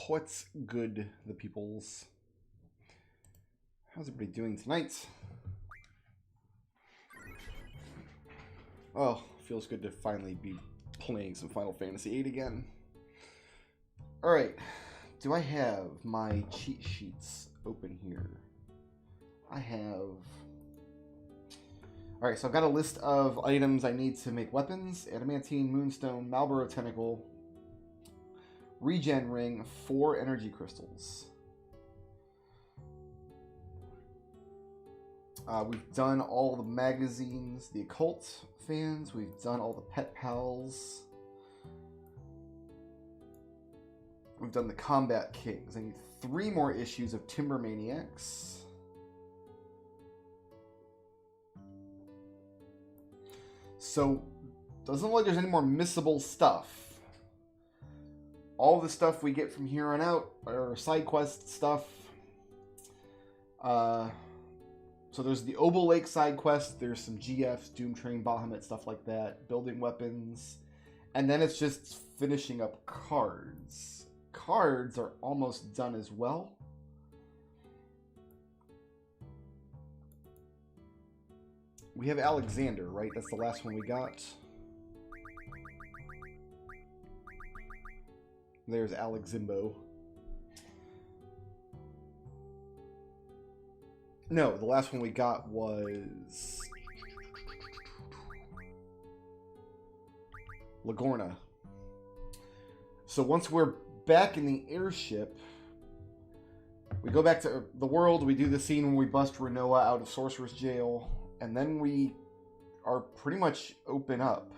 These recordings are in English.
What's good, the peoples? How's everybody doing tonight? Oh, feels good to finally be playing some Final Fantasy VIII again. Alright, do I have my cheat sheets open here? I have... Alright, so I've got a list of items I need to make weapons. Adamantine, Moonstone, Malboro Tentacle, Regen Ring, 4 energy crystals. We've done all the magazines, the occult fans. We've done all the pet pals. We've done the combat kings. I need 3 more issues of Timber Maniacs. So, doesn't look like there's any more missable stuff. All the stuff we get from here on out are side quest stuff. So there's the Obel Lake side quest. There's some GFs, Doom Train, Bahamut, stuff like that. Building weapons. And then it's just finishing up cards. Cards are almost done as well. We have Alexander, right? That's the last one we got. There's Alex Zimbo. No, the last one we got was Laguna. So once we're back in the airship, we go back to the world, we do the scene when we bust Renoa out of Sorcerer's Jail, and then we are pretty much open up.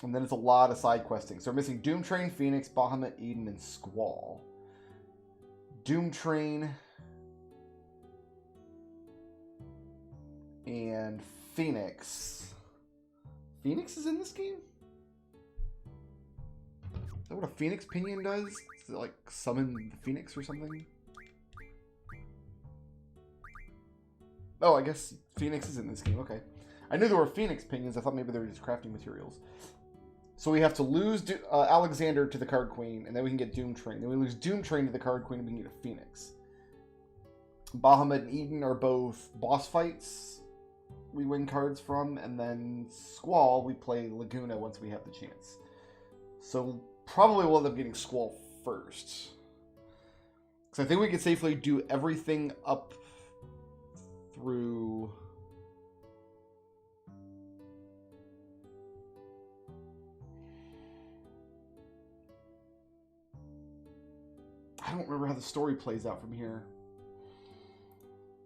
And then it's a lot of side questing. So we're missing Doom Train, Phoenix, Bahamut, Eden, and Squall. Doom Train and Phoenix. Phoenix is in this game? Is that what a Phoenix Pinion does? Does it like summon the Phoenix or something? Oh, I guess Phoenix is in this game. Okay. I knew there were Phoenix Pinions. I thought maybe they were just crafting materials. So we have to lose Alexander to the Card Queen, and then we can get Doom Train. Then we lose Doom Train to the Card Queen, and we can get a Phoenix. Bahamut and Eden are both boss fights we win cards from, and then Squall, we play Laguna once we have the chance. So probably we'll end up getting Squall first. Because I think we can safely do everything up through... I don't remember how the story plays out from here.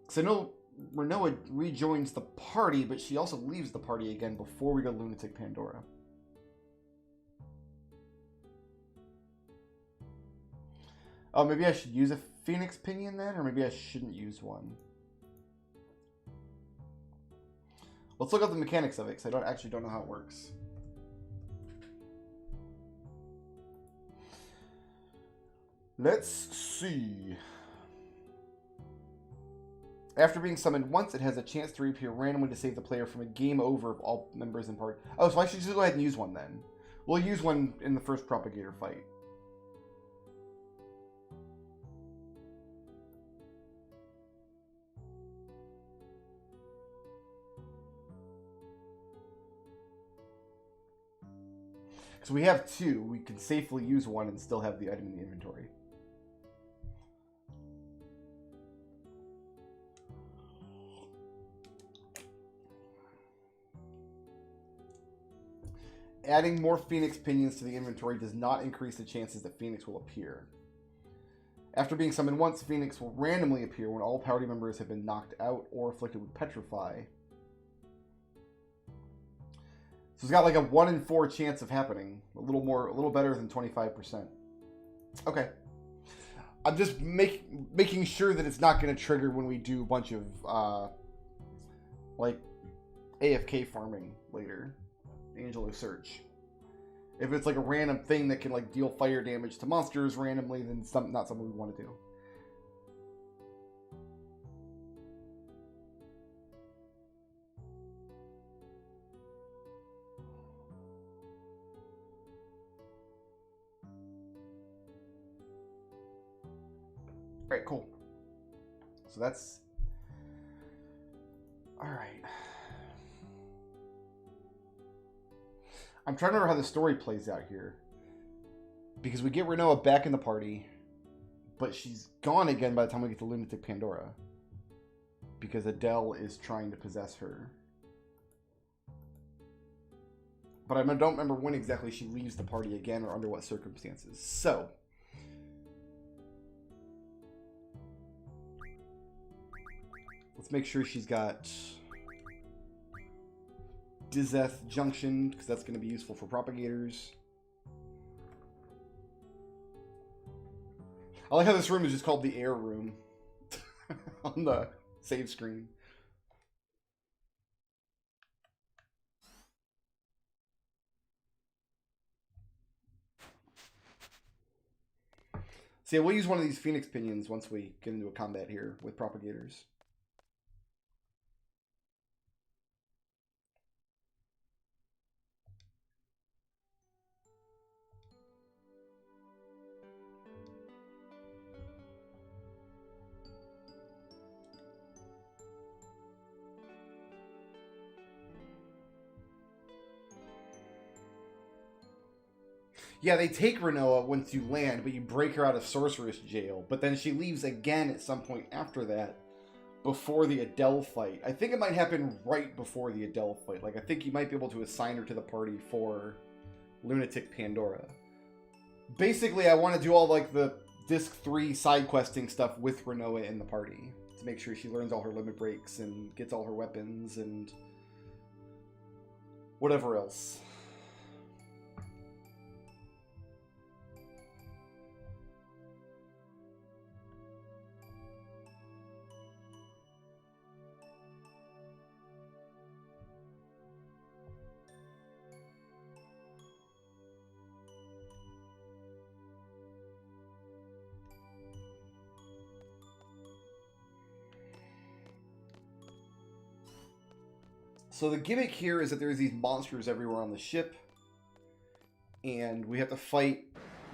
Because I know Renoa rejoins the party, but she also leaves the party again before we go to Lunatic Pandora. Oh, maybe I should use a Phoenix Pinion then? Or maybe I shouldn't use one. Let's look up the mechanics of it, because I actually don't know how it works. Let's see. After being summoned once, it has a chance to reappear randomly to save the player from a game over of all members in party. Oh, so I should just go ahead and use one then. We'll use one in the first propagator fight. Because we have 2, we can safely use one and still have the item in the inventory. Adding more Phoenix Pinions to the inventory does not increase the chances that Phoenix will appear. After being summoned once, Phoenix will randomly appear when all party members have been knocked out or afflicted with Petrify. So it's got like a 1 in 4 chance of happening. A little better than 25%. Okay. I'm just making sure that it's not going to trigger when we do a bunch of, like, AFK farming later. Angelo Search. If it's like a random thing that can like deal fire damage to monsters randomly, then not something we want to do. Alright, cool. So that's... Alright. I'm trying to remember how the story plays out here. Because we get Renoa back in the party, but she's gone again by the time we get to Lunatic Pandora. Because Adele is trying to possess her. But I don't remember when exactly she leaves the party again or under what circumstances. So... let's make sure she's got Dizeth Junction, because that's going to be useful for propagators. I like how this room is just called the air room on the save screen. So yeah, we'll use one of these Phoenix Pinions once we get into a combat here with propagators. Yeah, they take Renoa once you land, but you break her out of Sorceress Jail. But then she leaves again at some point after that, before the Adele fight. I think it might happen right before the Adele fight. Like, I think you might be able to assign her to the party for Lunatic Pandora. Basically, I want to do all, like, the Disc 3 side questing stuff with Renoa in the party. To make sure she learns all her limit breaks and gets all her weapons and whatever else. So the gimmick here is that there's these monsters everywhere on the ship. And we have to fight.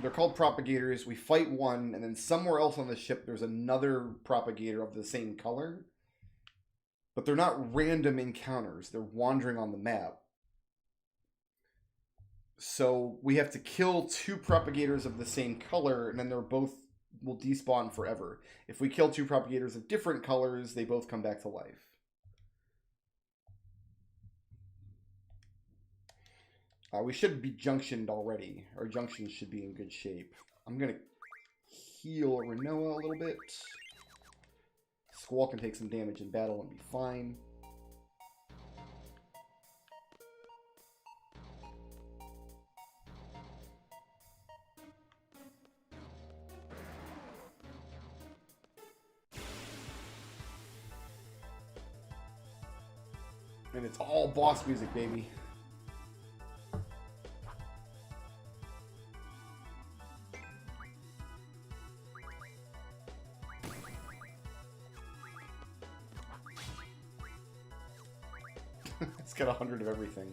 They're called propagators. We fight one, and then somewhere else on the ship there's another propagator of the same color. But they're not random encounters. They're wandering on the map. So we have to kill 2 propagators of the same color, and then they're both will despawn forever. If we kill 2 propagators of different colors, they both come back to life. We should be junctioned already. Our junctions should be in good shape. I'm going to heal Renoa a little bit. Squall can take some damage in battle and be fine. And it's all boss music, baby. It's got 100 of everything.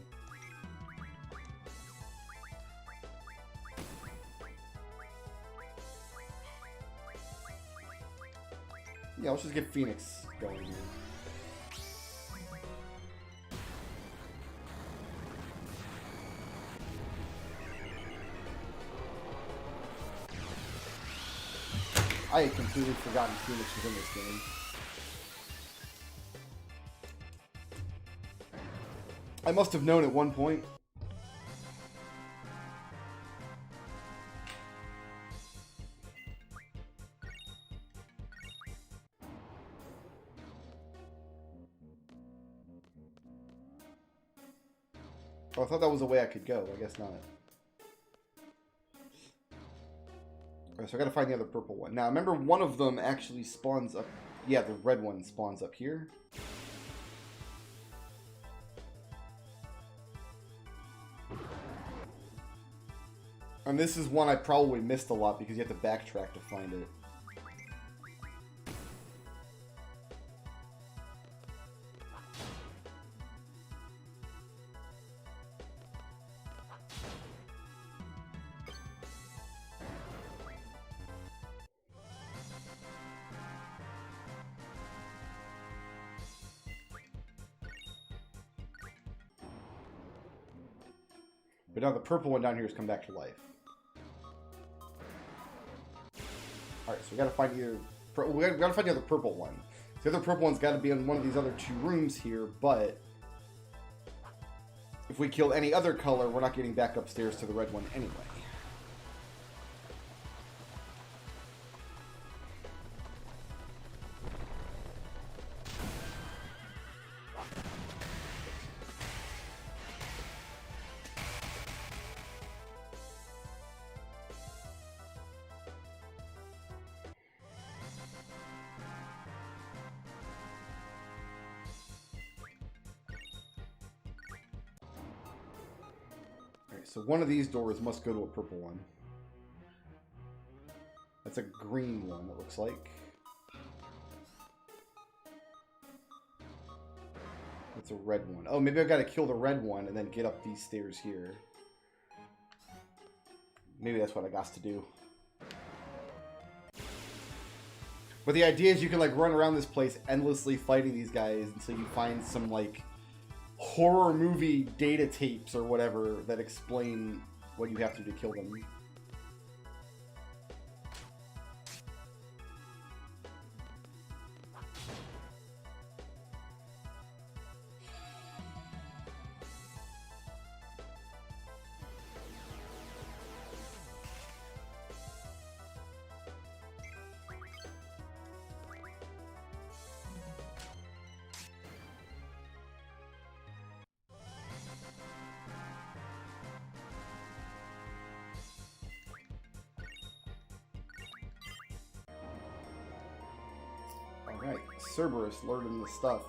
Yeah, let's just get Phoenix going here. I had completely forgotten Phoenix was in this game. I must have known at one point. Oh, I thought that was the way I could go. I guess not. Alright, so I gotta find the other purple one. Now, remember one of them actually spawns up... Yeah, the red one spawns up here. And this is one I probably missed a lot because you have to backtrack to find it. But now the purple one down here has come back to life. Alright, so we gotta find either... We gotta find the other purple one. The other purple one's gotta be in one of these other 2 rooms here, but... if we kill any other color, we're not getting back upstairs to the red one anyway. So one of these doors must go to a purple one. That's a green one, it looks like. That's a red one. Oh, maybe I've got to kill the red one and then get up these stairs here. Maybe that's what I got to do. But the idea is you can like run around this place endlessly fighting these guys until you find some like horror movie data tapes or whatever that explain what you have to do to kill them. Alright, Cerberus learning the stuffs.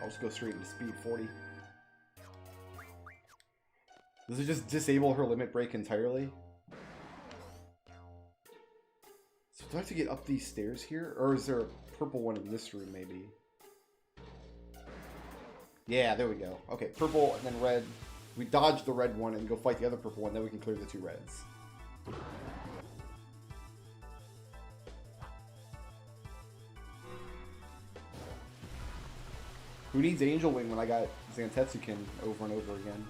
I'll just go straight into speed 40. Does it just disable her limit break entirely? So do I have to get up these stairs here? Or is there a purple one in this room maybe? Yeah, there we go. Okay, purple and then red. We dodge the red one and go fight the other purple one, then we can clear the 2 reds. Who needs Angel Wing when I got Zantetsuken over and over again?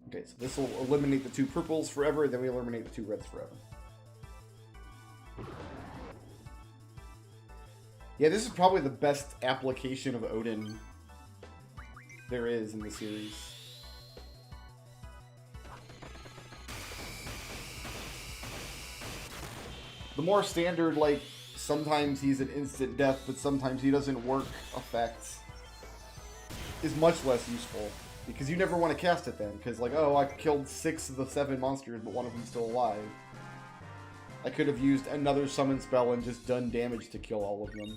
Okay, so this will eliminate the 2 purples forever, then we eliminate the 2 reds forever. Yeah, this is probably the best application of Odin there is in the series. The more standard, like, sometimes he's an instant death, but sometimes he doesn't work effect is much less useful. Because you never want to cast it then, because like, oh, I killed 6 of the 7 monsters, but one of them's still alive. I could have used another summon spell and just done damage to kill all of them.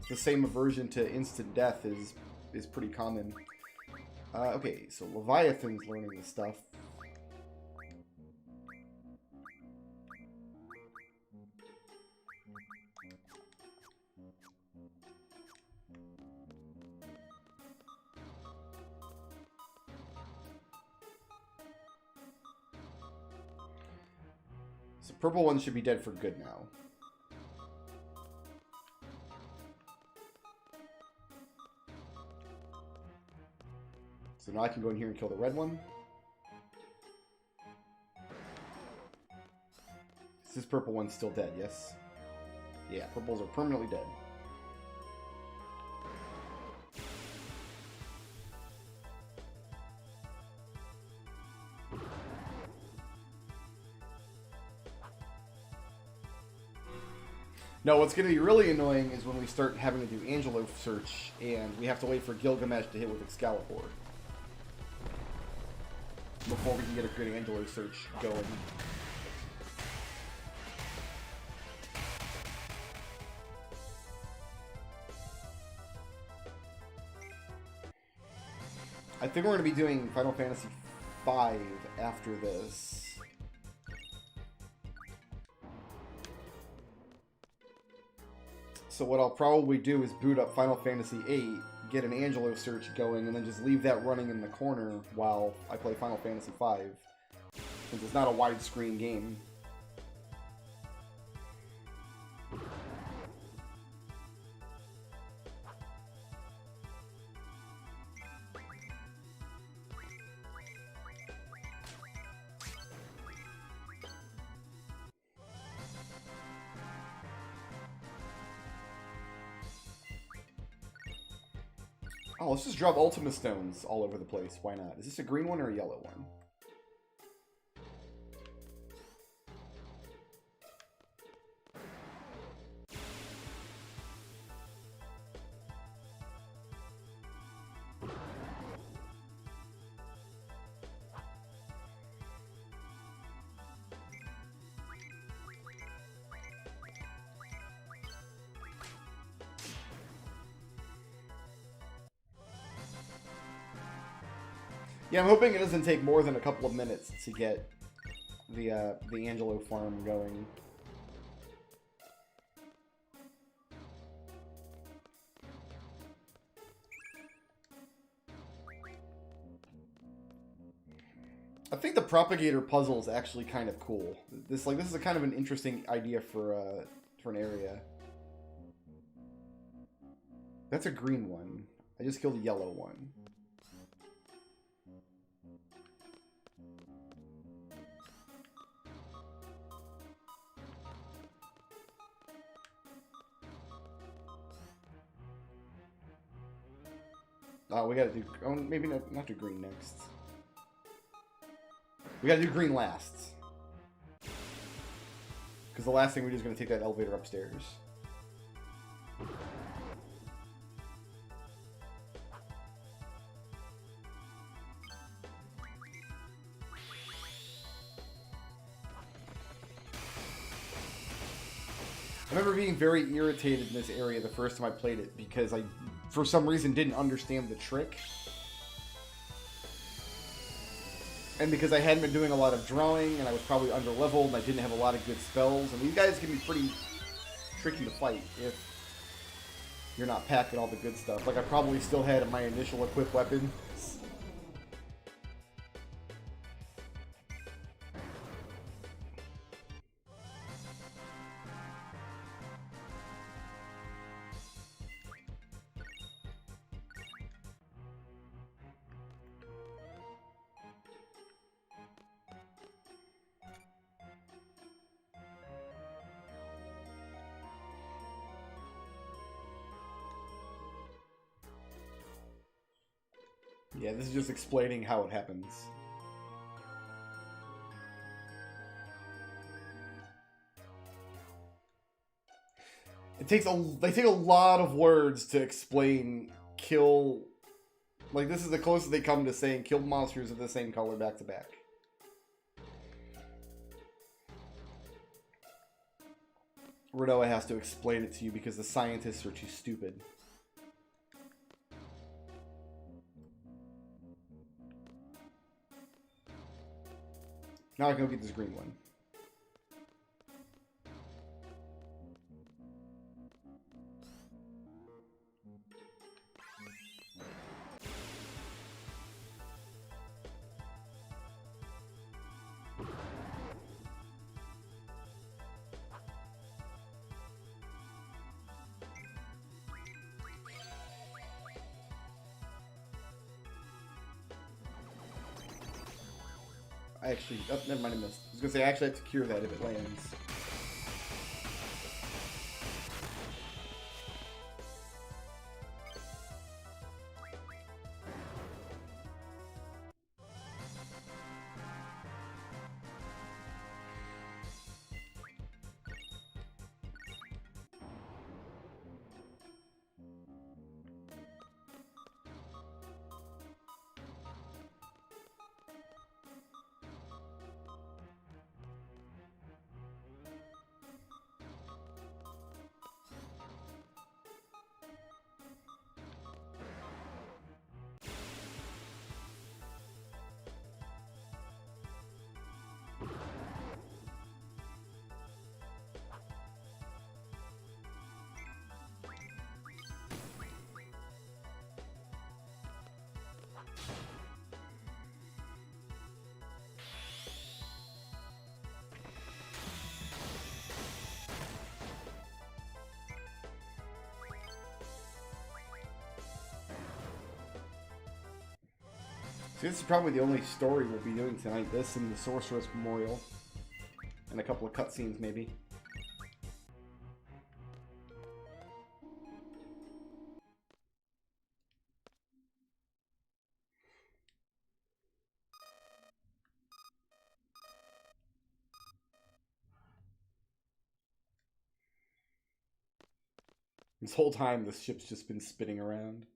The same aversion to instant death is pretty common. Okay, so Leviathan's learning this stuff. So purple one should be dead for good now. So now I can go in here and kill the red one. Is this purple one still dead? Yes. Yeah, purples are permanently dead. No, what's going to be really annoying is when we start having to do Angelo search, and we have to wait for Gilgamesh to hit with Excalibur before we can get a good Angelo search going. I think we're going to be doing Final Fantasy V after this. So what I'll probably do is boot up Final Fantasy VIII, get an Angelo search going, and then just leave that running in the corner while I play Final Fantasy V. Since it's not a widescreen game. Oh, let's just drop Ultima Stones all over the place. Why not? Is this a green one or a yellow one? Yeah, I'm hoping it doesn't take more than a couple of minutes to get the Angelo farm going. I think the propagator puzzle is actually kind of cool. This is a kind of an interesting idea for an area. That's a green one. I just killed a yellow one. Oh, we gotta do... Oh, maybe not do green next. We gotta do green last. Because the last thing we do is gonna take that elevator upstairs. I remember being very irritated in this area the first time I played it because I, for some reason, didn't understand the trick. And because I hadn't been doing a lot of drawing, and I was probably underleveled, and I didn't have a lot of good spells. And these guys can be pretty tricky to fight if you're not packing all the good stuff. Like, I probably still had my initial equipped weapon. Yeah, this is just explaining how it happens. They take a lot of words to explain kill. Like, this is the closest they come to saying kill monsters of the same color back to back. Renoa has to explain it to you because the scientists are too stupid. Now I can go get this green one. I actually... Oh, never mind, I missed. I was going to say, I actually have to cure that if it lands. This is probably the only story we'll be doing tonight. This and the Sorceress Memorial. And a couple of cutscenes, maybe. This whole time, the ship's just been spinning around.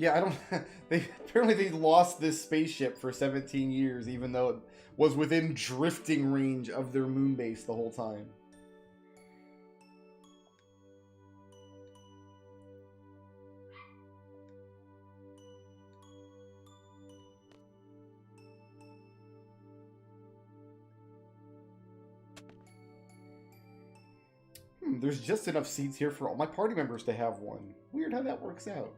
Yeah, I don't. They lost this spaceship for 17 years, even though it was within drifting range of their moon base the whole time. There's just enough seats here for all my party members to have one. Weird how that works out.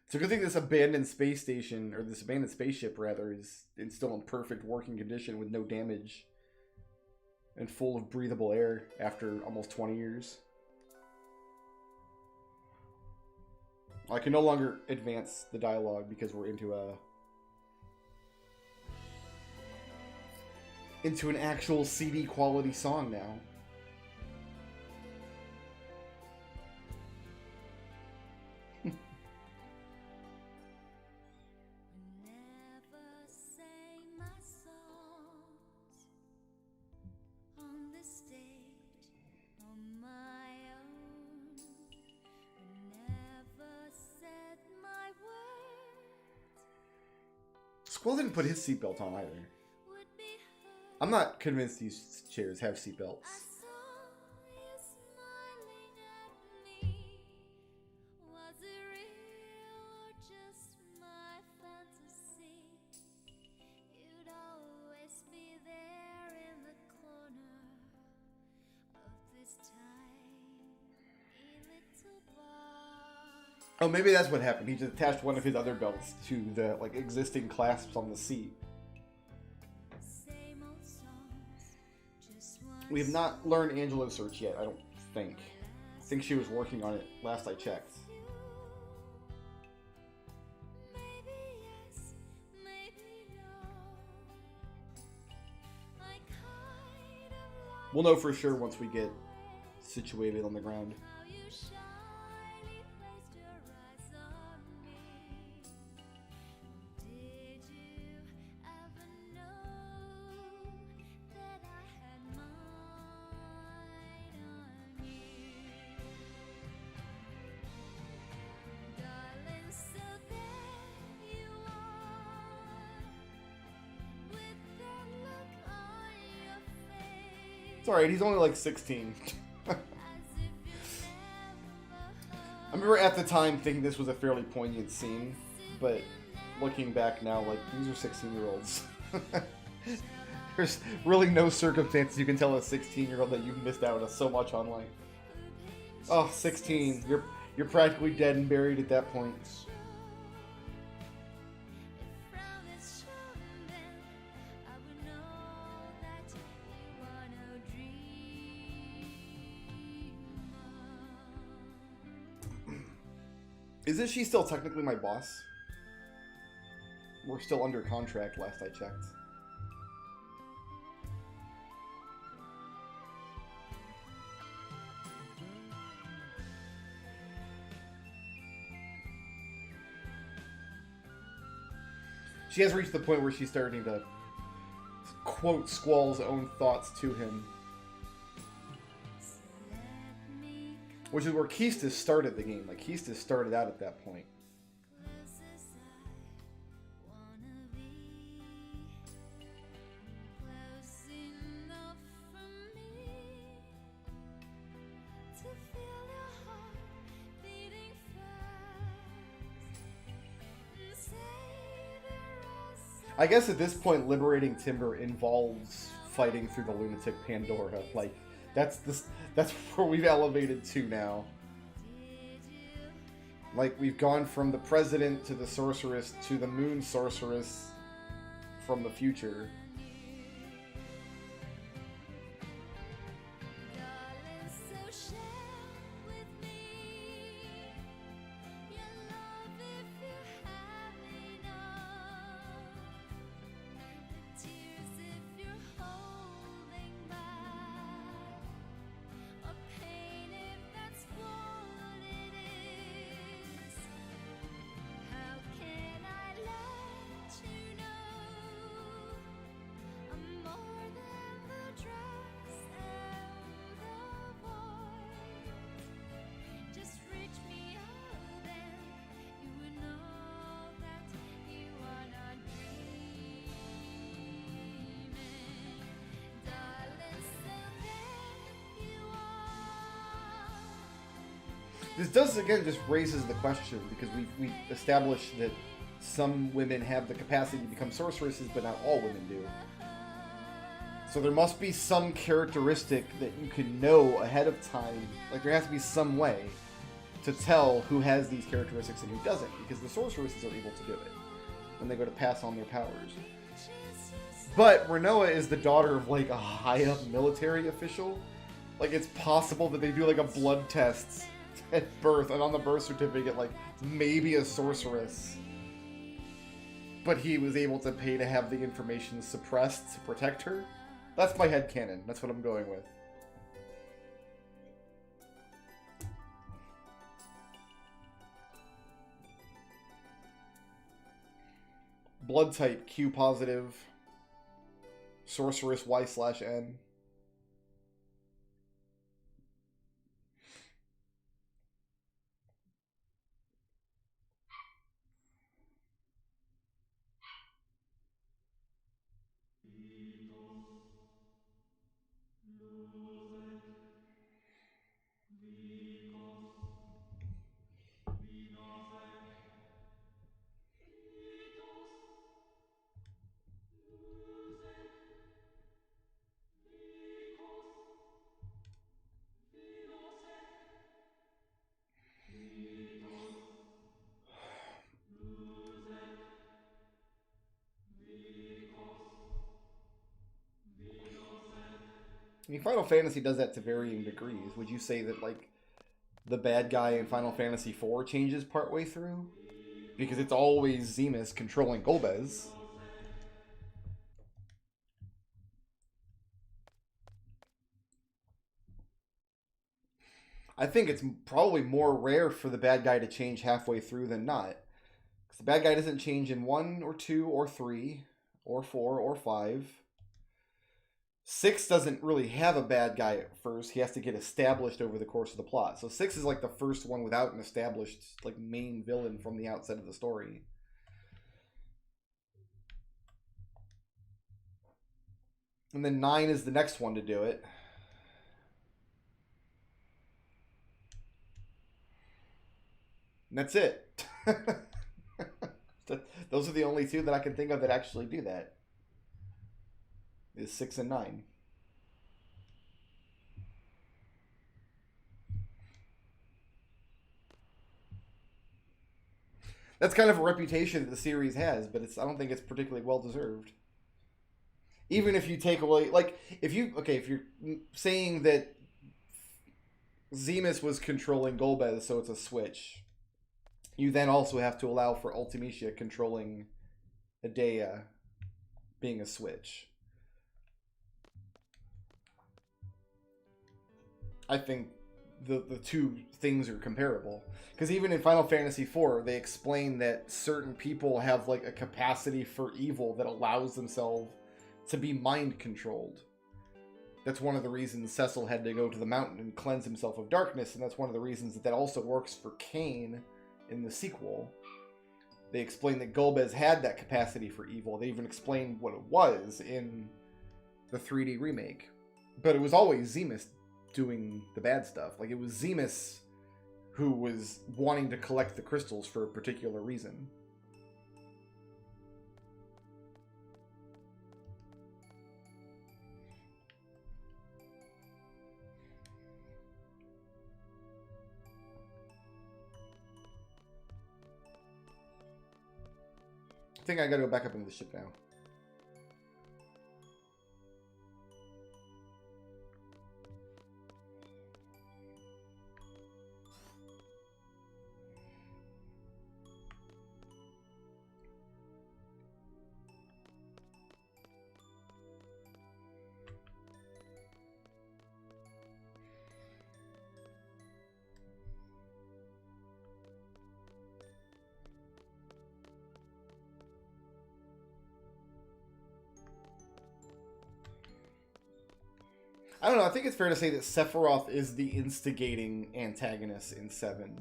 It's a good thing this abandoned space station, or this abandoned spaceship rather, is still in perfect working condition with no damage and full of breathable air after almost 20 years. I can no longer advance the dialogue because we're into an actual CD quality song now. Squirrel didn't put his seatbelt on either. I'm not convinced these chairs have seatbelts. Oh, maybe that's what happened. He just attached one of his other belts to the existing clasps on the seat. We have not learned Angelo's search yet, I don't think. I think she was working on it last I checked. We'll know for sure once we get situated on the ground. It's alright, he's only like 16. I remember at the time thinking this was a fairly poignant scene, but looking back now, like, these are 16-year-olds. There's really no circumstances you can tell a 16-year-old that you've missed out on so much on life. Oh, 16. You're practically dead and buried at that point. Isn't she still technically my boss? We're still under contract last I checked. She has reached the point where she's starting to quote Squall's own thoughts to him. Which is where Keistis started the game. Like, Keistis started out at that point. I guess at this point, liberating Timber involves fighting through the lunatic Pandora. Like, that's where we've elevated to now. Like, we've gone from the president to the sorceress to the moon sorceress from the future. This does, again, just raises the question, because we established that some women have the capacity to become sorceresses, but not all women do. So there must be some characteristic that you can know ahead of time. Like, there has to be some way to tell who has these characteristics and who doesn't, because the sorceresses are able to do it when they go to pass on their powers. But Renoa is the daughter of, like, a high-up military official. Like, it's possible that they do, like, a blood test at birth, and on the birth certificate, like, maybe a sorceress. But he was able to pay to have the information suppressed to protect her. That's my headcanon. That's what I'm going with. Blood type Q positive. Sorceress Y/N. I mean, Final Fantasy does that to varying degrees. Would you say that, like, the bad guy in Final Fantasy IV changes partway through? Because it's always Zemus controlling Golbez. I think it's probably more rare for the bad guy to change halfway through than not. Because the bad guy doesn't change in 1 or 2 or 3 or 4 or 5. 6 doesn't really have a bad guy at first. He has to get established over the course of the plot. So 6 is like the first one without an established, like, main villain from the outset of the story. And then 9 is the next one to do it. And that's it. Those are the only two that I can think of that actually do that. Is 6 and 9. That's kind of a reputation that the series has, but I don't think it's particularly well deserved. Even if you take away, like, if you're saying that Zemus was controlling Golbez, so it's a switch, you then also have to allow for Ultimecia controlling Adea being a switch. I think the two things are comparable. Because even in Final Fantasy IV, they explain that certain people have, like, a capacity for evil that allows themselves to be mind controlled. That's one of the reasons Cecil had to go to the mountain and cleanse himself of darkness, and that's one of the reasons that also works for Cain in the sequel. They explain that Golbez had that capacity for evil. They even explained what it was in the 3D remake. But it was always Zemus doing the bad stuff. Like, it was Zemus who was wanting to collect the crystals for a particular reason. I think I gotta go back up into the ship now. I don't know, I think it's fair to say that Sephiroth is the instigating antagonist in 7.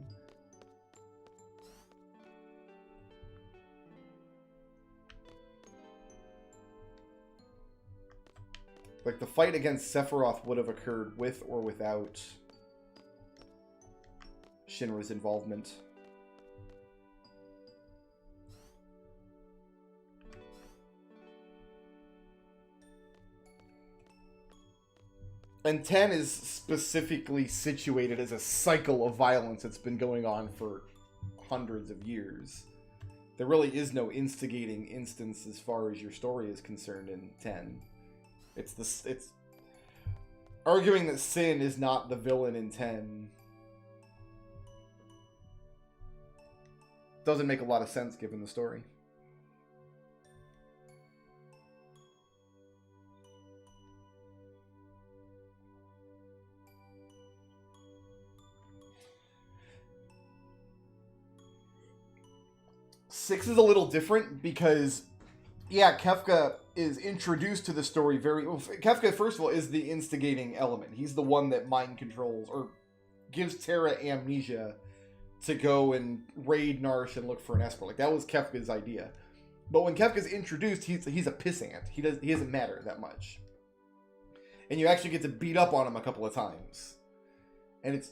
Like, the fight against Sephiroth would have occurred with or without Shinra's involvement. And 10 is specifically situated as a cycle of violence that's been going on for hundreds of years. There really is no instigating instance as far as your story is concerned in 10. It's arguing that Sin is not the villain in 10 doesn't make a lot of sense given the story. Six is a little different because, yeah, Kefka is introduced to the story very... Well, Kefka, first of all, is the instigating element. He's the one that mind controls, or gives Terra amnesia to go and raid Narshe and look for an escort. Like, that was Kefka's idea. But when Kefka's introduced, he's a pissant. He doesn't matter that much. And you actually get to beat up on him a couple of times. And it's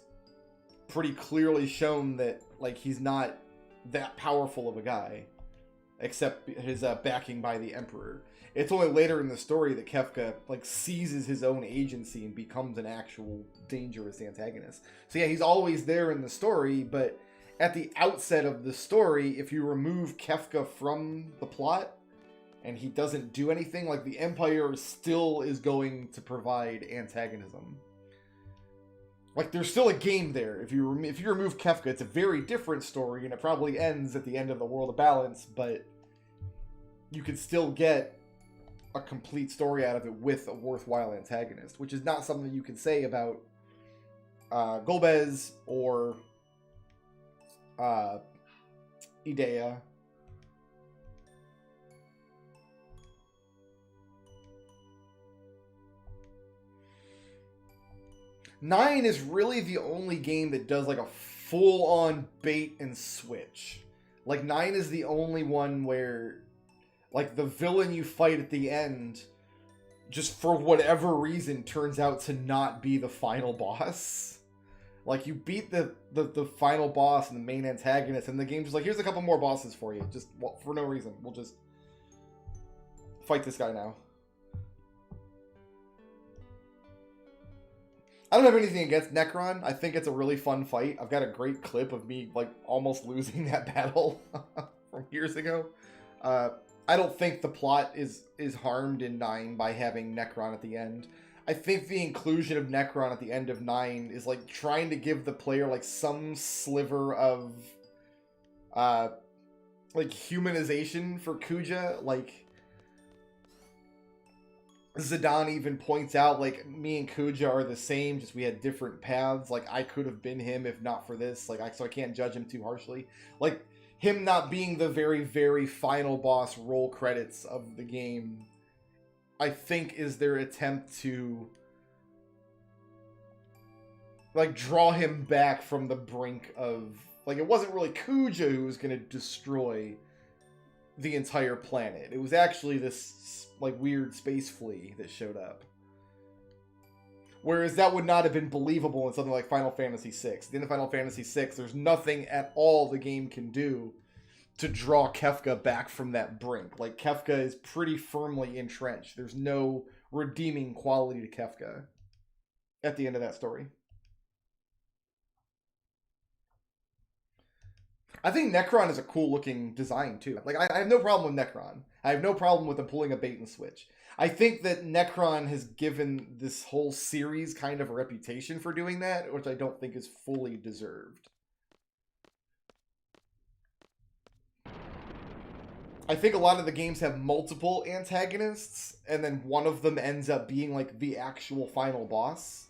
pretty clearly shown that, like, he's not that powerful of a guy, except his backing by the Emperor. It's only later in the story that Kefka, like, seizes his own agency and becomes an actual dangerous antagonist. So yeah, he's always there in the story, but at the outset of the story, if you remove Kefka from the plot and he doesn't do anything, like, the Empire still is going to provide antagonism. Like, there's still a game there. If you remove Kefka, it's a very different story, and it probably ends at the end of the World of Balance, but you can still get a complete story out of it with a worthwhile antagonist, which is not something you can say about Golbez or Idea. Nine is really the only game that does, like, a full-on bait and switch. Like, 9 is the only one where, like, the villain you fight at the end, just for whatever reason, turns out to not be the final boss. Like, you beat the final boss and the main antagonist, and the game's just like, here's a couple more bosses for you. Just, well, for no reason. We'll just fight this guy now. I don't have anything against Necron. I think it's a really fun fight. I've got a great clip of me, like, almost losing that battle from years ago. I don't think the plot is harmed in 9 by having Necron at the end. I think the inclusion of Necron at the end of 9 is, like, trying to give the player, like, some sliver of, like, humanization for Kuja. Like, Zidane even points out, like, me and Kuja are the same, just we had different paths. Like, I could have been him if not for this. Like, so I can't judge him too harshly. Like, him not being the very, very final boss roll credits of the game, I think, is their attempt to like draw him back from the brink of, like, it wasn't really Kuja who was going to destroy the entire planet. It was actually this like weird space flea that showed up. Whereas that would not have been believable in something like Final Fantasy VI. At the end of Final Fantasy VI, there's nothing at all the game can do to draw Kefka back from that brink. Like, Kefka is pretty firmly entrenched. There's no redeeming quality to Kefka at the end of that story. I think Necron is a cool looking design too. Like, I have no problem with Necron. I have no problem with them pulling a bait and switch. I think that Necron has given this whole series kind of a reputation for doing that, which I don't think is fully deserved. I think a lot of the games have multiple antagonists, and then one of them ends up being like the actual final boss.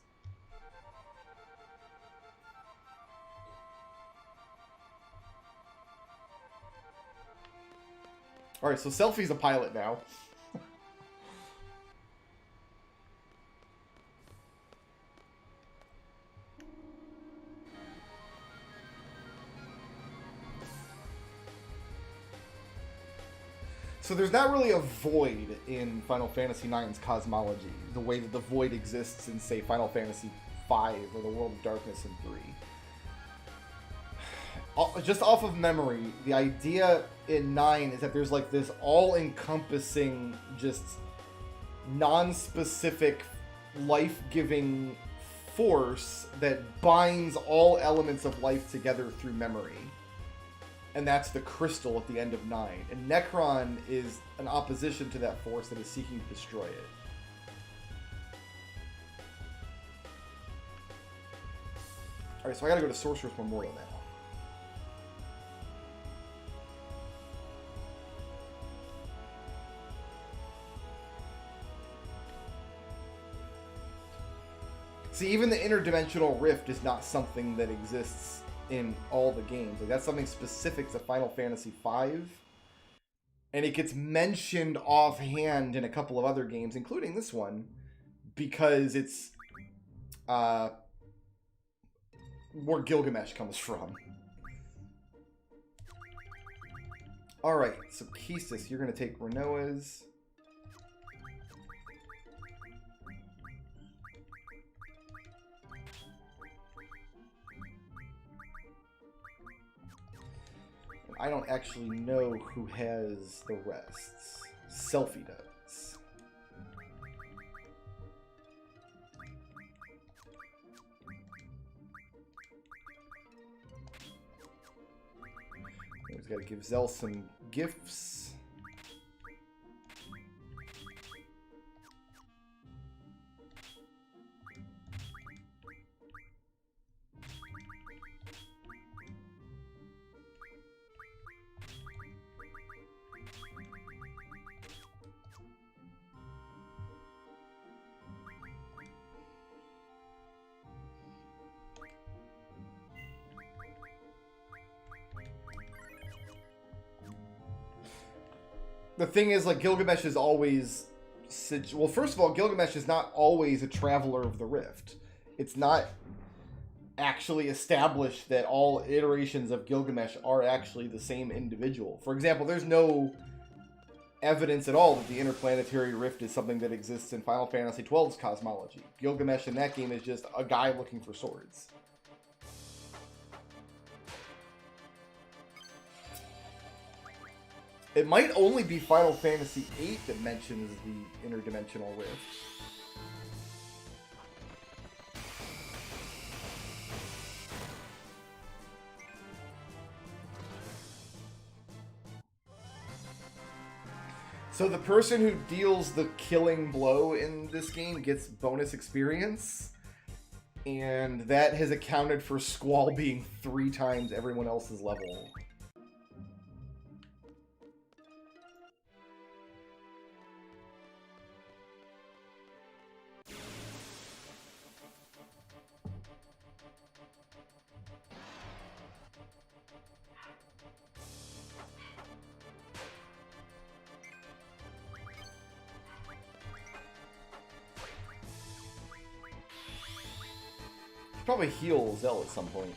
Alright, so Selphie's a pilot now. So there's not really a void in Final Fantasy IX's cosmology, the way that the void exists in, say, Final Fantasy V or the World of Darkness in 3. Just off of memory, the idea in 9 is that there's like this all-encompassing, just non-specific, life-giving force that binds all elements of life together through memory. And that's the crystal at the end of 9. And Necron is an opposition to that force that is seeking to destroy it. Alright, so I gotta go to Sorcerer's Memorial now. See, even the interdimensional rift is not something that exists in all the games. Like, that's something specific to Final Fantasy V. And it gets mentioned offhand in a couple of other games, including this one, because it's where Gilgamesh comes from. Alright, so Keestis, you're going to take Renoa's. I don't actually know who has the rests. Selphie does. He's got to give Zell some gifts. The thing is, like, Gilgamesh is always... Well, first of all, Gilgamesh is not always a traveler of the Rift. It's not actually established that all iterations of Gilgamesh are actually the same individual. For example, there's no evidence at all that the interplanetary rift is something that exists in Final Fantasy XII's cosmology. Gilgamesh in that game is just a guy looking for swords. It might only be Final Fantasy VIII that mentions the interdimensional rift. So the person who deals the killing blow in this game gets bonus experience, and that has accounted for Squall being 3 times everyone else's level. probably heal Zell at some point.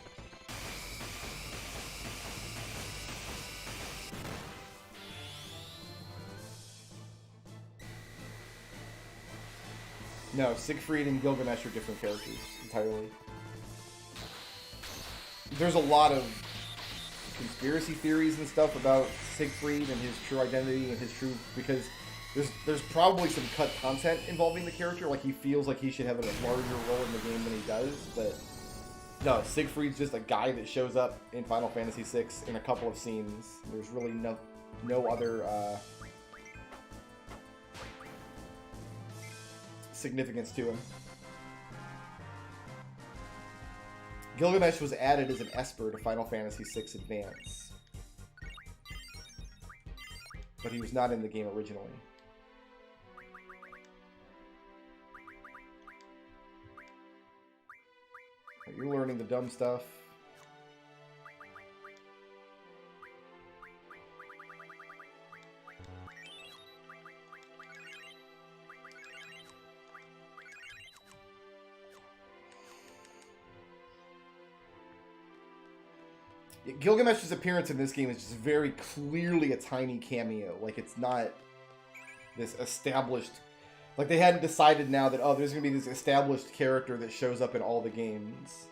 No, Siegfried and Gilgamesh are different characters entirely. There's a lot of conspiracy theories and stuff about Siegfried and his true identity and his true... Because there's probably some cut content involving the character. Like, he feels like he should have a larger role in the game than he does, but... No, Siegfried's just a guy that shows up in Final Fantasy VI in a couple of scenes. There's really no other... significance to him. Gilgamesh was added as an Esper to Final Fantasy VI Advance, but he was not in the game originally. You're learning the dumb stuff. Gilgamesh's appearance in this game is just very clearly a tiny cameo. Like, it's not this established... Like, they hadn't decided now that, oh, there's going to be this established character that shows up in all the games.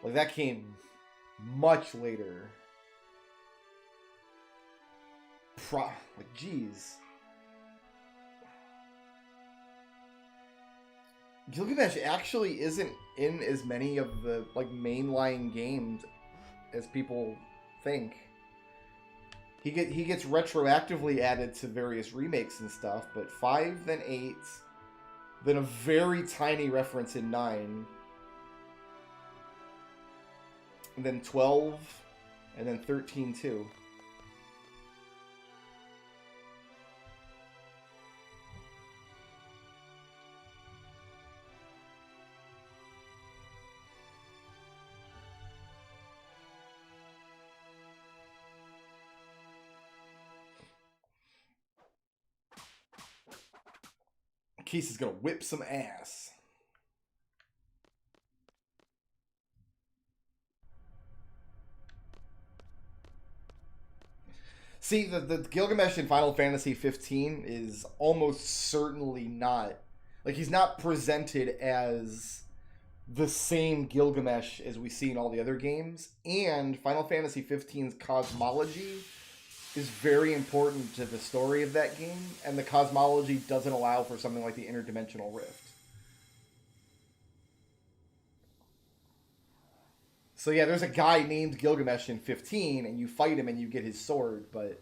Like, that came much later. Like, jeez. Gilgamesh actually isn't in as many of the, like, mainline games as people think. He gets retroactively added to various remakes and stuff, but 5, then 8, then a very tiny reference in 9, and then 12, and then 13 too. Keith is gonna whip some ass. See, the Gilgamesh in Final Fantasy 15 is almost certainly not... Like, he's not presented as the same Gilgamesh as we see in all the other games. And Final Fantasy 15's cosmology is very important to the story of that game, and the cosmology doesn't allow for something like the interdimensional rift. So yeah, there's a guy named Gilgamesh in 15, and you fight him and you get his sword, but...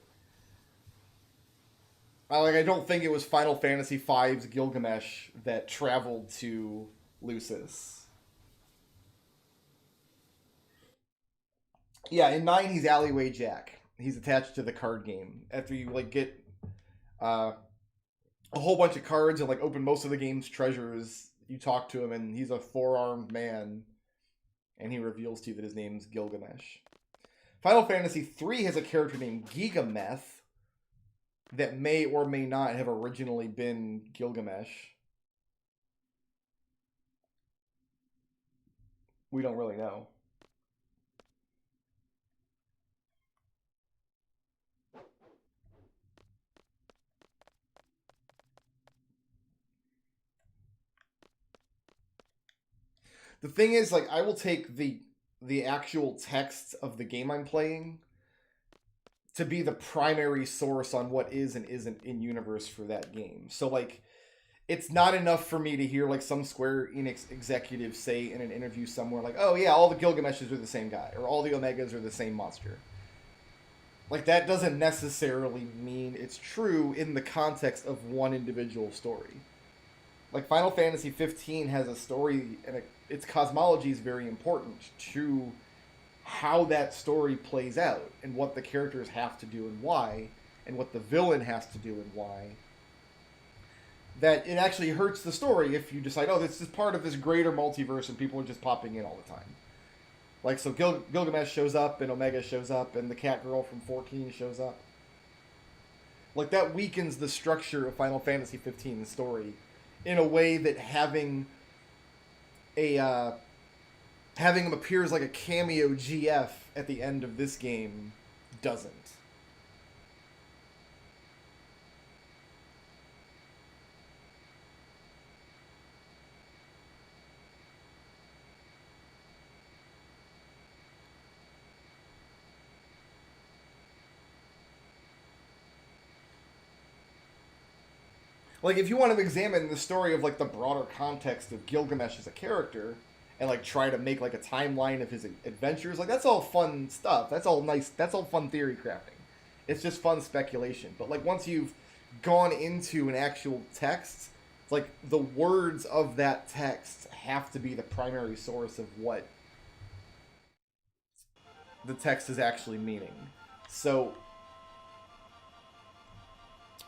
I don't think it was Final Fantasy V's Gilgamesh that traveled to Lucis. Yeah, in 9 he's Alleyway Jack. He's attached to the card game. After you, like, get a whole bunch of cards and, like, open most of the game's treasures, you talk to him, and he's a 4-armed man, and he reveals to you that his name's Gilgamesh. Final Fantasy III has a character named Gigameth that may or may not have originally been Gilgamesh. We don't really know. The thing is, like, I will take the actual text of the game I'm playing to be the primary source on what is and isn't in universe for that game. So, like, it's not enough for me to hear, like, some Square Enix executive say in an interview somewhere, like, oh yeah, all the Gilgameshes are the same guy, or all the Omegas are the same monster. Like, that doesn't necessarily mean it's true in the context of one individual story. Like, Final Fantasy 15 has a story, and its cosmology is very important to how that story plays out, and what the characters have to do and why, and what the villain has to do and why. That it actually hurts the story if you decide, oh, this is part of this greater multiverse and people are just popping in all the time. Like, so Gilgamesh shows up, and Omega shows up, and the cat girl from 14 shows up. Like, that weakens the structure of Final Fantasy 15's story in a way that having a having him appear as like a cameo GF at the end of this game doesn't. Like, if you want to examine the story of, like, the broader context of Gilgamesh as a character, and, like, try to make, like, a timeline of his adventures, like, that's all fun stuff. That's all nice. That's all fun theory crafting. It's just fun speculation. But, like, once you've gone into an actual text, it's like, the words of that text have to be the primary source of what the text is actually meaning. So,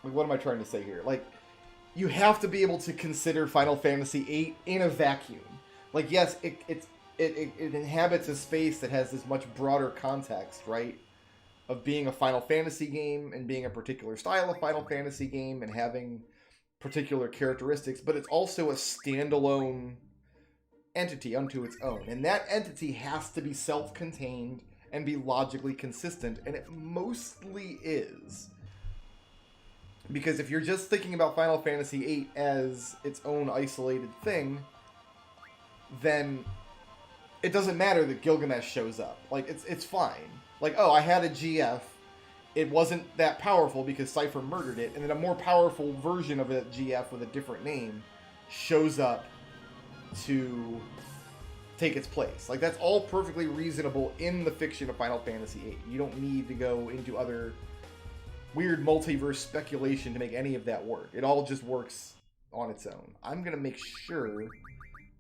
like, what am I trying to say here? Like, you have to be able to consider Final Fantasy VIII in a vacuum. Like, yes, it inhabits a space that has this much broader context, right? Of being a Final Fantasy game and being a particular style of Final Fantasy game and having particular characteristics, but it's also a standalone entity unto its own. And that entity has to be self-contained and be logically consistent, and it mostly is. Because if you're just thinking about Final Fantasy VIII as its own isolated thing, then it doesn't matter that Gilgamesh shows up. Like, it's fine. Like, oh, I had a GF. It wasn't that powerful because Cypher murdered it, and then a more powerful version of a GF with a different name shows up to take its place. Like, that's all perfectly reasonable in the fiction of Final Fantasy VIII. You don't need to go into other weird multiverse speculation to make any of that work. It all just works on its own. I'm going to make sure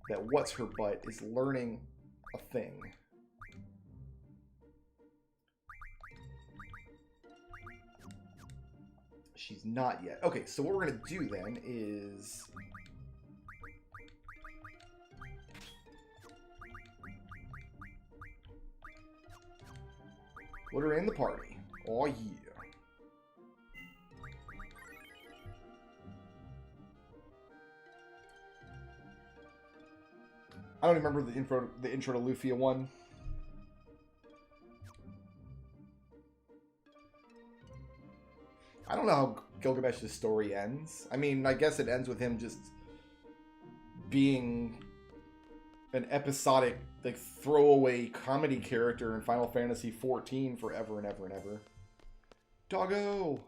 that What's-Her-Butt is learning a thing. She's not yet. Okay, so what we're going to do then is... put her in the party. Oh, yeah. I don't remember the intro to Lufia 1. I don't know how Gilgamesh's story ends. I mean, I guess it ends with him just being an episodic, like, throwaway comedy character in Final Fantasy XIV forever and ever and ever. Doggo!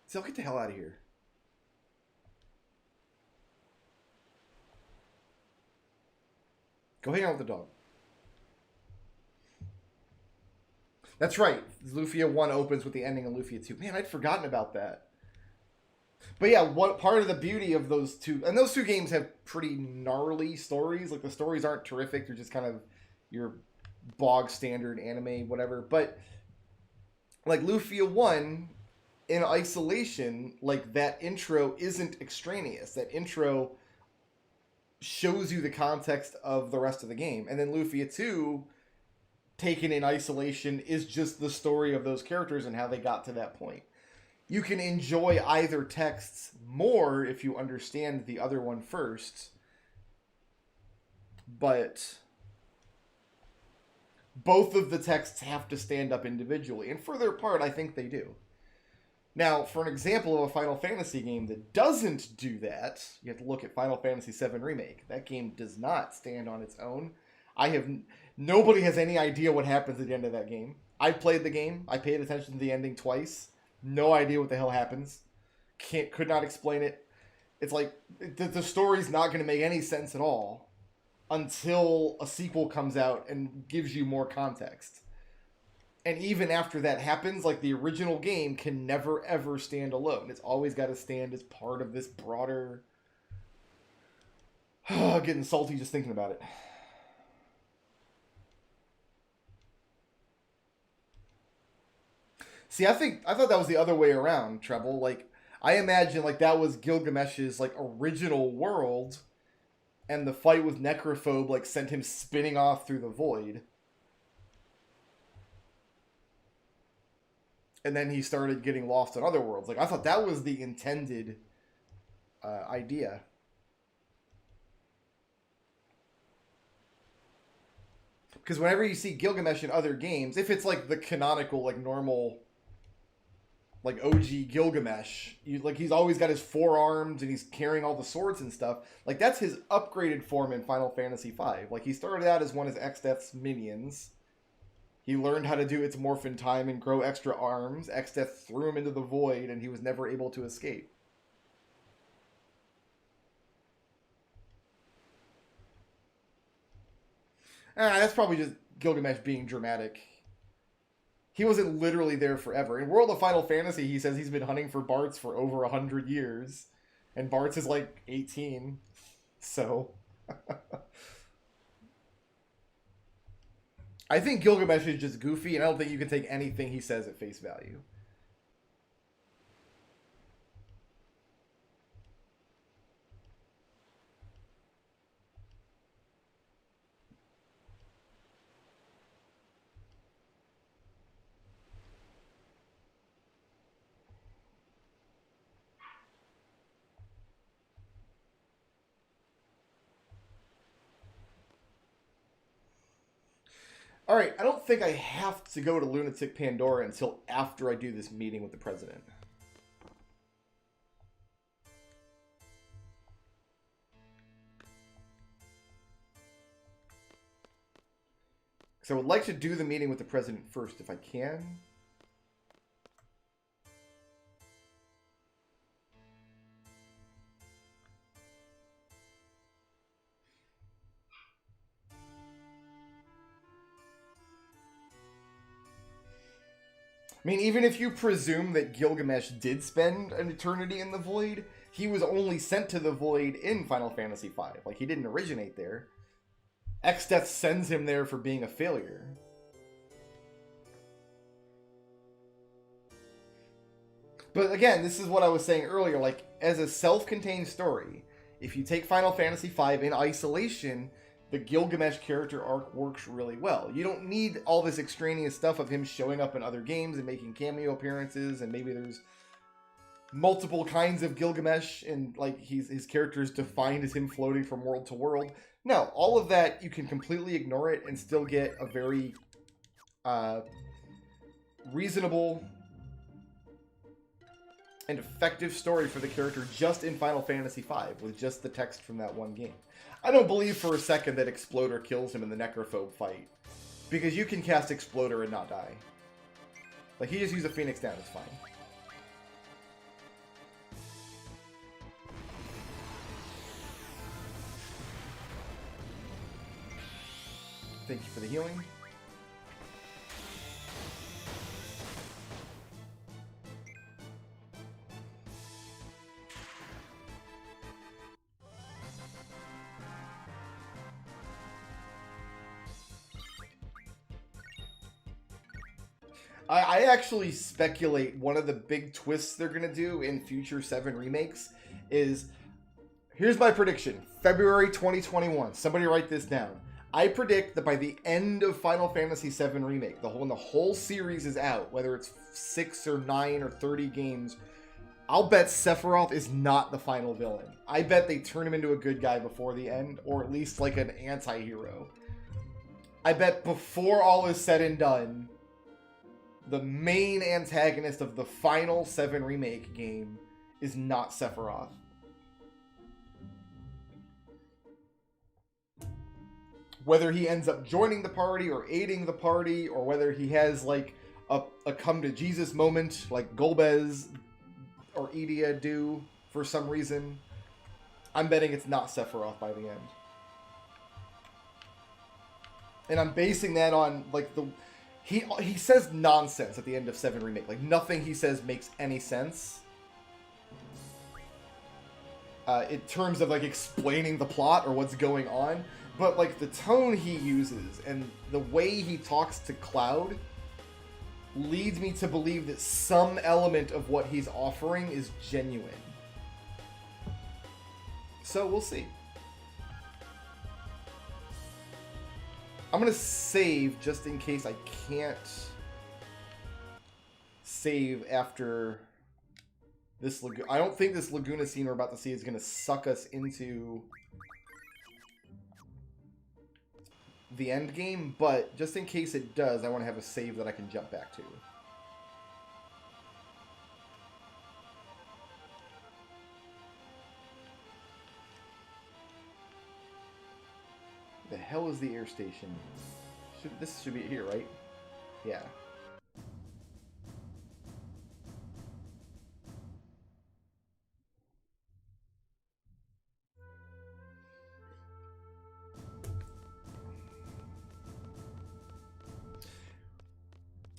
So get the hell out of here. Go hang out with the dog. That's right. Lufia 1 opens with the ending of Lufia 2. Man, I'd forgotten about that. But yeah, what part of the beauty of those two... And those two games have pretty gnarly stories. Like, the stories aren't terrific. They're just kind of your bog standard anime, whatever. But, like, Lufia 1... in isolation, like, that intro isn't extraneous. That intro shows you the context of the rest of the game. And then Lufia 2, taken in isolation, is just the story of those characters and how they got to that point. You can enjoy either texts more if you understand the other one first. But both of the texts have to stand up individually. And for their part, I think they do. Now, for an example of a Final Fantasy game that doesn't do that, you have to look at Final Fantasy VII Remake. That game does not stand on its own. Nobody has any idea what happens at the end of that game. I played the game. I paid attention to the ending twice. No idea what the hell happens. Could not explain it. It's like, the story's not going to make any sense at all until a sequel comes out and gives you more context. And even after that happens, like, the original game can never, ever stand alone. It's always got to stand as part of this broader... getting salty just thinking about it. See, I thought that was the other way around, Treble. Like, I imagine, like, that was Gilgamesh's, like, original world, and the fight with Necrophobe like sent him spinning off through the void. And then he started getting lost in other worlds. Like, I thought that was the intended idea. Because whenever you see Gilgamesh in other games, if it's like the canonical, like normal, like OG Gilgamesh, he's always got his forearms and he's carrying all the swords and stuff. Like, that's his upgraded form in Final Fantasy V. Like, he started out as one of Exdeath's minions. He learned how to do its morphin time and grow extra arms. Exdeath threw him into the void and he was never able to escape. That's probably just Gilgamesh being dramatic. He wasn't literally there forever. In World of Final Fantasy, he says he's been hunting for Bartz for over 100 years. And Bartz is like 18. So... I think Gilgamesh is just goofy, and I don't think you can take anything he says at face value. Alright, I don't think I have to go to Lunatic Pandora until after I do this meeting with the president. So I would like to do the meeting with the president first if I can. I mean, even if you presume that Gilgamesh did spend an eternity in the Void, he was only sent to the Void in Final Fantasy V. Like, he didn't originate there. Exdeath sends him there for being a failure. But again, this is what I was saying earlier, like, as a self-contained story, if you take Final Fantasy V in isolation, the Gilgamesh character arc works really well. You don't need all this extraneous stuff of him showing up in other games and making cameo appearances, and maybe there's multiple kinds of Gilgamesh, and like his character is defined as him floating from world to world. No, all of that, you can completely ignore it and still get a very reasonable and effective story for the character just in Final Fantasy V, with just the text from that one game. I don't believe for a second that Exploder kills him in the Necrophobe fight, because you can cast Exploder and not die. Like, he just used a Phoenix down, it's fine. Thank you for the healing. I actually speculate one of the big twists they're going to do in future 7 remakes is... Here's my prediction. February 2021. Somebody write this down. I predict that by the end of Final Fantasy VII Remake, when the whole series is out, whether it's 6 or 9 or 30 games, I'll bet Sephiroth is not the final villain. I bet they turn him into a good guy before the end, or at least like an anti-hero. I bet before all is said and done, the main antagonist of the final 7 Remake game is not Sephiroth. Whether he ends up joining the party or aiding the party, or whether he has like a come to Jesus moment like Golbez or Edea do for some reason, I'm betting it's not Sephiroth by the end. And I'm basing that on like he says nonsense at the end of 7 Remake. Like, nothing he says makes any sense. In terms of like explaining the plot or what's going on. But like the tone he uses and the way he talks to Cloud leads me to believe that some element of what he's offering is genuine. So we'll see. I'm gonna save just in case I can't save after this Laguna. I don't think this Laguna scene we're about to see is gonna suck us into the end game, but just in case it does, I want to have a save that I can jump back to. The hell is the air station? This should be here, right? Yeah.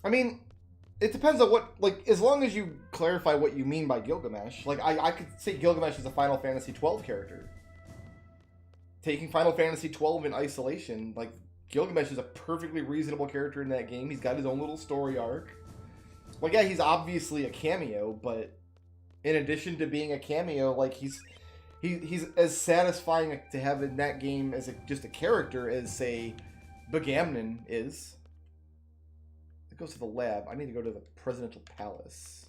I mean, it depends on what, like, as long as you clarify what you mean by Gilgamesh. Like, I could say Gilgamesh is a Final Fantasy XII character. Taking Final Fantasy XII in isolation, like, Gilgamesh is a perfectly reasonable character in that game. He's got his own little story arc. Like, yeah, he's obviously a cameo, but in addition to being a cameo, like, he's as satisfying to have in that game as just a character as, say, Begamnon is. It goes to the lab. I need to go to the Presidential Palace.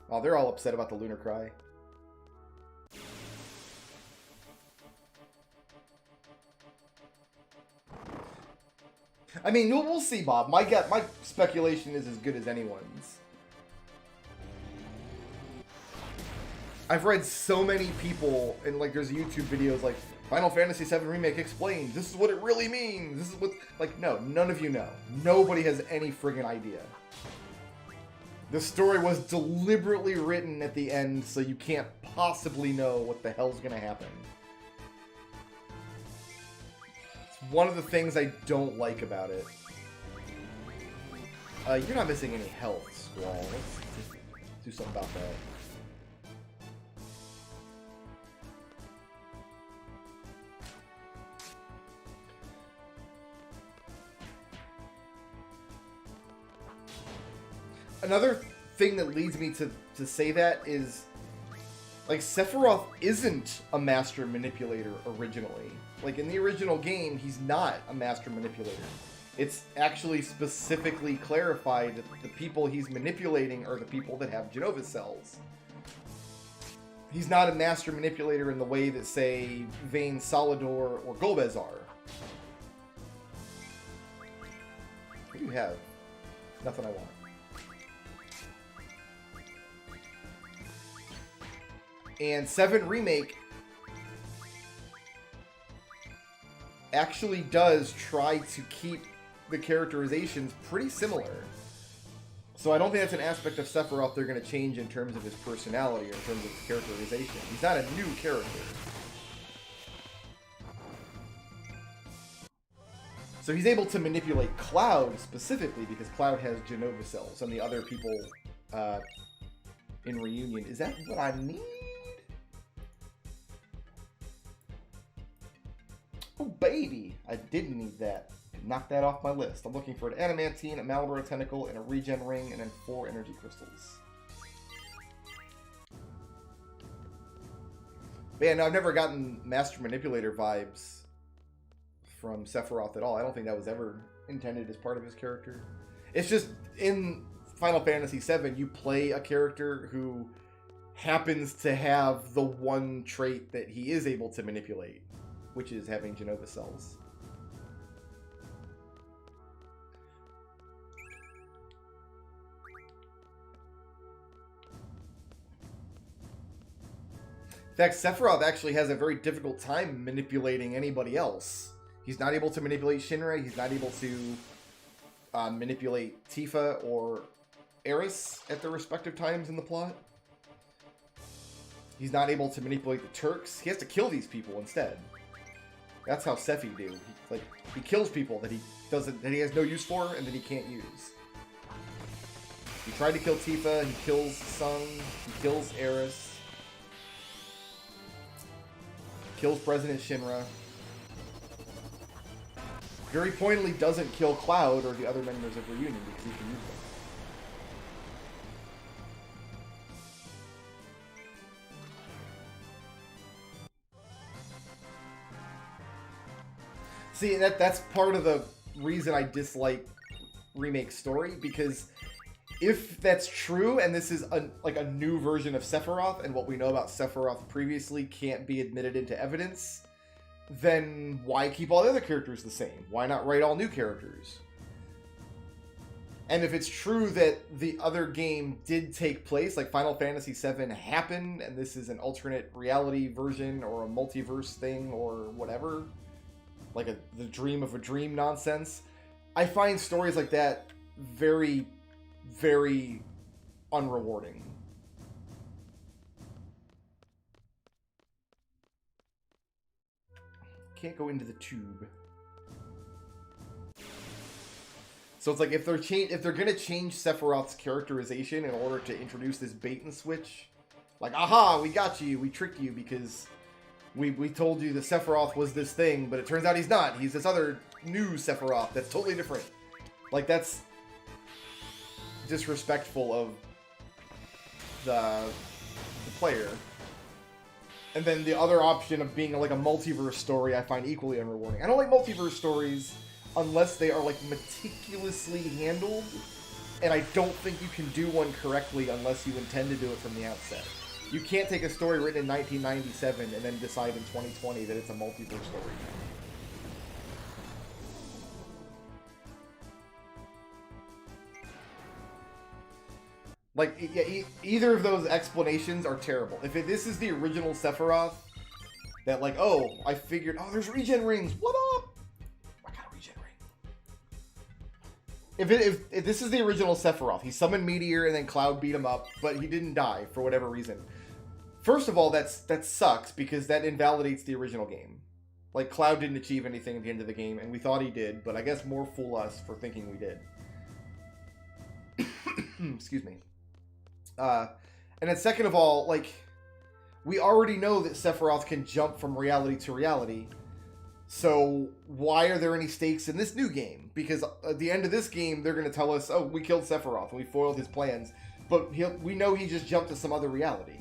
Oh, they're all upset about the Lunar Cry. I mean, we'll see, Bob. My speculation is as good as anyone's. I've read so many people, and like there's YouTube videos like Final Fantasy VII Remake explains, this is what it really means. This is what, like, no, none of you know. Nobody has any friggin' idea. The story was deliberately written at the end so you can't possibly know what the hell's gonna happen. It's one of the things I don't like about it. You're not missing any health, Squall. Let's just do something about that. Another thing that leads me to say that is, like, Sephiroth isn't a master manipulator originally. Like, in the original game, he's not a master manipulator. It's actually specifically clarified that the people he's manipulating are the people that have Genova cells. He's not a master manipulator in the way that, say, VIII, Solidor, or Golbez are. What do you have? Nothing I want. And 7 Remake actually does try to keep the characterizations pretty similar. So I don't think that's an aspect of Sephiroth they're going to change in terms of his personality or in terms of his characterization. He's not a new character. So he's able to manipulate Cloud specifically because Cloud has Genova cells and the other people in Reunion. Is that what I need? Oh, baby! I didn't need that. Knock that off my list. I'm looking for an Adamantine, a Malboro Tentacle, and a Regen Ring, and then 4 Energy Crystals. But yeah, no, I've never gotten Master Manipulator vibes from Sephiroth at all. I don't think that was ever intended as part of his character. It's just, in Final Fantasy VII, you play a character who happens to have the one trait that he is able to manipulate, which is having Genova cells. In fact, Sephiroth actually has a very difficult time manipulating anybody else. He's not able to manipulate Shinra, he's not able to manipulate Tifa or Eris at their respective times in the plot. He's not able to manipulate the Turks. He has to kill these people instead. That's how Sephi do. He kills people that he has no use for and that he can't use. He tried to kill Tifa, he kills Sung, he kills Eris. Kills President Shinra. Very pointedly doesn't kill Cloud or the other members of Reunion because he can use them. See, that's part of the reason I dislike Remake Story, because if that's true, and this is like a new version of Sephiroth, and what we know about Sephiroth previously can't be admitted into evidence, then why keep all the other characters the same? Why not write all new characters? And if it's true that the other game did take place, like Final Fantasy VII happened, and this is an alternate reality version or a multiverse thing or whatever, like the dream of a dream nonsense, I find stories like that very, very unrewarding. Can't go into the tube. So it's like if they're gonna change Sephiroth's characterization in order to introduce this bait and switch, like, aha, we got you, we tricked you because we told you the Sephiroth was this thing, but it turns out he's not. He's this other new Sephiroth that's totally different. Like, that's disrespectful of the player. And then the other option of being like a multiverse story I find equally unrewarding. I don't like multiverse stories unless they are like meticulously handled, and I don't think you can do one correctly unless you intend to do it from the outset. You can't take a story written in 1997 and then decide in 2020 that it's a multiverse story. Like, yeah, either of those explanations are terrible. If this is the original Sephiroth, that like, oh, I figured, oh, there's regen rings, what up? I got a regen ring. If this is the original Sephiroth, he summoned Meteor and then Cloud beat him up, but he didn't die for whatever reason. First of all, that sucks because that invalidates the original game. Like, Cloud didn't achieve anything at the end of the game, and we thought he did, but I guess more fool us for thinking we did. Excuse me. And then second of all, like, we already know that Sephiroth can jump from reality to reality. So why are there any stakes in this new game? Because at the end of this game, they're going to tell us, oh, we killed Sephiroth and we foiled his plans. But we know he just jumped to some other reality.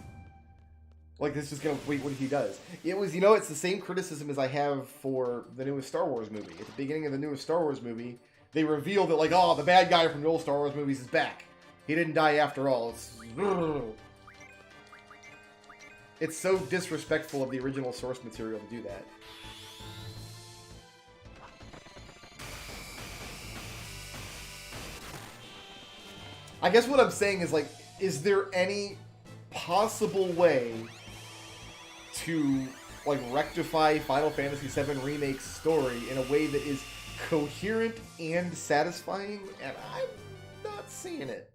Like, this is going to wait what he does. It was, you know, it's the same criticism as I have for the newest Star Wars movie. At the beginning of the newest Star Wars movie, they reveal that, like, oh, the bad guy from the old Star Wars movies is back. He didn't die after all. It's so disrespectful of the original source material to do that. I guess what I'm saying is, like, is there any possible way to, like, rectify Final Fantasy VII Remake's story in a way that is coherent and satisfying? And I'm not seeing it.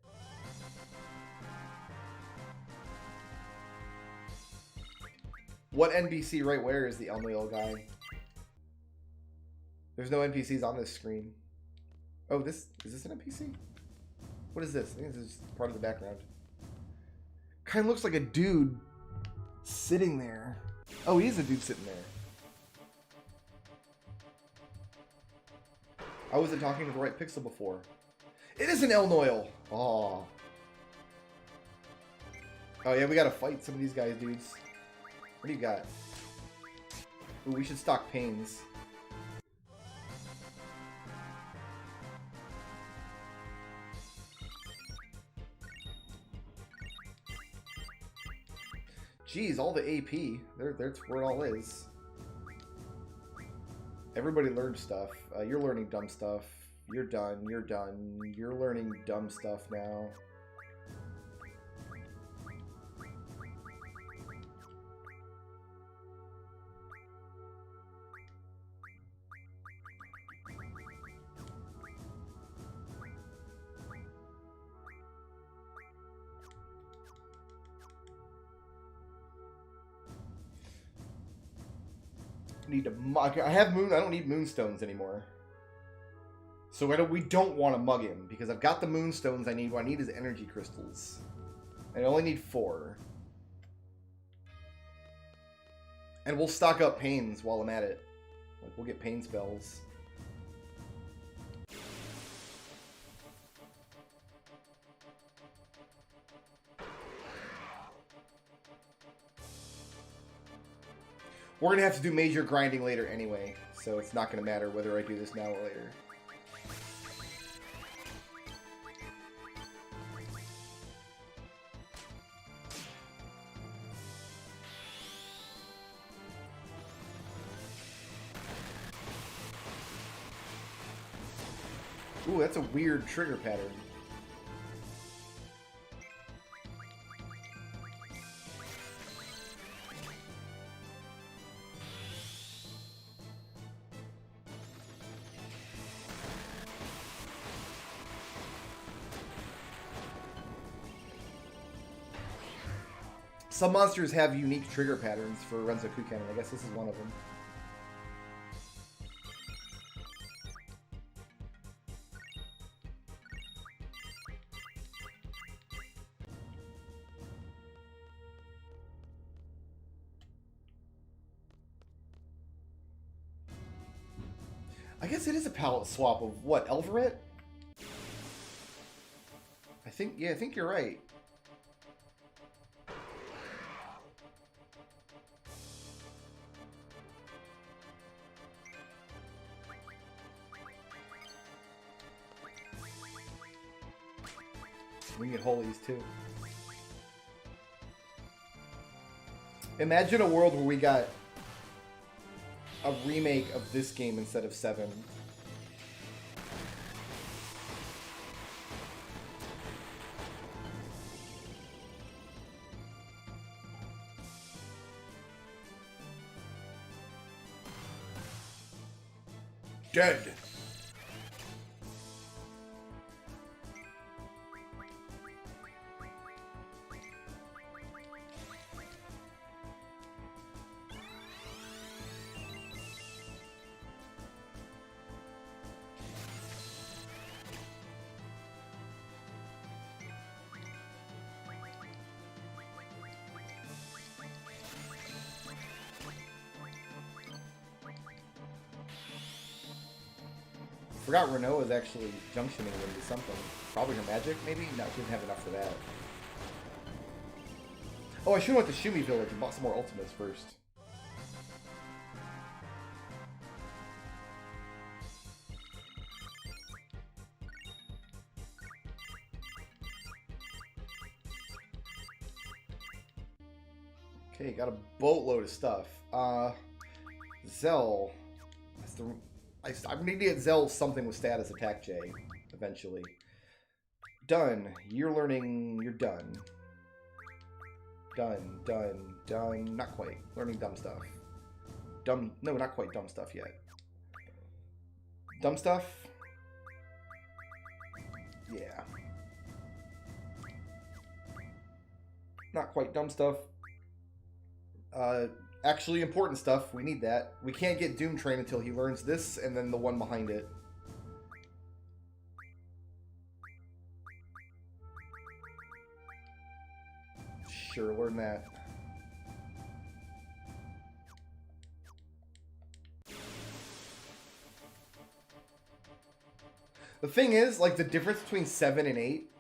What NPC right where is the Elnoil guy? There's no NPCs on this screen. Oh, is this an NPC? What is this? I think this is part of the background. Kind of looks like a dude sitting there. Oh, he is a dude sitting there. I wasn't talking to the right pixel before. It is an Elnoil! Aw. Oh yeah, we gotta fight some of these guys, dudes. What do you got? Ooh, we should stock pains. Jeez, all the AP. That's where it all is. Everybody learned stuff. You're learning dumb stuff. You're done. You're done. You're learning dumb stuff now. I have moon. I don't need moonstones anymore. So we don't want to mug him because I've got the moonstones I need. What I need is energy crystals. I only need 4. And we'll stock up pains while I'm at it. Like, we'll get pain spells. We're going to have to do major grinding later anyway, so it's not going to matter whether I do this now or later. Ooh, that's a weird trigger pattern. Some monsters have unique trigger patterns for Renzokuken, and I guess this is one of them. I guess it is a palette swap of what, Elveret? I think you're right. We can get holies too. Imagine a world where we got a remake of this game instead of 7. Dead. Forgot Renault was actually junctioning into something. Probably her magic, maybe? No, she didn't have enough for that. Oh, I should have went to Shumi Village and bought some more ultimates first. Okay, got a boatload of stuff. Zell. That's the... I need to get Zell something with status attack J, eventually. Done. You're learning... You're done. Done. Not quite. Learning dumb stuff. No, not quite dumb stuff yet. Dumb stuff? Yeah. Not quite dumb stuff. Actually important stuff. We need that. We can't get Doom Train until he learns this and then the one behind it. Sure, learn that. The thing is, like, the difference between 7 and 8,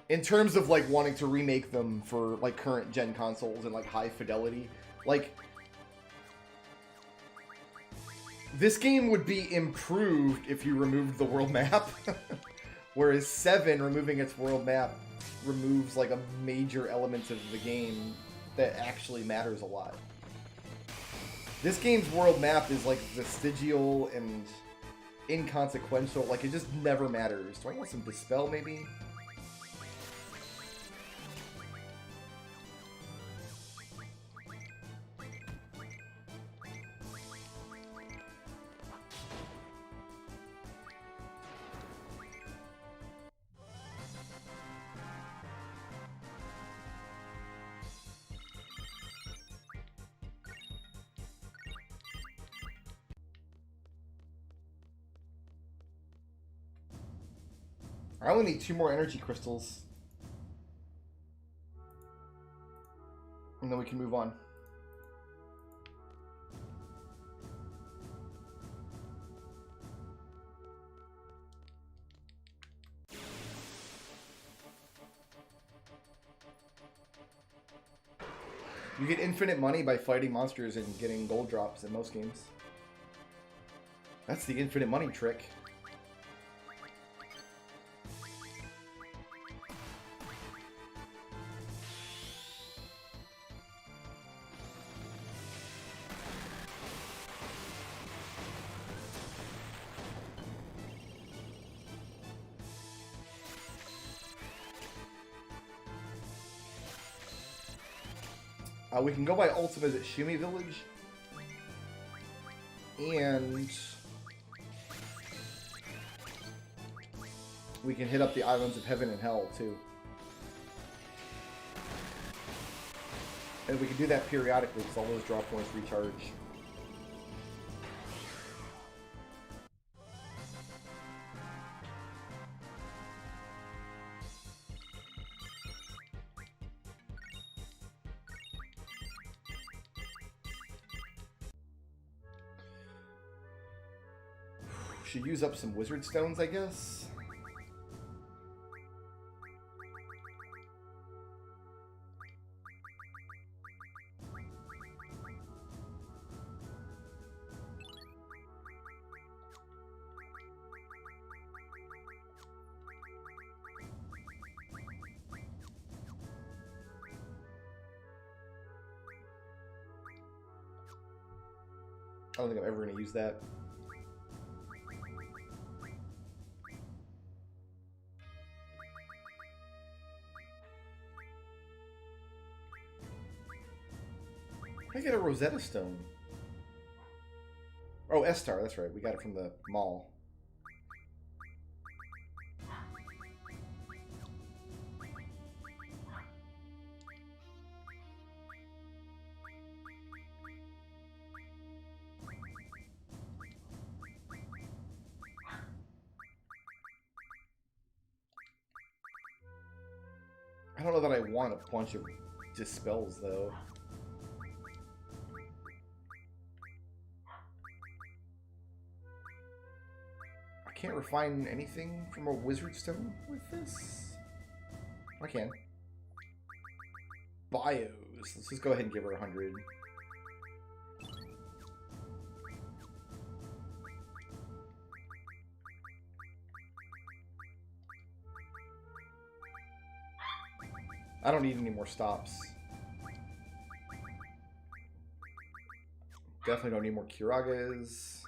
in terms of, like, wanting to remake them for, like, current gen consoles and, like, high fidelity, like, this game would be improved if you removed the world map. Whereas 7, removing its world map, removes, like, a major element of the game that actually matters a lot. This game's world map is, like, vestigial and inconsequential. Like, it just never matters. Do I want some Dispel, maybe? I only need 2 more energy crystals. And then we can move on. You get infinite money by fighting monsters and getting gold drops in most games. That's the infinite money trick. We can go by Ultimas at Shumi Village. And we can hit up the Islands of Heaven and Hell, too. And we can do that periodically, because all those draw points recharge. Should use up some wizard stones, I guess. I don't think I'm ever going to use that. I get a Rosetta Stone. Oh, S-Star, that's right. We got it from the mall. I don't know that I want a bunch of dispels, though. Can't refine anything from a wizard stone with this? I can. Bios. Let's just go ahead and give her 100. I don't need any more stops. Definitely don't need more Kiragas.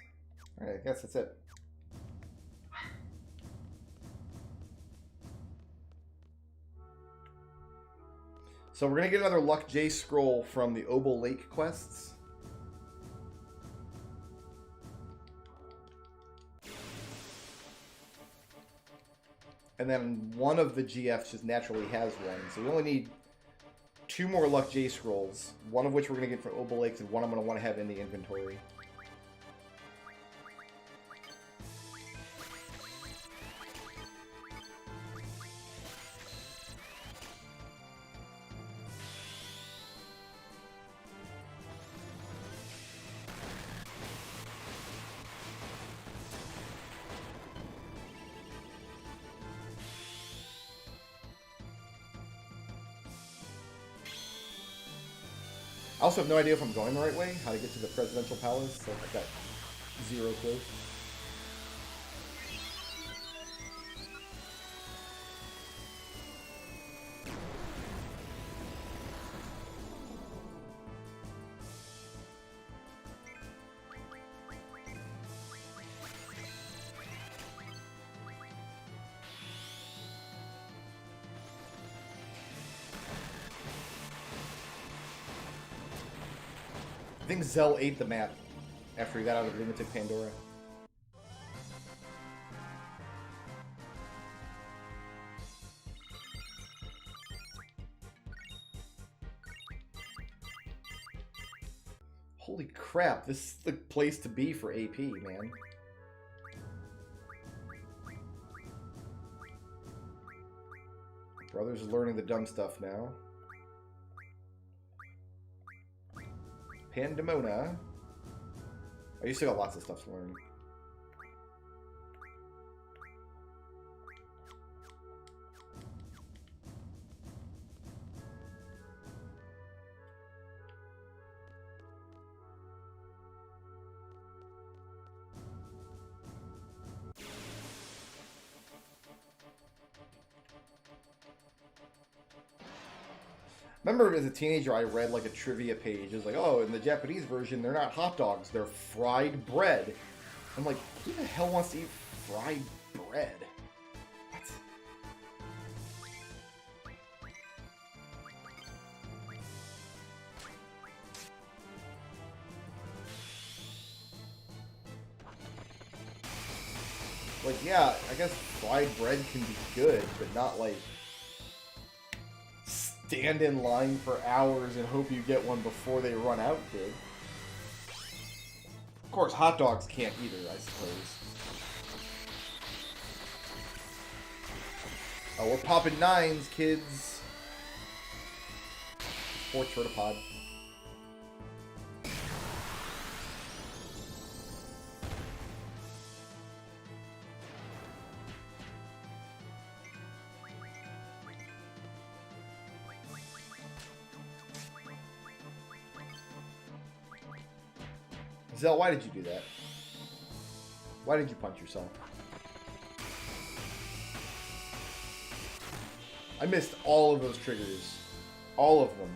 Alright, I guess that's it. So we're going to get another Luck J scroll from the Obel Lake quests. And then one of the GFs just naturally has one. So we only need 2 more Luck J scrolls. One of which we're going to get from Obel Lakes and one I'm going to want to have in the inventory. I also have no idea if I'm going the right way, how to get to the presidential palace, so I've got 0 clue. I think Zell ate the map after he got out of Lunatic Pandora. Holy crap, this is the place to be for AP, man. Brother's learning the dumb stuff now. Pandemona. Oh, you still got lots of stuff to learn. Remember as a teenager, I read like a trivia page. It was like, oh, in the Japanese version, they're not hot dogs, they're fried bread. I'm like, who the hell wants to eat fried bread? What? Like, yeah, I guess fried bread can be good, but not like stand in line for hours and hope you get one before they run out good. Of course, hot dogs can't either, I suppose. Oh, we're popping 9s, kids. Sports Rotopod. Zell, why did you do that? Why did you punch yourself? I missed all of those triggers. All of them.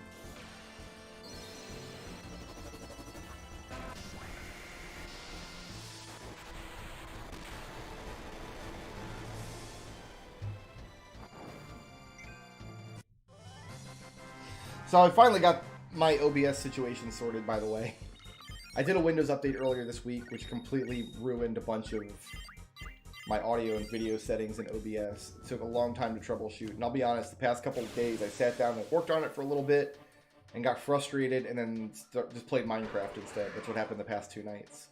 So I finally got my OBS situation sorted, by the way. I did a Windows update earlier this week, which completely ruined a bunch of my audio and video settings in OBS. It took a long time to troubleshoot, and I'll be honest, the past couple of days I sat down and worked on it for a little bit, and got frustrated, and then just played Minecraft instead. That's what happened the past 2 nights.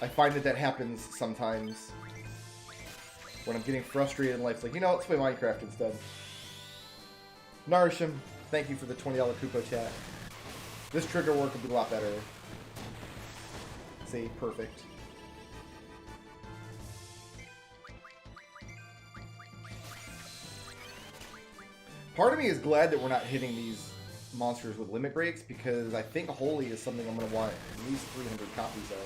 I find that happens sometimes. When I'm getting frustrated in life, it's like, you know, let's play Minecraft instead. Narishim, thank you for the $20 Kupo chat. This trigger work would be a lot better. See, perfect. Part of me is glad that we're not hitting these monsters with limit breaks, because I think Holy is something I'm going to want at least 300 copies of.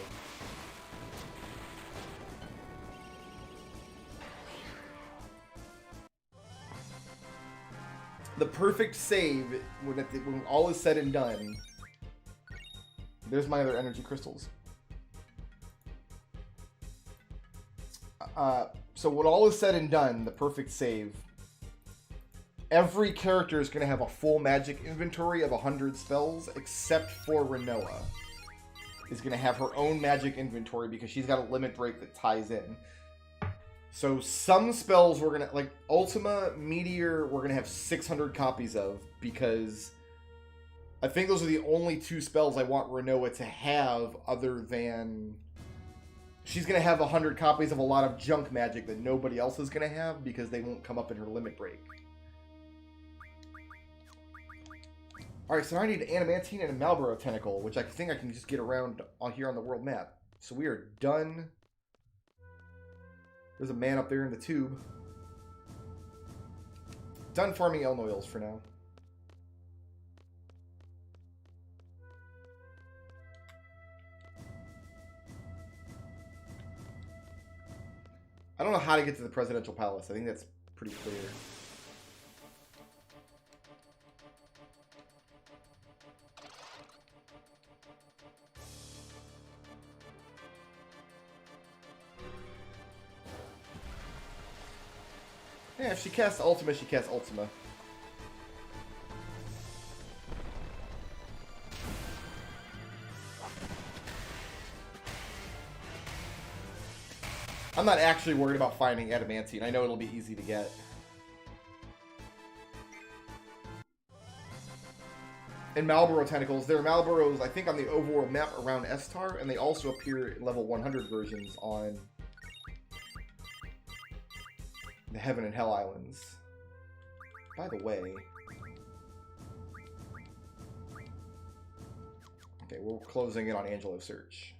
The perfect save, when all is said and done. There's my other energy crystals. So when all is said and done, the perfect save. Every character is going to have a full magic inventory of 100 spells, except for Rinoa. Is going to have her own magic inventory because she's got a limit break that ties in. So some spells we're going to, like Ultima, Meteor, we're going to have 600 copies of, because I think those are the only 2 spells I want Rinoa to have, other than she's going to have 100 copies of a lot of junk magic that nobody else is going to have, because they won't come up in her limit break. Alright, so now I need an Adamantine and a Malboro Tentacle, which I think I can just get around on here on the world map. So we are done. There's a man up there in the tube. Done farming Elnoils for now. I don't know how to get to the Presidential Palace. I think that's pretty clear. Yeah, if she casts Ultima, she casts Ultima. I'm not actually worried about finding Adamantine. I know it'll be easy to get. And Malboro Tentacles. There are Malboros, I think, on the overworld map around Estar, and they also appear in level 100 versions on the Heaven and Hell Islands. By the way... Okay, we're closing in on Angelo Search.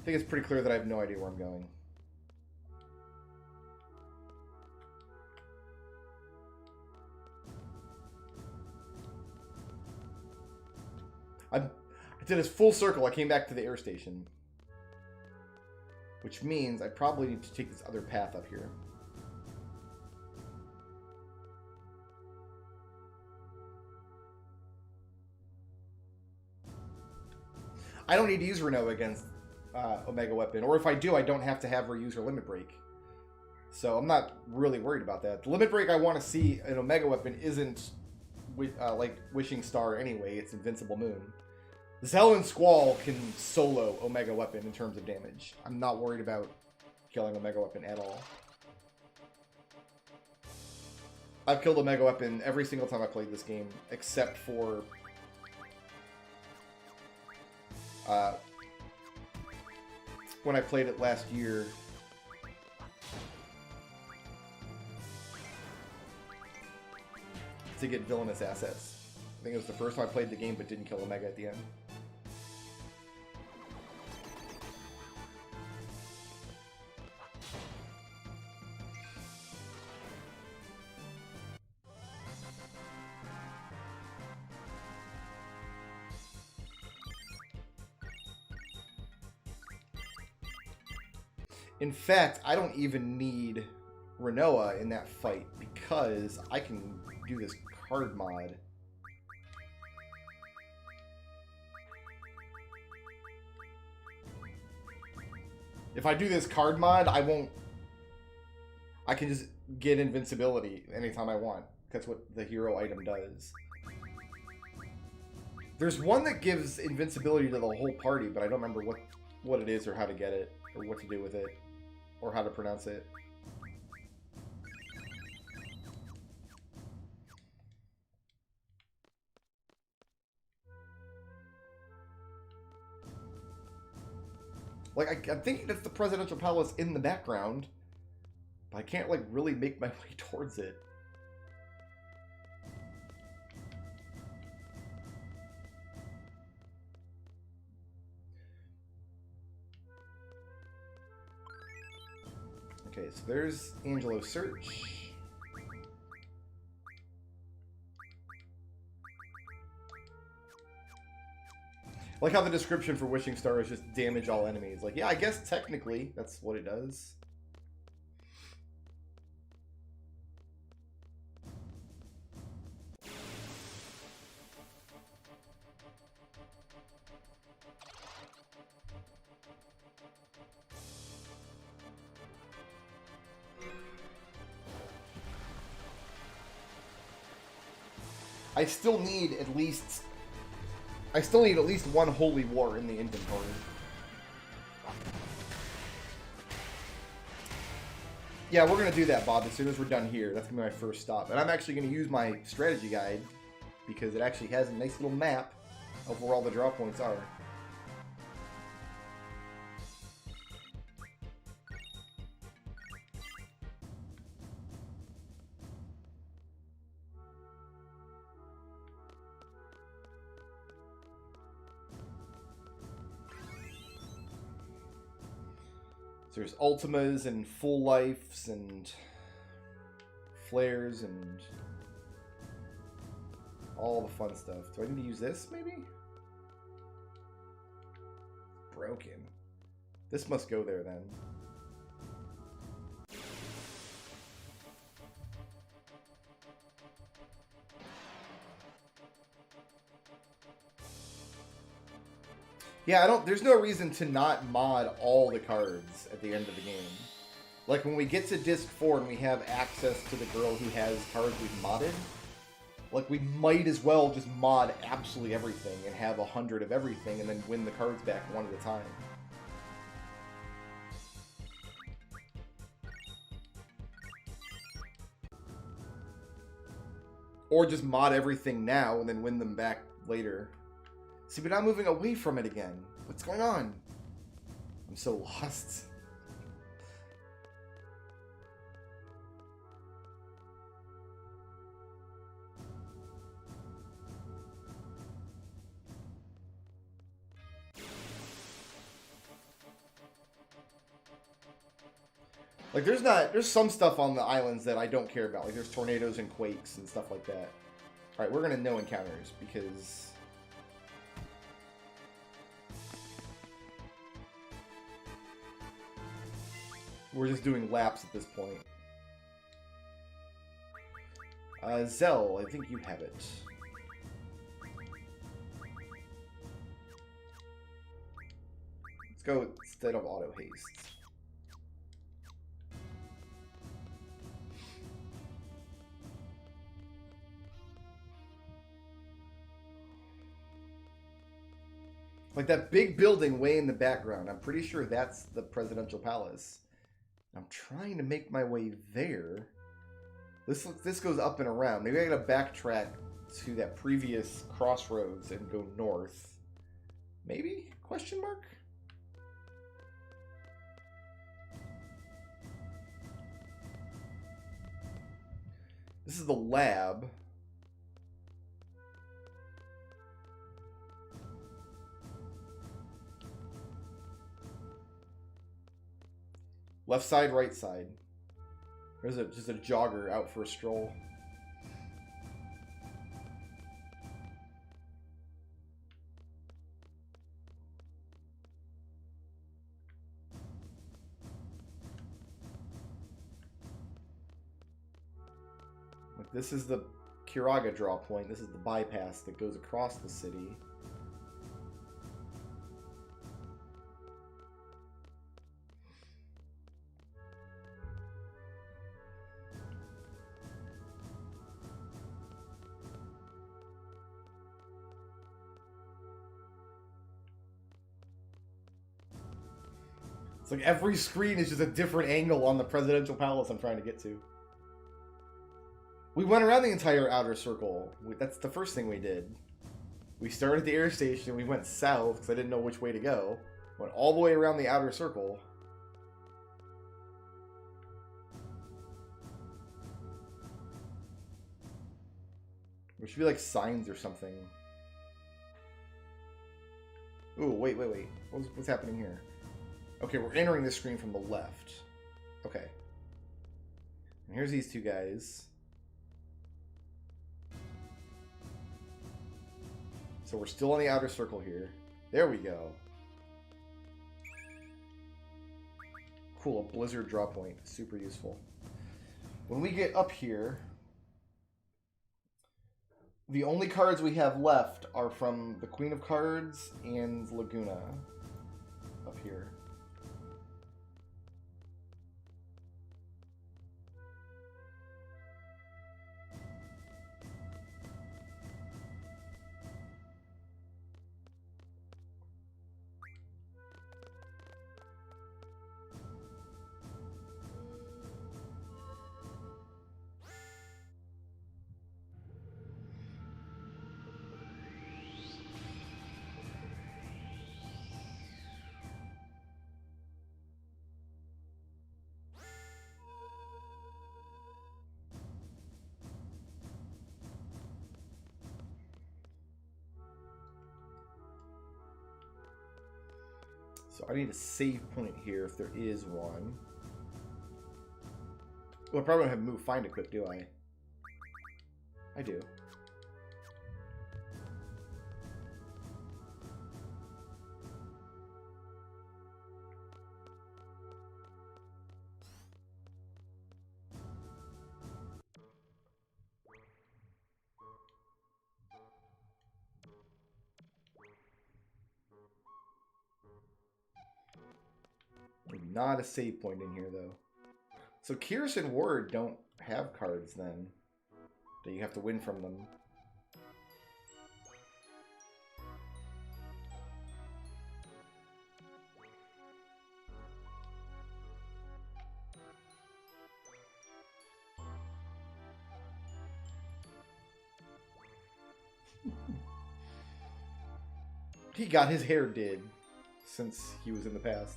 think it's pretty clear that I have no idea where I'm going. I did this full circle. I came back to the air station. Which means I probably need to take this other path up here. I don't need to use Renoa against Omega Weapon. Or if I do, I don't have to have her use her Limit Break. So I'm not really worried about that. The Limit Break I want to see in Omega Weapon isn't like Wishing Star anyway. It's Invincible Moon. Zell and Squall can solo Omega Weapon in terms of damage. I'm not worried about killing Omega Weapon at all. I've killed Omega Weapon every single time I played this game, except for when I played it last year. To get villainous assets. I think it was the first time I played the game but didn't kill Omega at the end. In fact, I don't even need Renoa in that fight because I can do this card mod. If I do this card mod, I can just get invincibility anytime I want. That's what the hero item does. There's one that gives invincibility to the whole party, but I don't remember what it is or how to get it or what to do with it or how to pronounce it. Like, I'm thinking that's the Presidential Palace in the background, but I can't, like, really make my way towards it. Okay, so there's Angelo's search. I like how the description for Wishing Star is just damage all enemies. Like, yeah, I guess technically that's what it does. I still need at least one Holy War in the inventory. Yeah, we're going to do that, Bob, as soon as we're done here. That's going to be my first stop. And I'm actually going to use my strategy guide because it actually has a nice little map of where all the draw points are. There's Ultimas and Full Lifes and Flares and all the fun stuff. Do I need to use this, maybe? Broken. This must go there, then. Yeah, there's no reason to not mod all the cards at the end of the game. Like, when we get to Disc 4 and we have access to the girl who has cards we've modded, like, we might as well just mod absolutely everything and have 100 of everything and then win the cards back one at a time. Or just mod everything now and then win them back later. See, but I'm moving away from it again. What's going on? I'm so lost. Like, there's some stuff on the islands that I don't care about. Like, there's tornadoes and quakes and stuff like that. Alright, we're gonna no encounters, because... we're just doing laps at this point. Zell, I think you have it. Let's go instead of auto haste. Like that big building way in the background, I'm pretty sure that's the presidential palace. I'm trying to make my way there. This goes up and around. Maybe I gotta backtrack to that previous crossroads and go north. Maybe? Question mark? This is the lab. Left side, right side. There's just a jogger out for a stroll. Like, this is the Kiraga draw point. This is the bypass that goes across the city. It's like every screen is just a different angle on the presidential palace I'm trying to get to. We went around the entire outer circle. That's the first thing we did. We started at the air station, we went south because I didn't know which way to go. Went all the way around the outer circle. There should be like signs or something. Ooh, wait. What's happening here? Okay, we're entering the screen from the left. Okay. And here's these two guys. So we're still on the outer circle here. There we go. Cool, a blizzard draw point. Super useful. When we get up here, the only cards we have left are from the Queen of Cards and Laguna. Up here. So I need a save point here if there is one. Well, I probably don't have move find equip, do I? I do. Not a save point in here, though. So Kyrus and Ward don't have cards, then. That you have to win from them. He got his hair did, since he was in the past.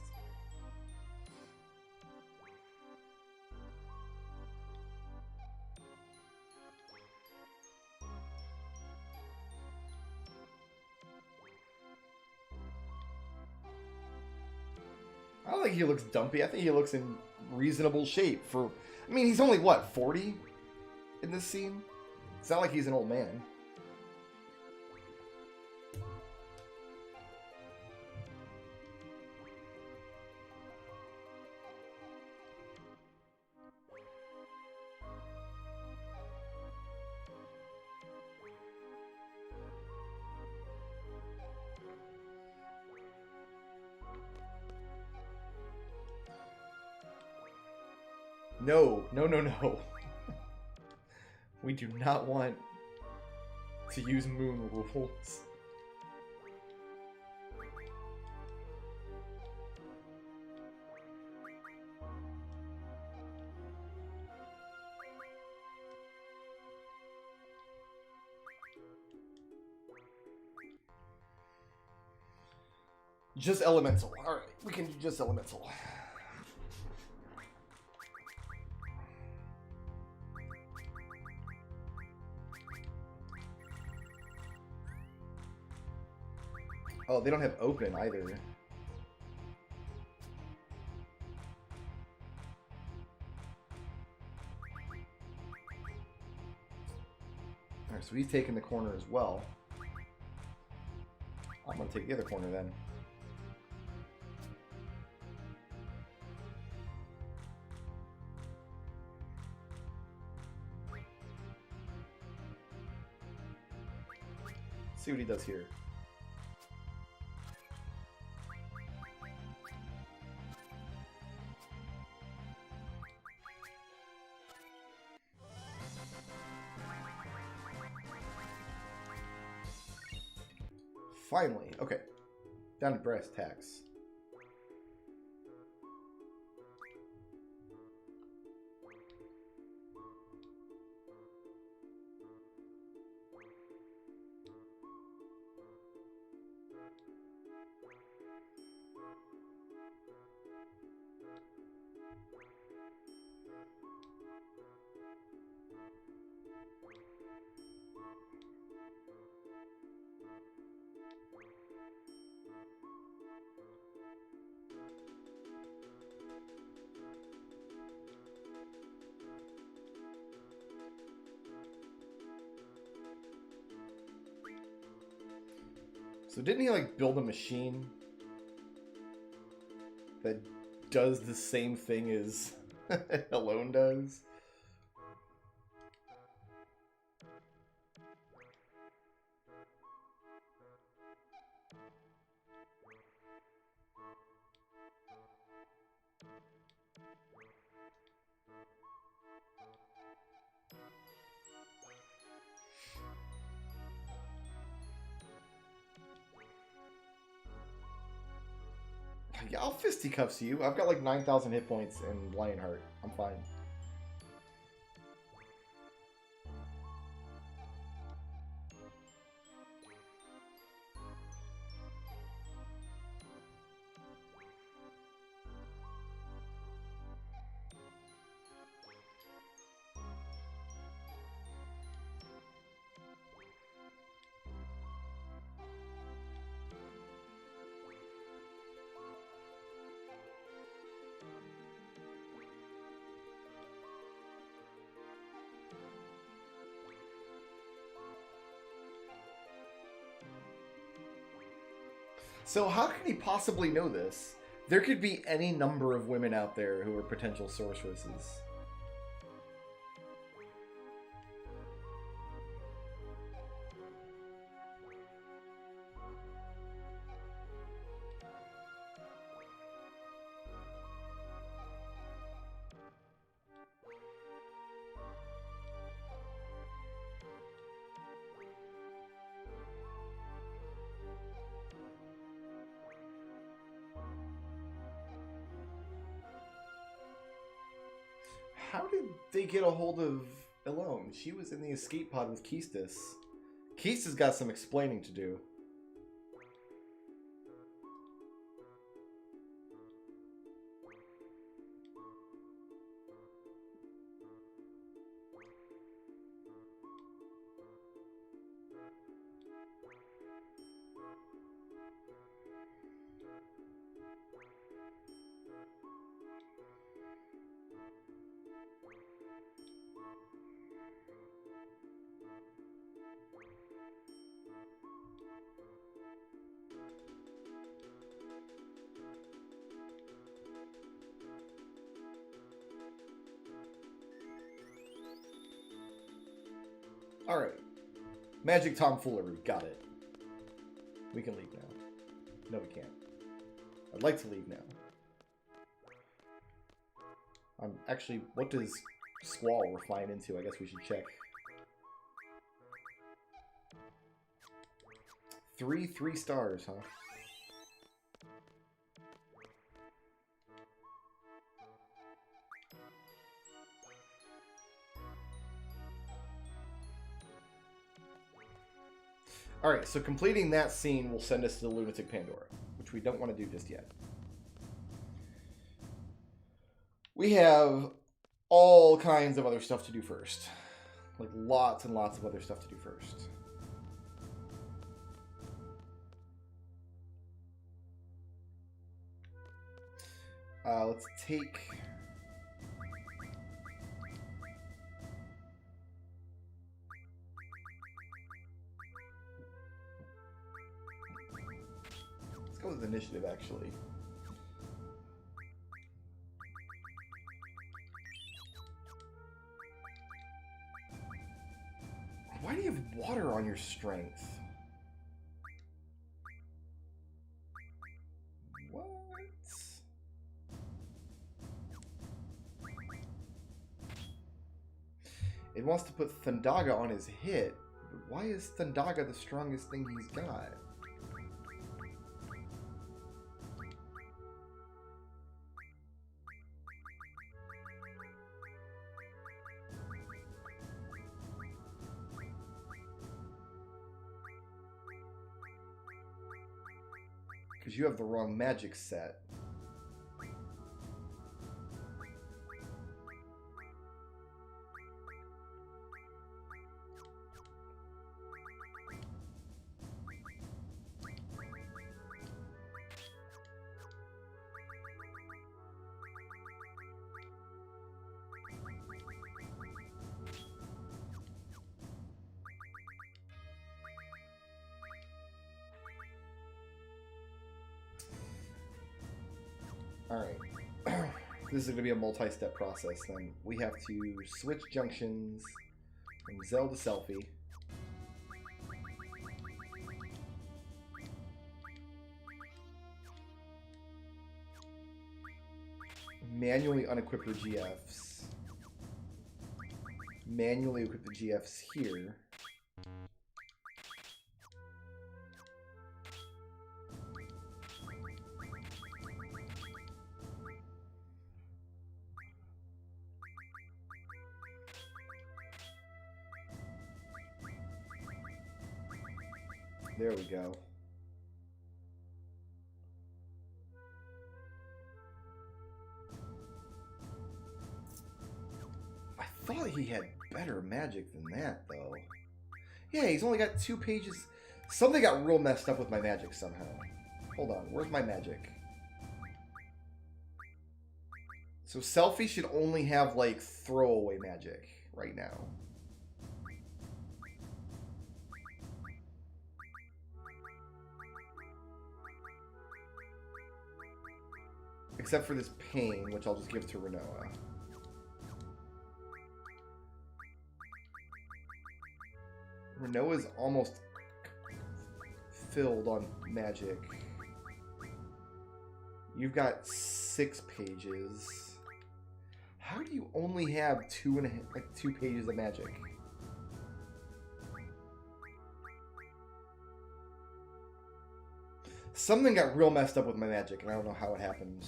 I don't think he looks dumpy. I think he looks in reasonable shape for... I mean, he's only, what, 40 in this scene? It's not like he's an old man. No, no, no, no. We do not want to use moon rules. Just elemental. Alright, we can do just elemental. Oh, they don't have open either. Alright, so he's taking the corner as well. I'm gonna take the other corner then. See what he does here. Finally, okay. Down to brass tacks. So didn't he, like, build a machine that does the same thing as Alone does? Yeah, I'll fisticuffs you. I've got like 9,000 hit points and Lionheart. I'm fine. So how can he possibly know this? There could be any number of women out there who are potential sorceresses. How did they get a hold of Elone? She was in the escape pod with Keistis. Keistis got some explaining to do. Alright. Magic tomfoolery. Got it. We can leave now. No, we can't. I'd like to leave now. Actually, what does Squall we're flying into? I guess we should check. 3 stars, huh? Alright, so completing that scene will send us to the Lunatic Pandora, which we don't want to do just yet. We have all kinds of other stuff to do first. Like, lots and lots of other stuff to do first. Let's take... Let's go with initiative, actually. Why do you have water on your strength? What? It wants to put Thundaga on his hit. But why is Thundaga the strongest thing he's got? Because you have the wrong magic set. Alright. This is going to be a multi-step process then. We have to switch junctions from Zell to Selfie. Manually unequip her GFs. Manually equip the GFs here. There we go. I thought he had better magic than that, though. Yeah, he's only got 2 pages. Something got real messed up with my magic somehow. Hold on, where's my magic? So Selfie should only have, like, throwaway magic right now. Except for this pain, which I'll just give to Renoa. Renoa's almost filled on magic. You've got 6 pages. How do you only have 2 pages of magic? Something got real messed up with my magic, and I don't know how it happened.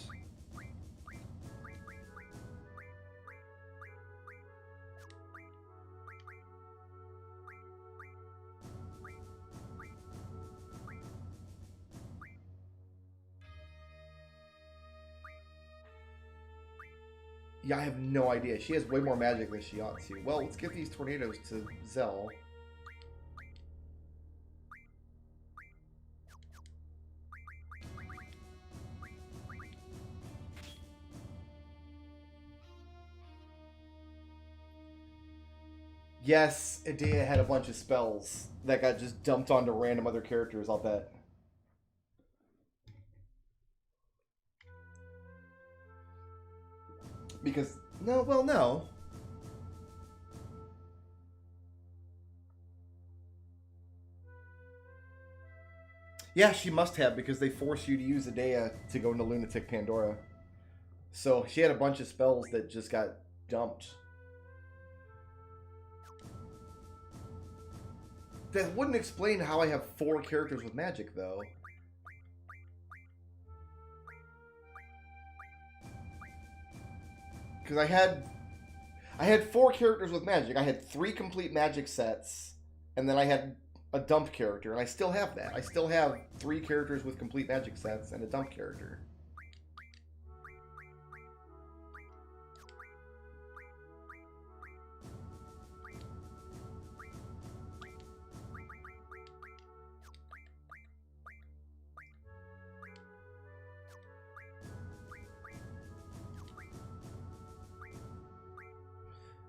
Yeah, I have no idea. She has way more magic than she ought to. Well, let's give these tornadoes to Zell. Yes, Idea had a bunch of spells that got just dumped onto random other characters, I'll bet. Because, no, well, no. Yeah, she must have, because they force you to use Idea to go into Lunatic Pandora. So she had a bunch of spells that just got dumped. That wouldn't explain how I have 4 characters with magic, though. Because I had 4 characters with magic. I had 3 complete magic sets, and then I had a dump character, and I still have that. I still have 3 characters with complete magic sets and a dump character.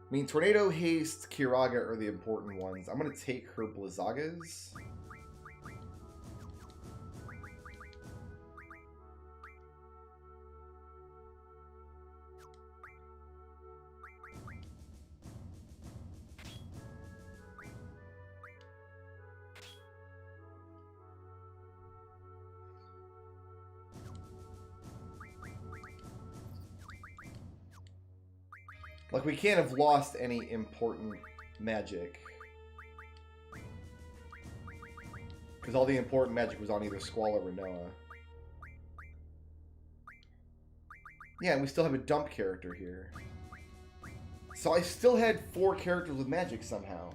I mean, Tornado, Haste, Kiraga are the important ones. I'm going to take her Blizzagas. Like, we can't have lost any important magic. Because all the important magic was on either Squall or Renoa. Yeah, and we still have a dump character here. So I still had 4 characters with magic somehow.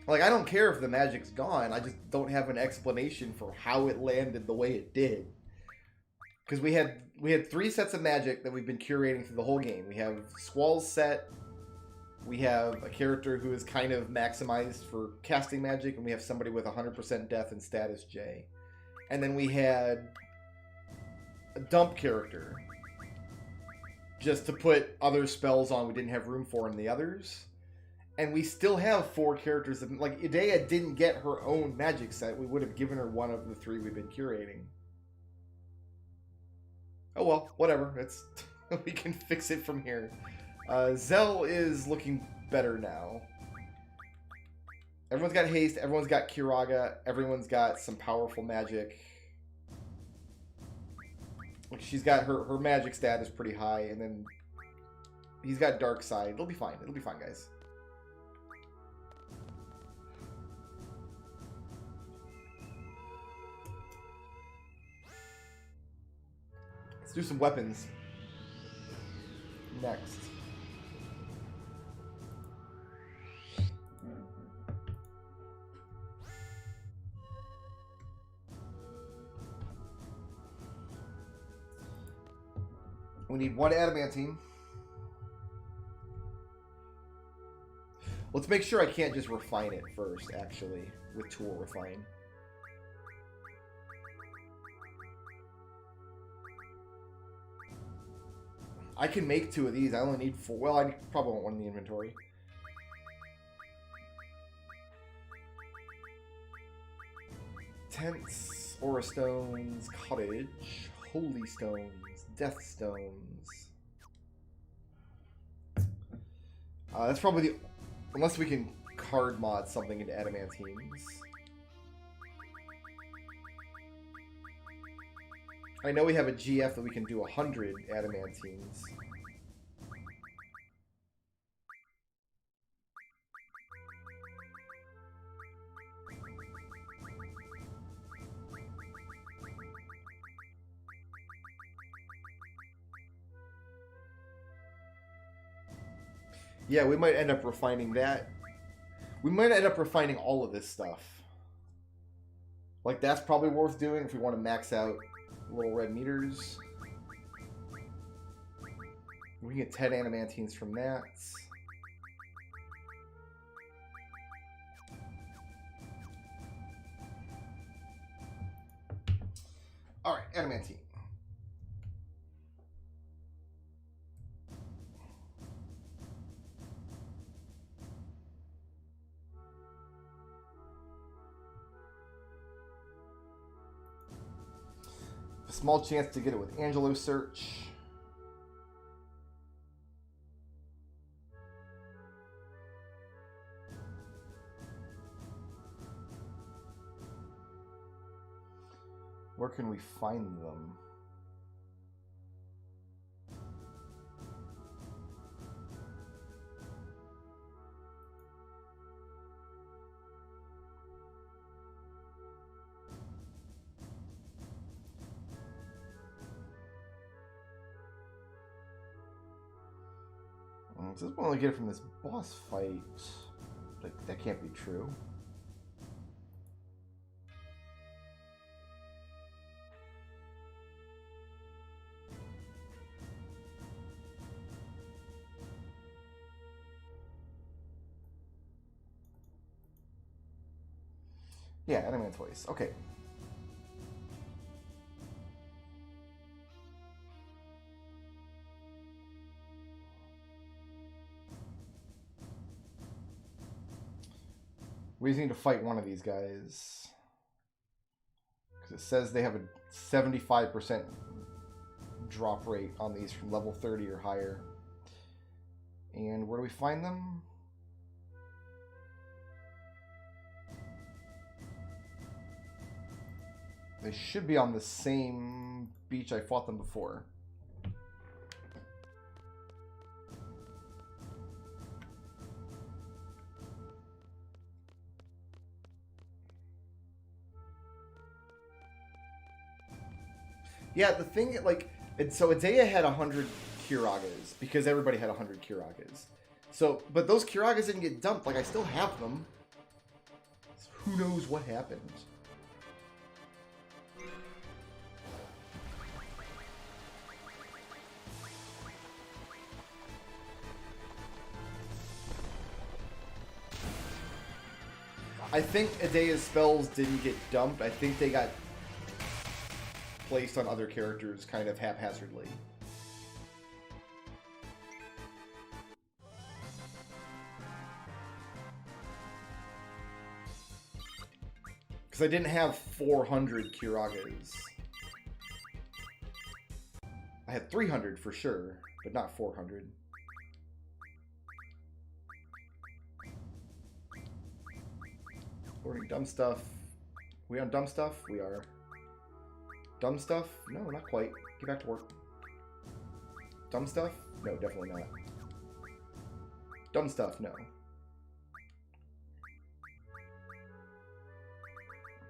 Like, I don't care if the magic's gone, I just don't have an explanation for how it landed the way it did. Because we had 3 sets of magic that we've been curating through the whole game. We have Squall's set, we have a character who is kind of maximized for casting magic, and we have somebody with 100% death and status J. And then we had a dump character, just to put other spells on we didn't have room for in the others. And we still have 4 characters. Like, Idea didn't get her own magic set. We would have given her one of the 3 we've been curating. Oh well, whatever. It's we can fix it from here. Zell is looking better now. Everyone's got haste, everyone's got Kiraga, everyone's got some powerful magic. She's got her magic stat is pretty high, and then he's got dark side. It'll be fine. It'll be fine, guys. Let's do some weapons next. We need 1 adamantine. Let's make sure I can't just refine it first, actually, with tool refine. I can make 2 of these. I only need 4. Well, I probably want 1 in the inventory. Tents, Aura Stones, Cottage, Holy Stones, Death Stones. That's probably the... Unless we can card mod something into adamantines. I know we have a GF that we can do 100 adamantines. Yeah, we might end up refining that. We might end up refining all of this stuff. Like, that's probably worth doing if we want to max out little red meters. We can get 10 adamantines from that. Alright, adamantine. Small chance to get it with Angelo Search. Where can we find them? This is only get it from this boss fight. Like, that can't be true. Yeah, Enemy Toys. Okay. We just need to fight one of these guys. Because it says they have a 75% drop rate on these from level 30 or higher. And where do we find them? They should be on the same beach I fought them before. Yeah, the thing, like, so Adea had 100 Kiragas, because everybody had 100 Kiragas. So, but those Kiragas didn't get dumped. Like, I still have them. So who knows what happened? I think Adea's spells didn't get dumped. I think they got placed on other characters kind of haphazardly. Because I didn't have 400 Kiragas. I had 300 for sure, but not 400. Ordering dumb stuff. We on dumb stuff? We are. Dumb stuff? No, not quite. Get back to work. Dumb stuff? No, definitely not. Dumb stuff? No.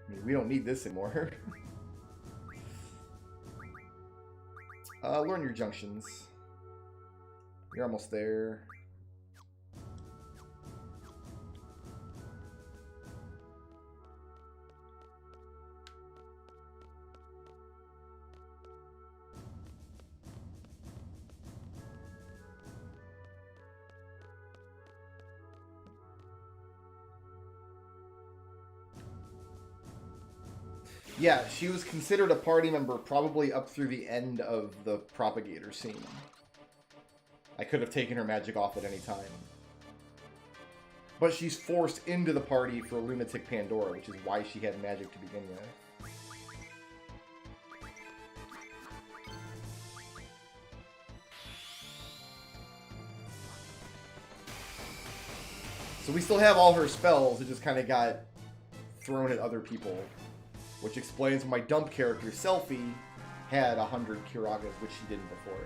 I mean, we don't need this anymore. Learn your junctions. You're almost there. Yeah, she was considered a party member probably up through the end of the propagator scene. I could have taken her magic off at any time. But she's forced into the party for Lunatic Pandora, which is why she had magic to begin with. So we still have all her spells, it just kind of got thrown at other people. Which explains my dump character, Selfie, had 100 Kiragas, which she didn't before.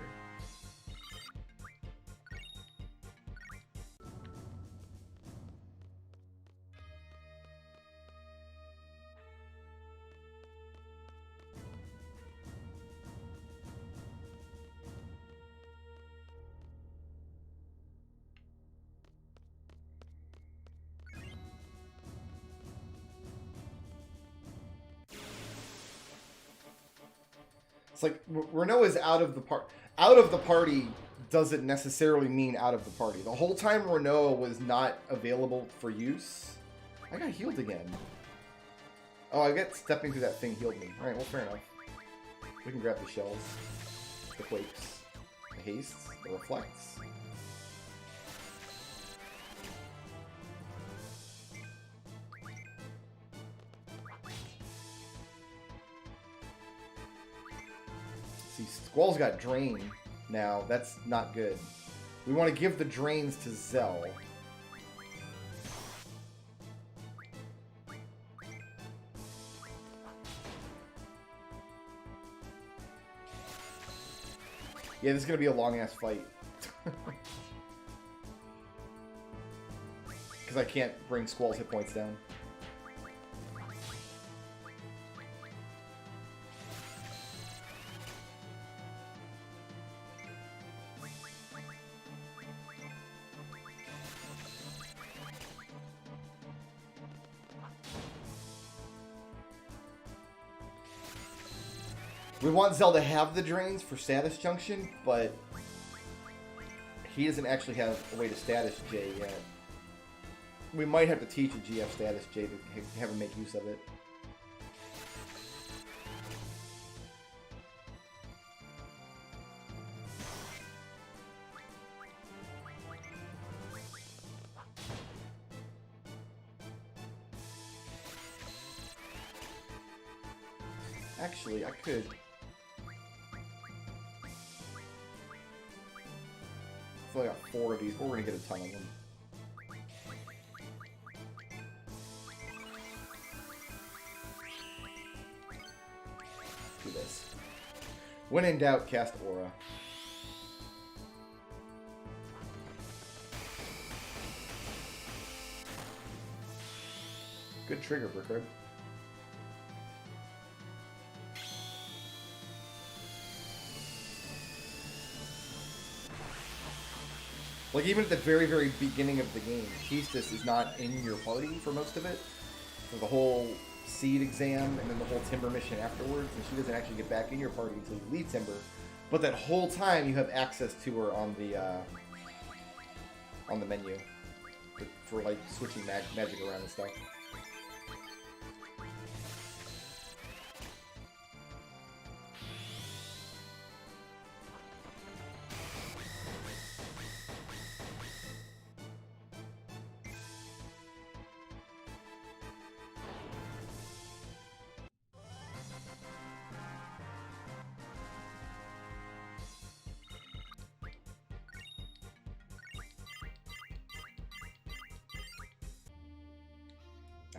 Like, Renault is out of the party doesn't necessarily mean out of the party. The whole time Renault was not available for use. I got healed again. Oh, I get stepping through that thing healed me. Alright, well, fair enough. We can grab the shells, the quakes, the hastes, the reflects. See, Squall's got Drain now. That's not good. We want to give the Drains to Zell. Yeah, this is gonna be a long ass fight. Because I can't bring Squall's hit points down. We want Zelda to have the drains for status junction, but he doesn't actually have a way to status J yet. We might have to teach a GF status J to have him make use of it. Actually, I could... I feel like I got 4 of these, but we're gonna get a ton of them. Do this. When in doubt, cast Aura. Good trigger, Brickard. Like, even at the very, very beginning of the game, Keestis is not in your party for most of it. For the whole seed exam and then the whole Timber mission afterwards, and she doesn't actually get back in your party until you leave Timber. But that whole time, you have access to her on the menu for like switching magic around and stuff.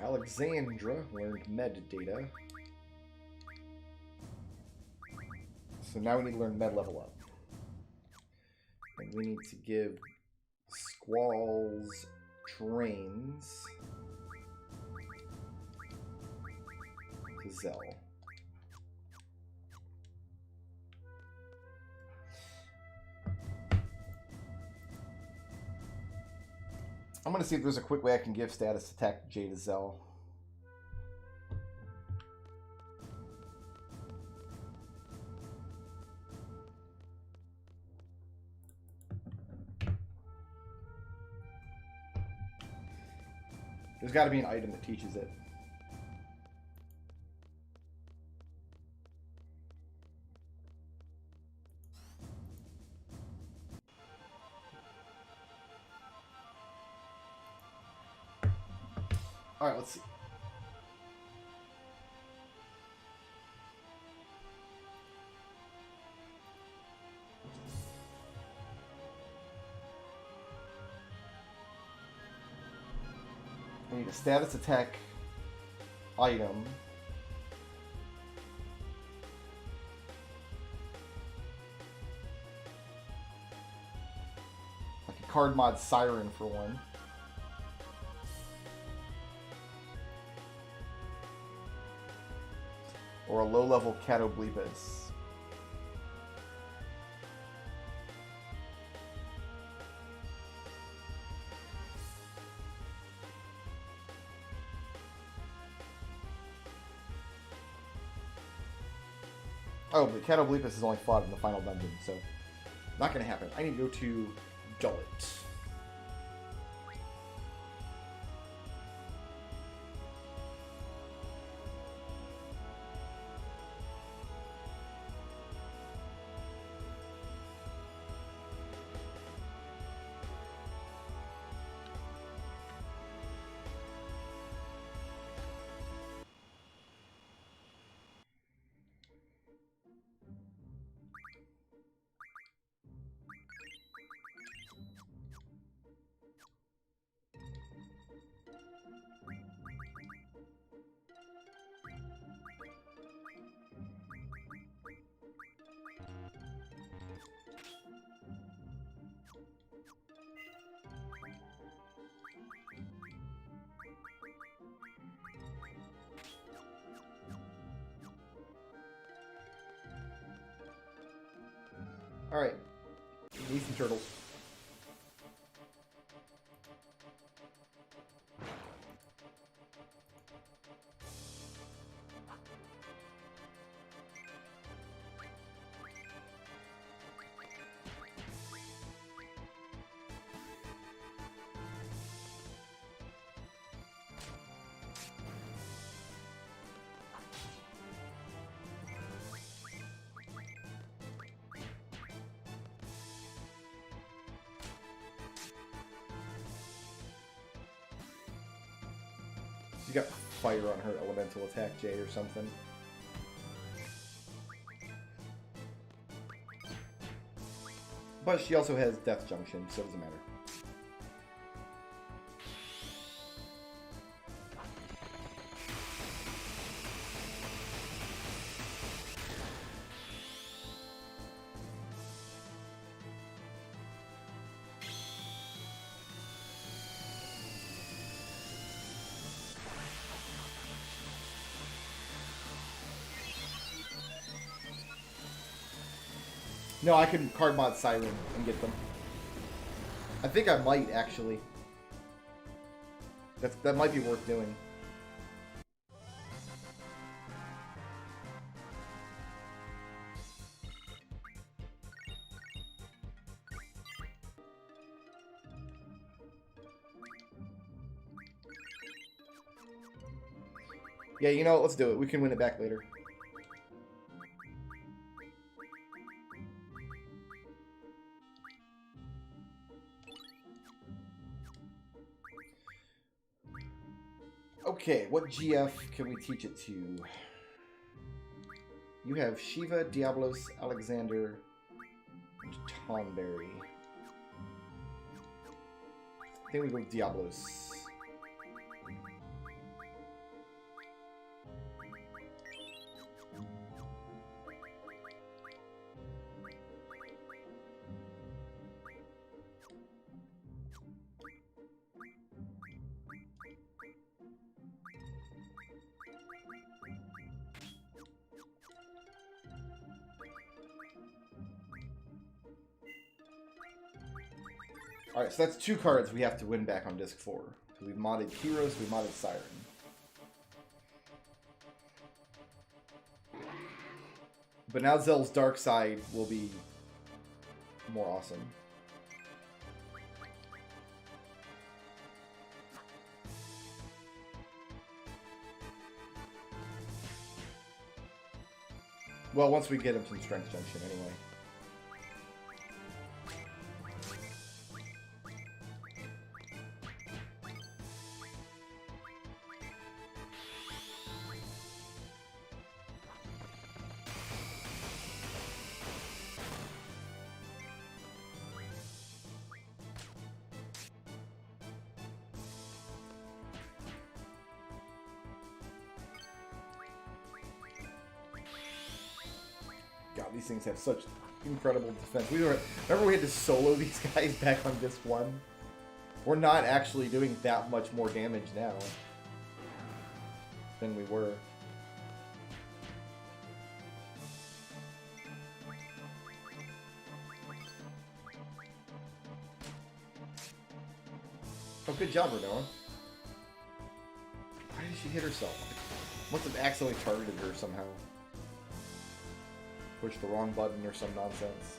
Alexandra learned med data. So now we need to learn med level up. And we need to give Squall's trains to Zell. I'm going to see if there's a quick way I can give status attack J to Zell. There's got to be an item that teaches it. Alright, let's see. I need a status attack item. Like a card mod Siren for one. Or a low-level Catoblepus. Oh, but Catoblepus is only fought in the final dungeon, so not going to happen. I need to go to Dullet. Alright. Need some turtles. She's got fire on her elemental attack, J, or something. But she also has Death Junction, so it doesn't matter. No, I can card mod Siren and get them. I think I might, actually. That might be worth doing. Yeah, you know what? Let's do it. We can win it back later. Okay, what GF can we teach it to? You have Shiva, Diablos, Alexander, and Tonberry. I think we go with Diablos. Alright, so that's 2 cards we have to win back on disc 4. So we've modded Heroes, we've modded Siren. But now Zell's Dark Side will be more awesome. Well, once we get him some Strength Junction, anyway. God, these things have such incredible defense. Remember we had to solo these guys back on disc 1? We're not actually doing that much more damage now than we were. Oh, good job, Renoa. Why did she hit herself? Must have accidentally targeted her somehow. Push the wrong button or some nonsense.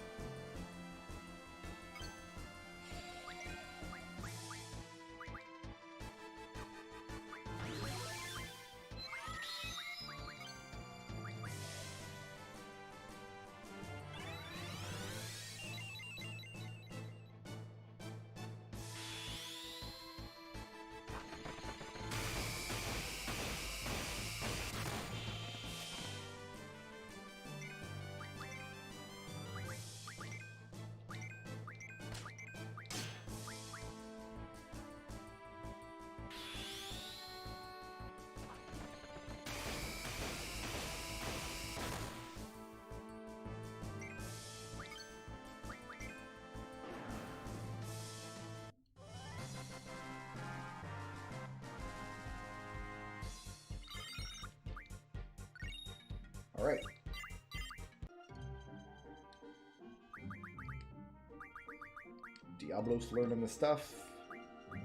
Diablos learning the stuff.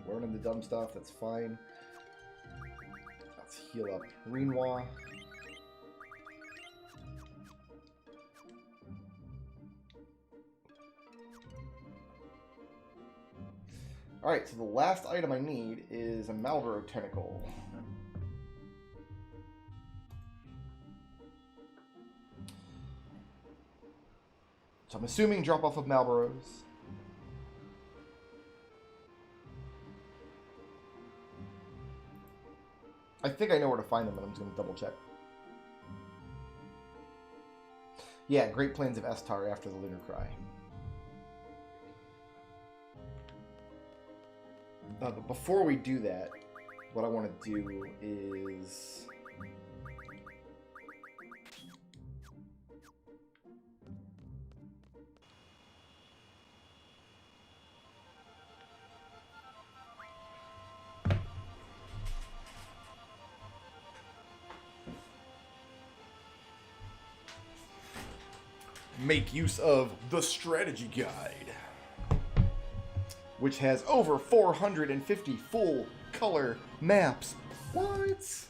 Learning the dumb stuff, that's fine. Let's heal up Renoir. Alright, so the last item I need is a Malboro Tentacle. So I'm assuming drop off of Malboros. I think I know where to find them, but I'm just going to double check. Yeah, Great Plains of Estar after the Lunar Cry. But before we do that, what I want to do is... make use of the strategy guide, which has over 450 full color maps. What?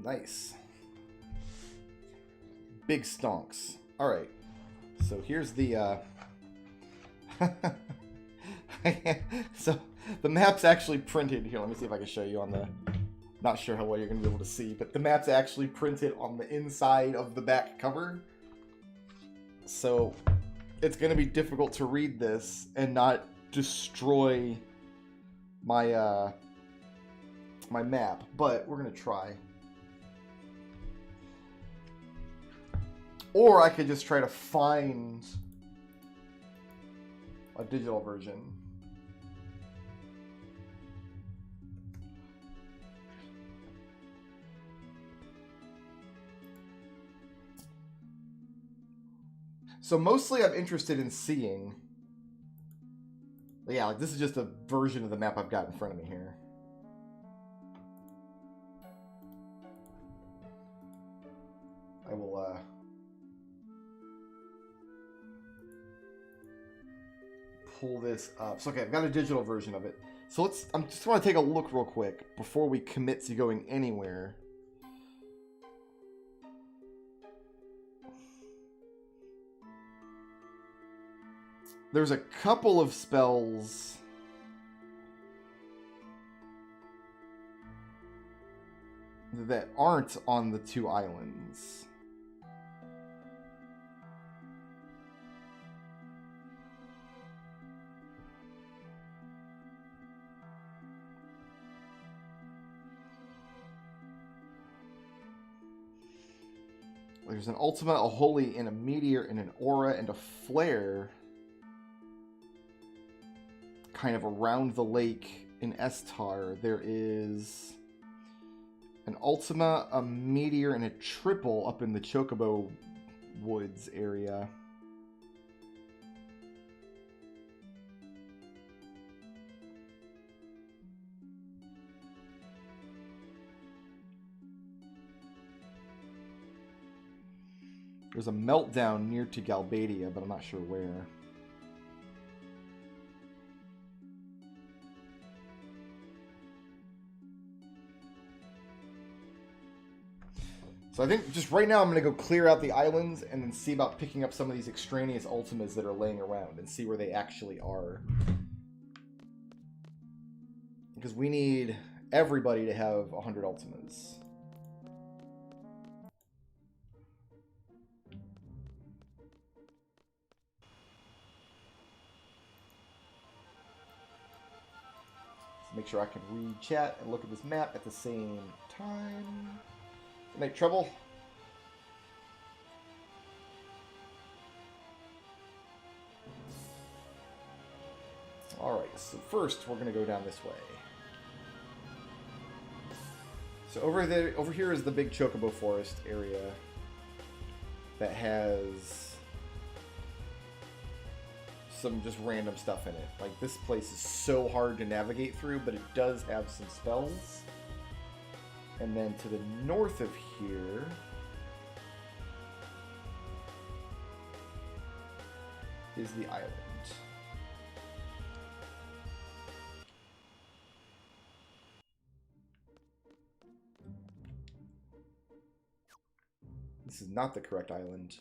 Nice. Big stonks. Alright. So here's the, so the map's actually printed. Here, let me see if I can show you on the... Not sure how well you're going to be able to see, but the map's actually printed on the inside of the back cover. So it's going to be difficult to read this and not destroy my, my map. But we're going to try. Or I could just try to find a digital version. So mostly I'm interested in seeing... Yeah, like this is just a version of the map I've got in front of me here. I will, pull this up. So okay, I've got a digital version of it. So I just want to take a look real quick before we commit to going anywhere. There's a couple of spells that aren't on the two islands. There's an Ultima, a Holy, and a Meteor, and an Aura, and a Flare kind of around the lake in Estar. There is an Ultima, a Meteor, and a Triple up in the Chocobo Woods area. There's a Meltdown near to Galbadia, but I'm not sure where. So I think just right now I'm going to go clear out the islands and then see about picking up some of these extraneous Ultimas that are laying around and see where they actually are. Because we need everybody to have 100 Ultimas. Make sure I can read chat and look at this map at the same time. Good night, Trouble. Alright, so first we're going to go down this way. So over here is the big Chocobo Forest area that has some just random stuff in it. Like, this place is so hard to navigate through, but it does have some spells. And then to the north of here is the island. This is not the correct island.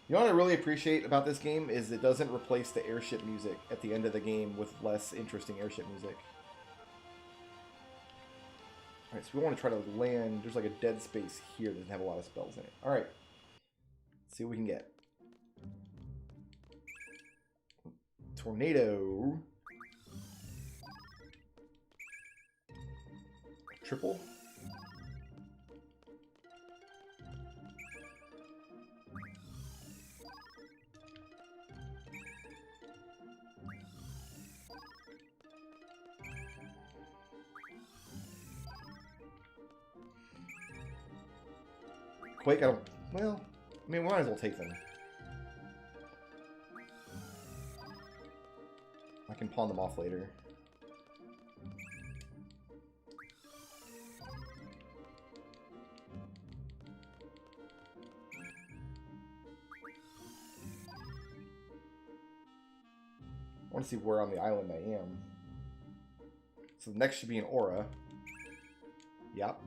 You know what I really appreciate about this game is it doesn't replace the airship music at the end of the game with less interesting airship music. Alright, so we want to try to land. There's like a dead space here that doesn't have a lot of spells in it. Alright. Let's see what we can get. Tornado. Triple. Quake, I don't... Well, I mean, we might as well take them. I can pawn them off later. I want to see where on the island I am. So the next should be an aura. Yep.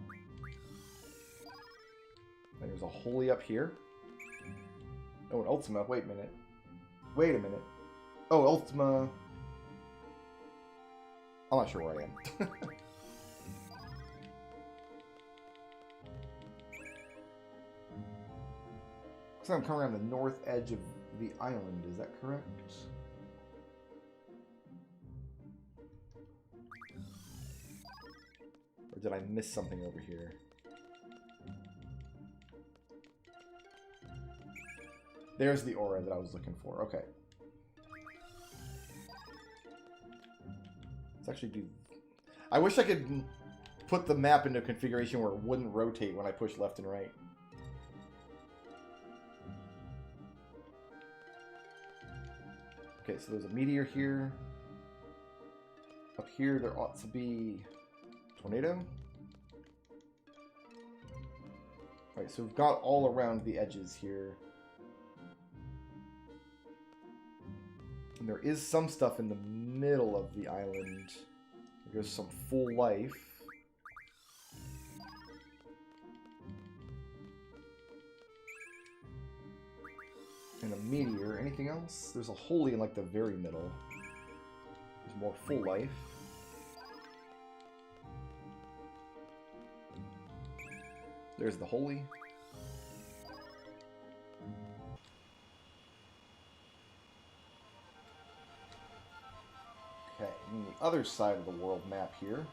And there's a holy up here. Oh, an Ultima. Wait a minute. Wait a minute. Oh, Ultima. I'm not sure where I am. So I'm coming around the north edge of the island. Is that correct? Or did I miss something over here? There's the aura that I was looking for. Okay. Let's actually do... I wish I could put the map into a configuration where it wouldn't rotate when I push left and right. Okay, so there's a meteor here. Up here, there ought to be a tornado. Alright, so we've got all around the edges here. And there is some stuff in the middle of the island. There's some full life. And a meteor. Anything else? There's a holy in like the very middle. There's more full life. There's the holy. Okay, and the other side of the world map here.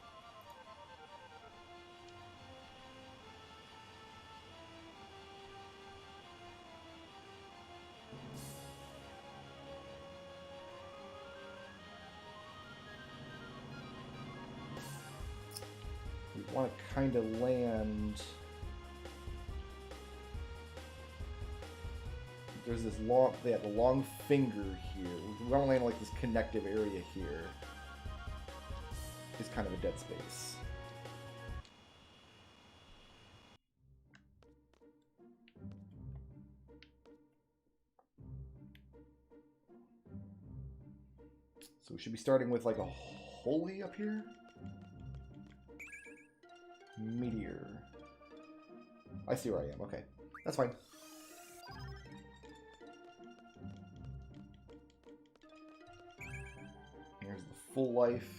We want to kind of land... There's this long, the long finger here. We want to land like this connective area here. It's kind of a dead space. So we should be starting with like a holy up here. Meteor. I see where I am. Okay, that's fine. Here's the full life.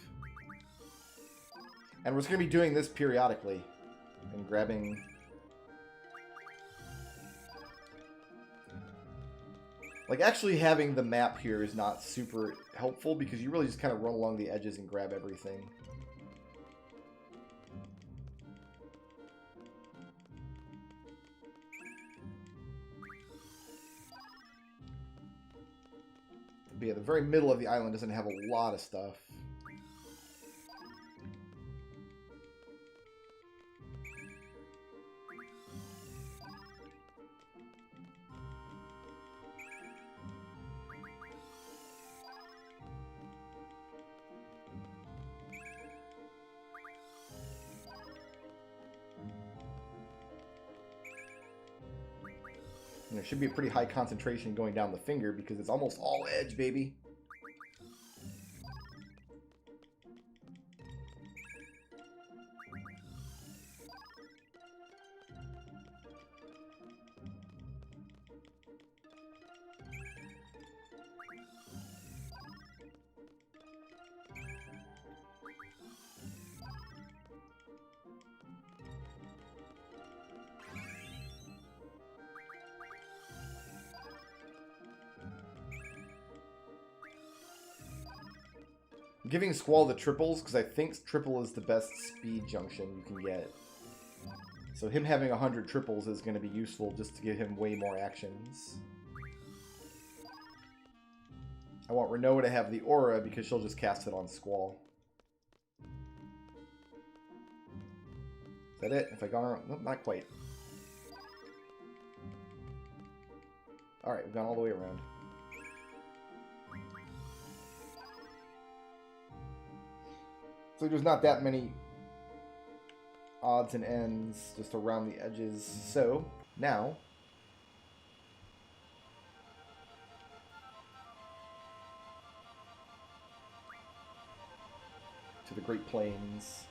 And we're just going to be doing this periodically. And grabbing... Like, actually having the map here is not super helpful because you really just kind of run along the edges and grab everything. But yeah, the very middle of the island doesn't have a lot of stuff. And there should be a pretty high concentration going down the finger because it's almost all edge, baby. I'm giving Squall the triples because I think triple is the best speed junction you can get. So him having 100 triples is going to be useful just to give him way more actions. I want Renoa to have the aura because she'll just cast it on Squall. Is that it? Have I gone around? Nope, not quite. Alright, we've gone all the way around. So there's not that many odds and ends just around the edges. So now to the Great Plains.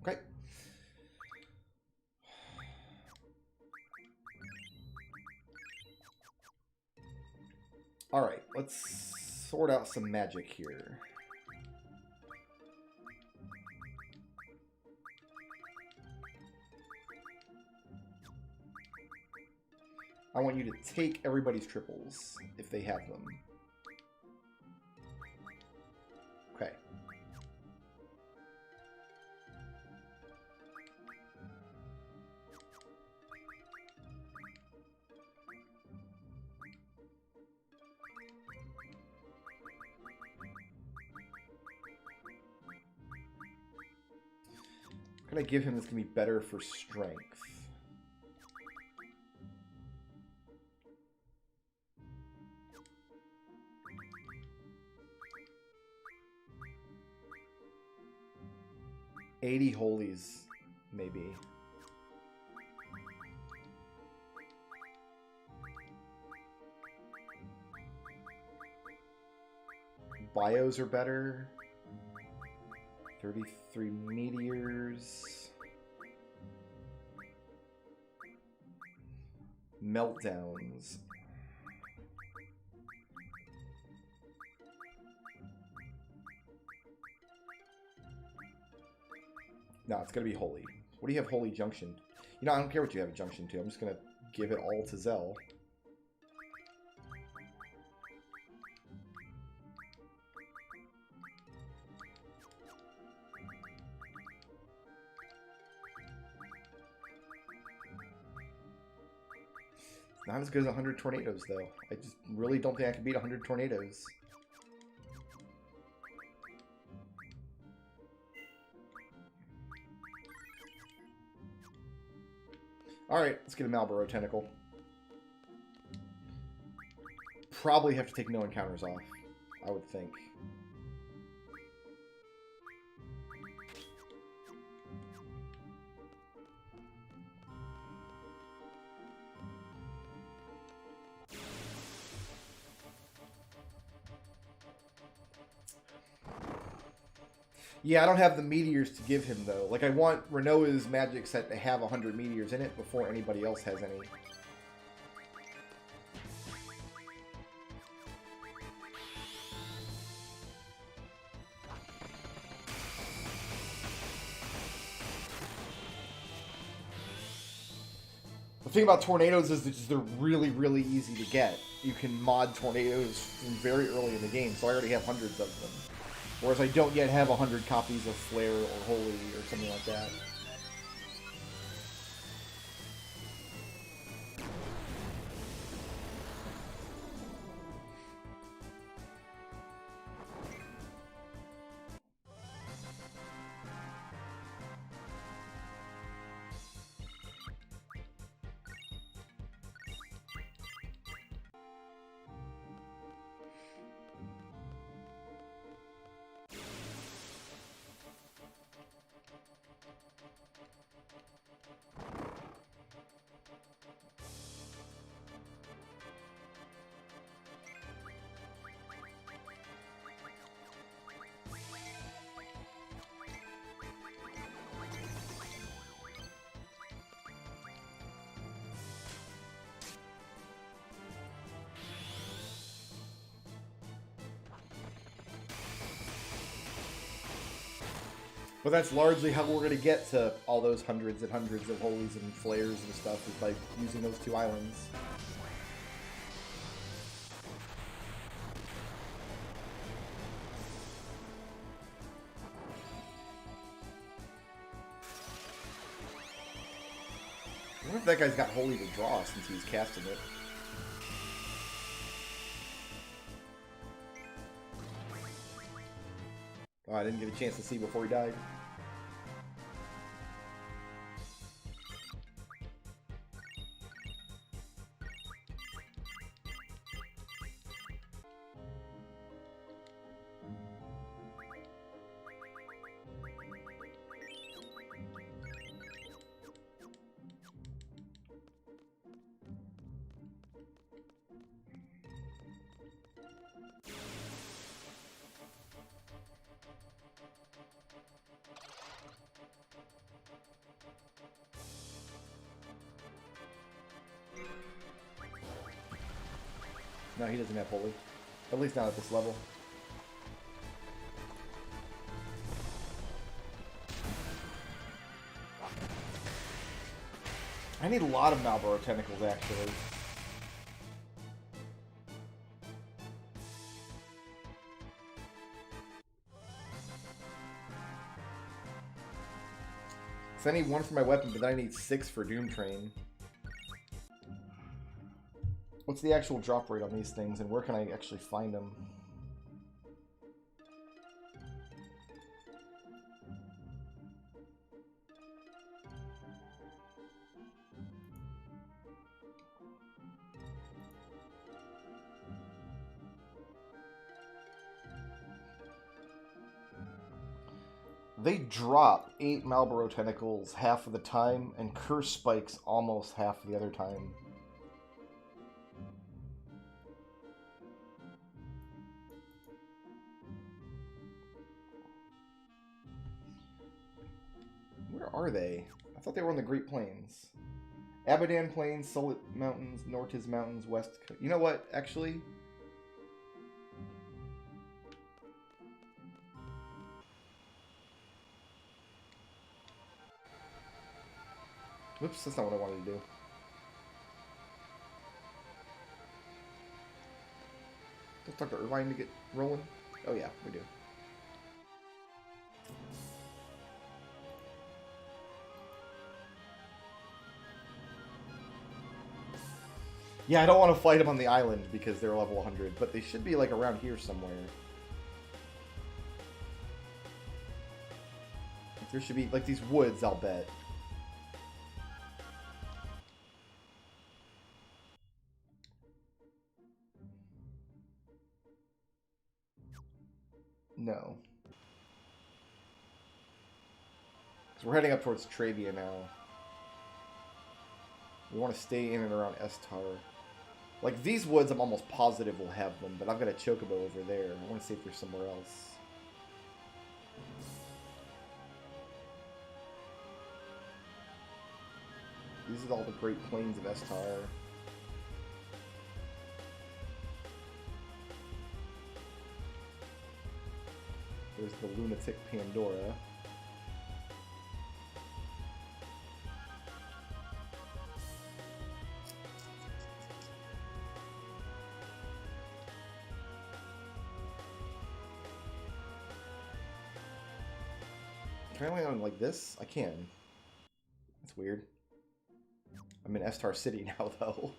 Okay. All right, let's sort out some magic here. I want you to take everybody's triples if they have them. Okay. What can I give him that's going to be better for strength? $80 holies, maybe. Bios are better. 33 meteors. Meltdowns. No, it's going to be Holy. What do you have Holy Junction? You know, I don't care what you have a Junction to. I'm just going to give it all to Zell. Not as good as 100 tornadoes, though. I just really don't think I can beat 100 tornadoes. Alright, let's get a Malboro Tentacle. Probably have to take no encounters off, I would think. Yeah, I don't have the meteors to give him, though. Like, I want Renoa's magic set to have 100 meteors in it before anybody else has any. The thing about tornadoes is that they're really, really easy to get. You can mod tornadoes from very early in the game, so I already have hundreds of them. Whereas I don't yet have 100 copies of Flare or Holy or something like that. But that's largely how we're going to get to all those hundreds and hundreds of holies and flares and stuff, is by using those two islands. I wonder if that guy's got holy to draw since he's casting it. Oh, I didn't get a chance to see before he died. No, he doesn't have holy. At least not at this level. I need a lot of Malboro tentacles, actually. So I need one for my weapon, but then I need 6 for Doom Train. What's the actual drop rate on these things, and where can I actually find them? They drop 8 Malboro tentacles half of the time, and Curse Spikes almost half the other time. Where are they? I thought they were on the Great Plains. Abadan Plains, Sulit Mountains, Nortiz Mountains, West... You know what, actually? Oops, that's not what I wanted to do. Let's talk to Irvine to get rolling. Oh yeah, we do. Yeah, I don't want to fight them on the island because they're level 100, but they should be like around here somewhere. There should be like these woods, I'll bet. No. So we're heading up towards Travia now. We want to stay in and around Estar. Like, these woods I'm almost positive will have them, but I've got a Chocobo over there. I want to see if there's somewhere else. These are all the Great Plains of Estar. There's the Lunatic Pandora. Can I land on like this? I can. That's weird. I'm in Estar City now, though.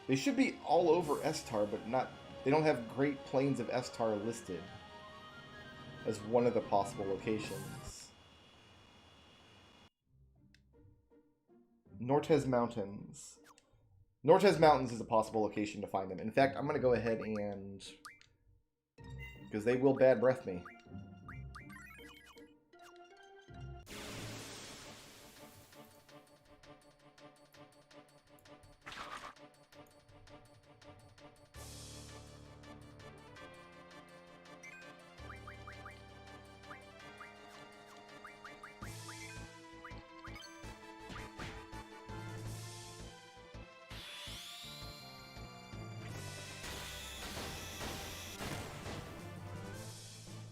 They should be all over Estar, but not. They don't have Great Plains of Estar listed as one of the possible locations. Nortes Mountains. Nortes Mountains is a possible location to find them. In fact, I'm going to go ahead and... because they will bad breath me.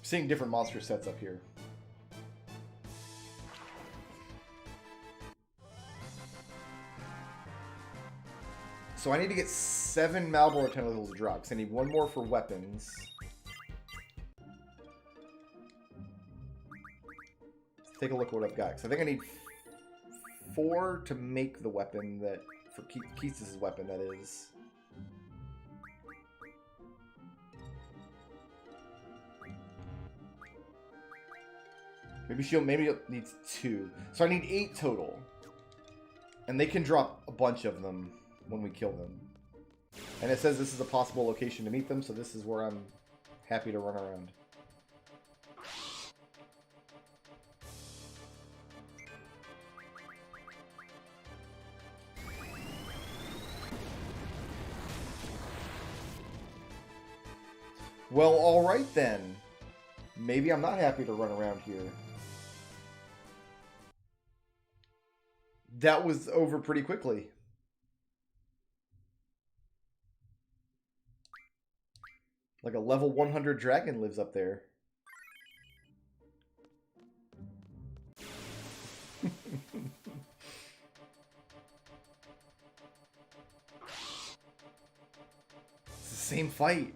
Seeing different monster sets up here. So I need to get 7 Malboro tentacles to drop, because I need 1 more for weapons. Let's take a look at what I've got. Because I think I need 4 to make the weapon that... for Keith's weapon, that is. Maybe it needs 2. So I need 8 total. And they can drop a bunch of them when we kill them. And it says this is a possible location to meet them, so this is where I'm happy to run around. Well, alright then. Maybe I'm not happy to run around here. That was over pretty quickly. Like a level 100 dragon lives up there. It's the same fight.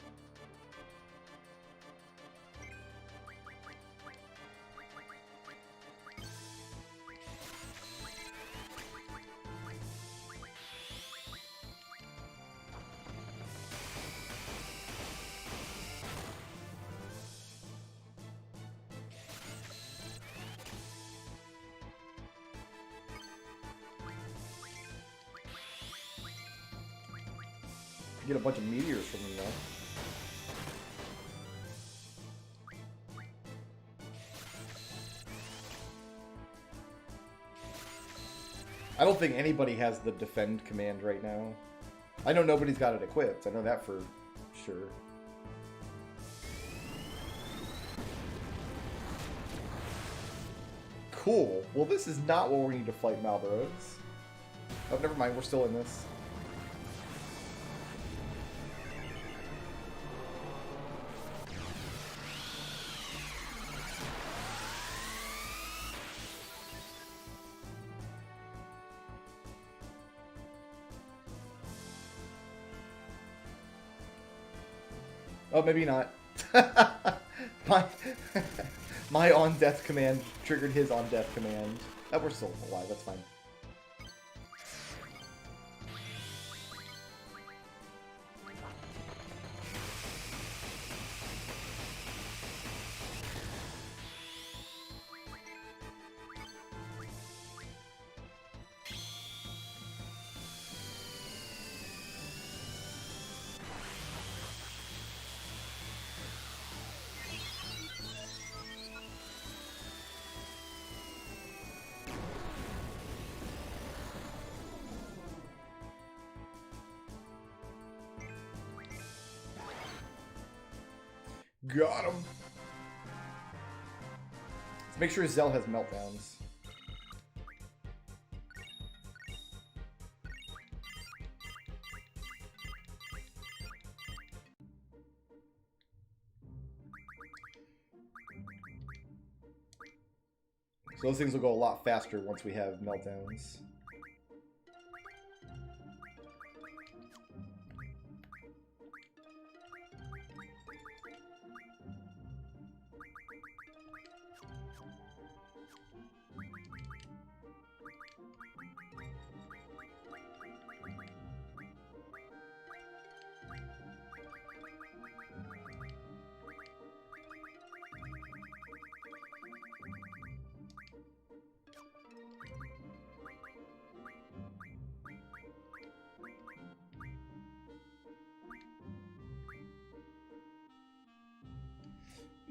Get a bunch of meteors from them, though. I don't think anybody has the defend command right now. I know nobody's got it equipped. I know that for sure. Cool. Well, this is not where we need to fight Malboros. Oh, never mind. We're still in this. Oh, maybe not. My on-death command triggered his on-death command. Oh, we're still alive, that's fine. Got him. Let's make sure Zell has meltdowns. So those things will go a lot faster once we have meltdowns.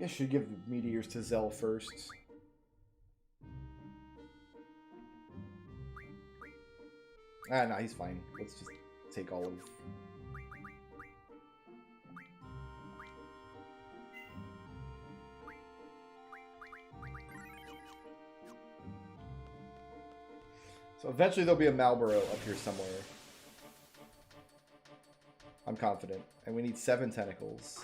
I should give the meteors to Zell first. Ah, no, he's fine. Let's just take all of... So eventually there'll be a Malboro up here somewhere. I'm confident. And we need 7 tentacles.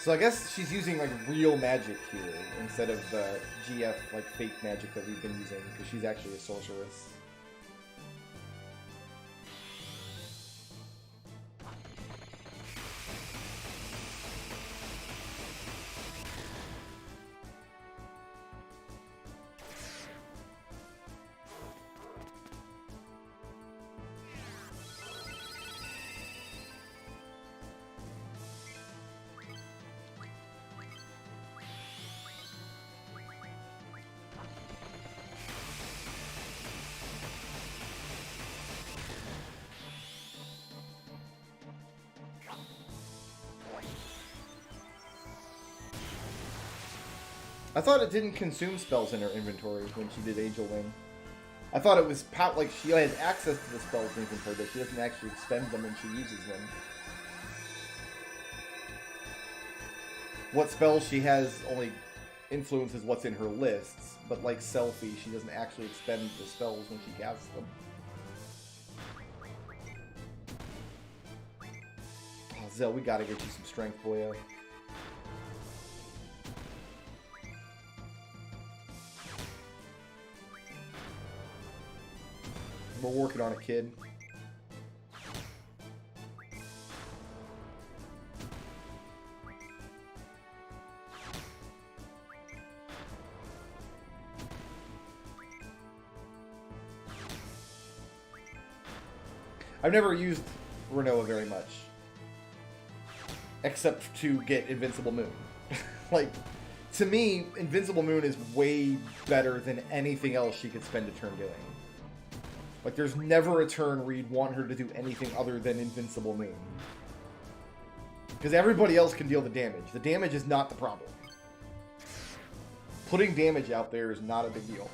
So I guess she's using like real magic here instead of the GF like fake magic that we've been using, because she's actually a sorceress. I thought it didn't consume spells in her inventory when she did Angel Wing. I thought it was like she has access to the spells in inventory, but she doesn't actually expend them when she uses them. What spells she has only influences what's in her lists, but like Selfie, she doesn't actually expend the spells when she casts them. Oh, Zell, we gotta get you some strength, boyo. We're working on it, kid. I've never used Renoa very much. Except to get Invincible Moon. Like, to me, Invincible Moon is way better than anything else she could spend a turn doing. Like, there's never a turn where you'd want her to do anything other than Invincible Moon. Because everybody else can deal the damage. The damage is not the problem. Putting damage out there is not a big deal.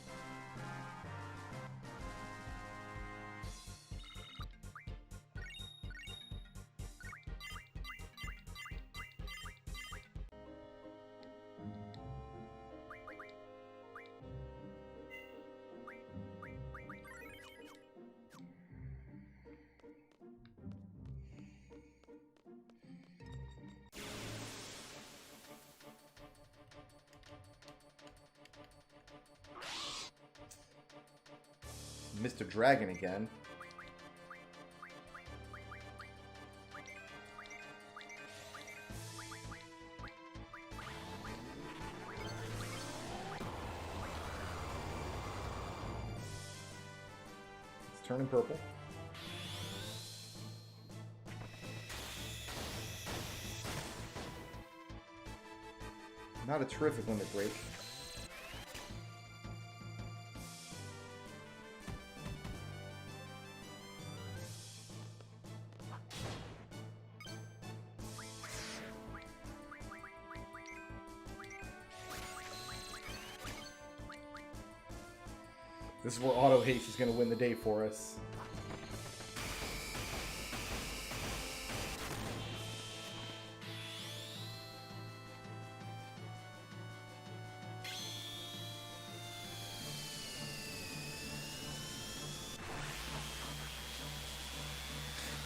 Mr. Dragon again. It's turning purple. Not a terrific limit break. This is where Auto Haste is going to win the day for us.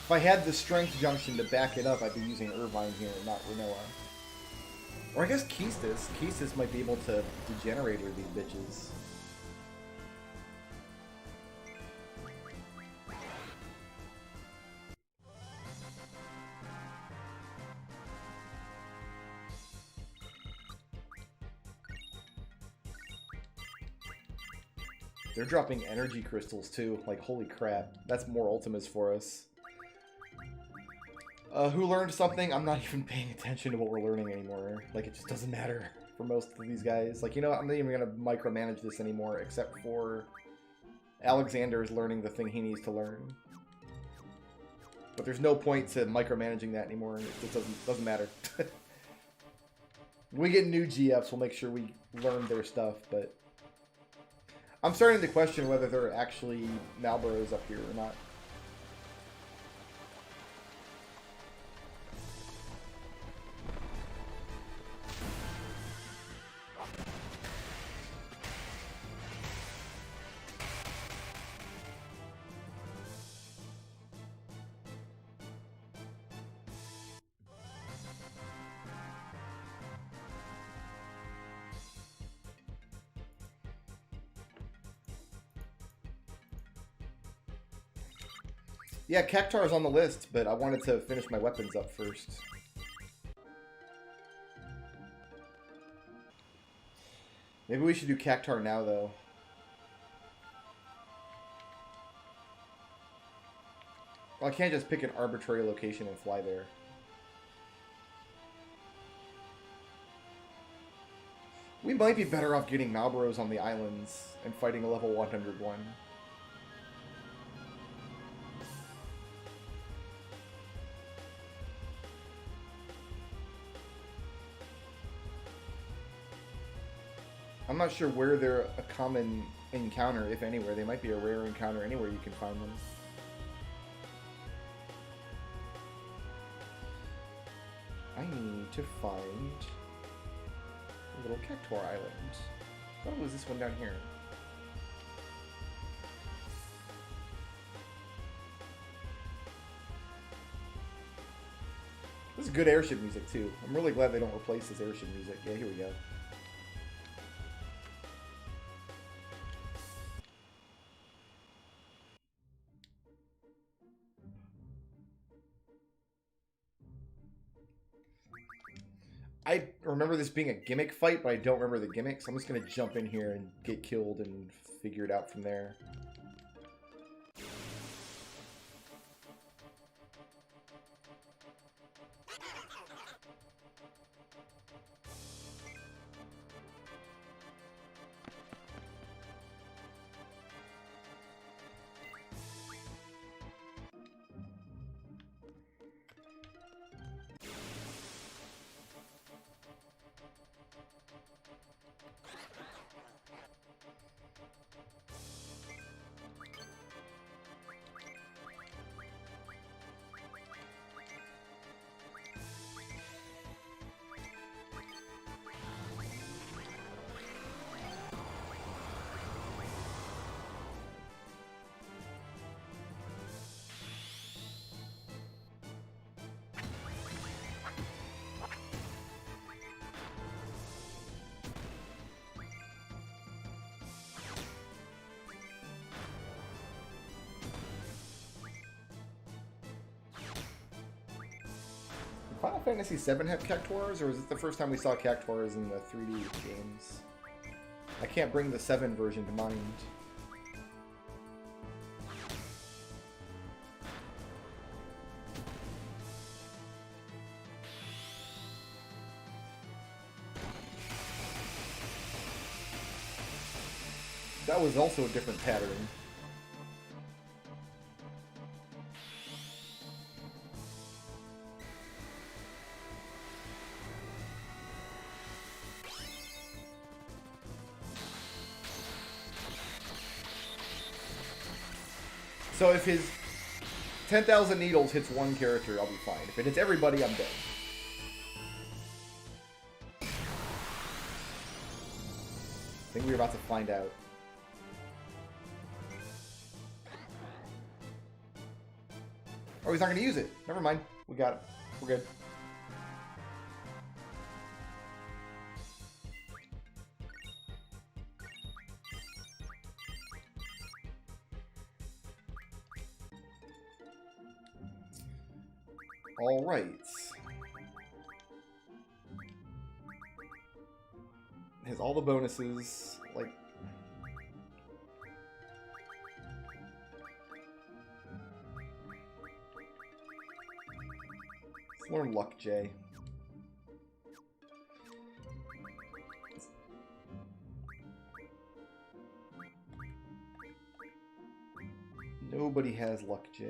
If I had the strength junction to back it up, I'd be using Irvine here, not Renoa. Or I guess Keistis. Keistis might be able to degenerator these bitches. They're dropping energy crystals too. Like, holy crap. That's more Ultimas for us. Who learned something? I'm not even paying attention to what we're learning anymore. Like, it just doesn't matter for most of these guys. Like, you know what? I'm not even going to micromanage this anymore, except for Alexander's learning the thing he needs to learn. But there's no point to micromanaging that anymore. It just doesn't matter. When we get new GFs, we'll make sure we learn their stuff, but I'm starting to question whether there are actually Malboros up here or not. Yeah, Cactuar is on the list, but I wanted to finish my weapons up first. Maybe we should do Cactuar now, though. Well, I can't just pick an arbitrary location and fly there. We might be better off getting Malboros on the islands and fighting a level 101. I'm not sure where they're a common encounter, if anywhere. They might be a rare encounter anywhere you can find them. I need to find a little Cactuar island. I thought it was this one down here. This is good airship music, too. I'm really glad they don't replace this airship music. Yeah, here we go. I remember this being a gimmick fight, but I don't remember the gimmick, so I'm just going to jump in here and get killed and figure it out from there. Final Fantasy VII have Cactuars, or is it the first time we saw Cactuars in the 3D games? I can't bring the 7 version to mind. That was also a different pattern. So if his 10,000 needles hits one character, I'll be fine. If it hits everybody, I'm dead. I think we're about to find out. Oh, he's not going to use it. Never mind. We got it. We're good. All right. Has all the bonuses, like... Let's learn Luck J. Nobody has Luck J.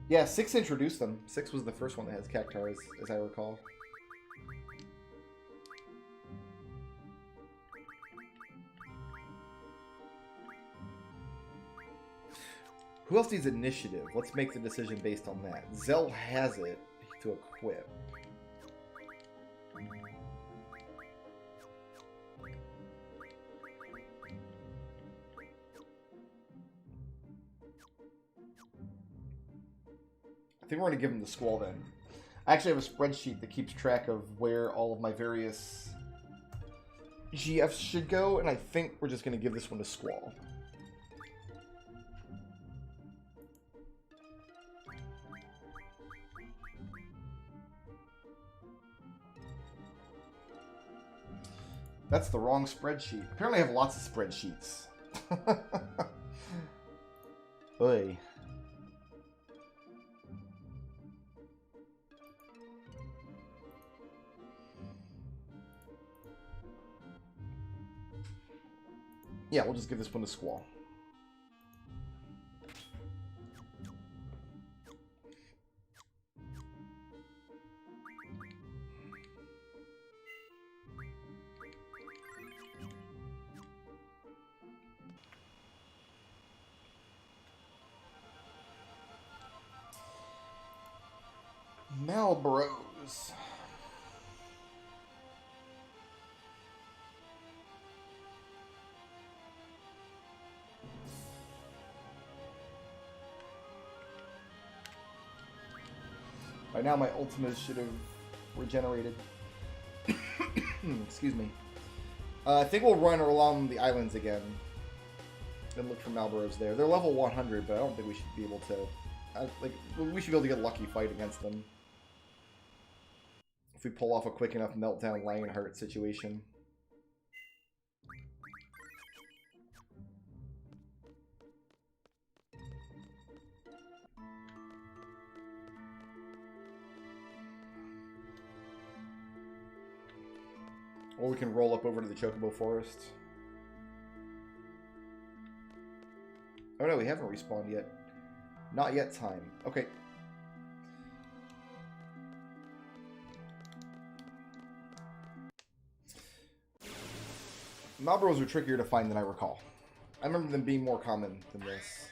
Yeah, 6 introduced them. 6 was the first one that has Cactuar, as I recall. Who else needs initiative? Let's make the decision based on that. Zell has it to equip. I think we're going to give him the Squall then. I actually have a spreadsheet that keeps track of where all of my various GFs should go, and I think we're just going to give this one to Squall. That's the wrong spreadsheet. Apparently I have lots of spreadsheets. Oy. Yeah, we'll just give this one to Squall. Malbros. By now my ultimas should have regenerated. Excuse me. I think we'll run along the islands again and look for Malboros there. They're level 100, but I don't think we should be able to... we should be able to get a lucky fight against them. If we pull off a quick enough meltdown Lionheart situation. Or we can roll up over to the Chocobo Forest. Oh no, we haven't respawned yet. Not yet time. Okay. Malboros are trickier to find than I recall. I remember them being more common than this.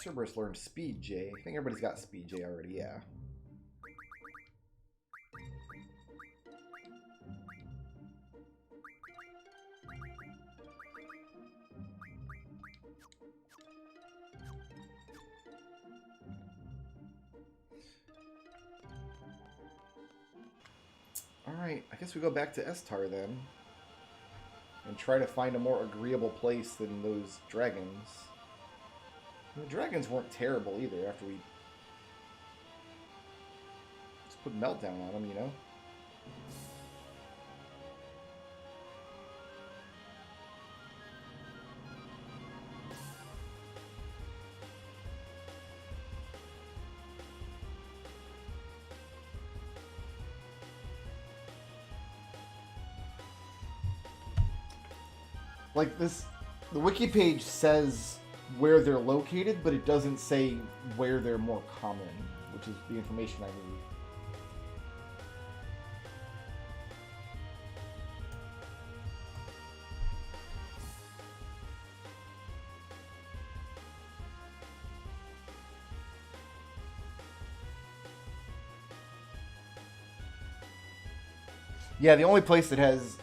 Cerberus learned Speed J. I think everybody's got Speed J already, yeah. Alright, I guess we go back to Estar then. And try to find a more agreeable place than those dragons. The dragons weren't terrible either after we just put Meltdown on them, you know? Like this, the wiki page says where they're located, but it doesn't say where they're more common, which is the information I need. Yeah, the only place that has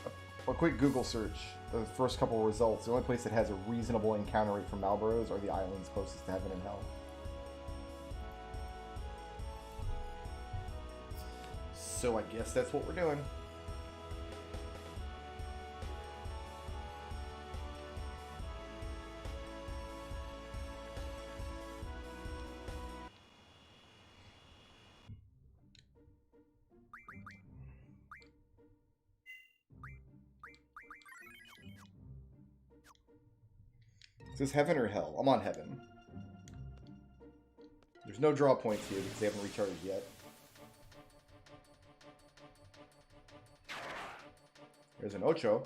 a quick Google search, the first couple of results, the only place that has a reasonable encounter rate for Malboros are the islands closest to heaven and hell. So I guess that's what we're doing. Is this heaven or hell? I'm on heaven. There's no draw points here because they haven't recharged yet. There's an Ocho.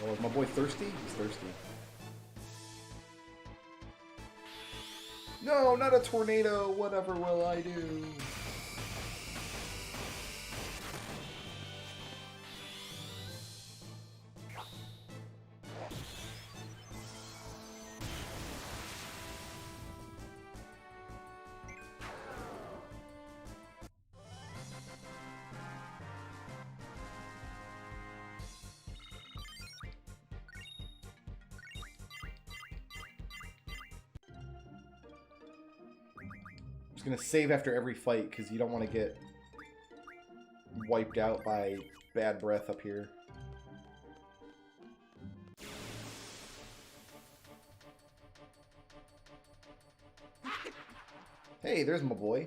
Oh, is my boy thirsty? He's thirsty. No, not a tornado. Whatever will I do? I'm gonna save after every fight because you don't want to get wiped out by bad breath up here. Hey, there's my boy.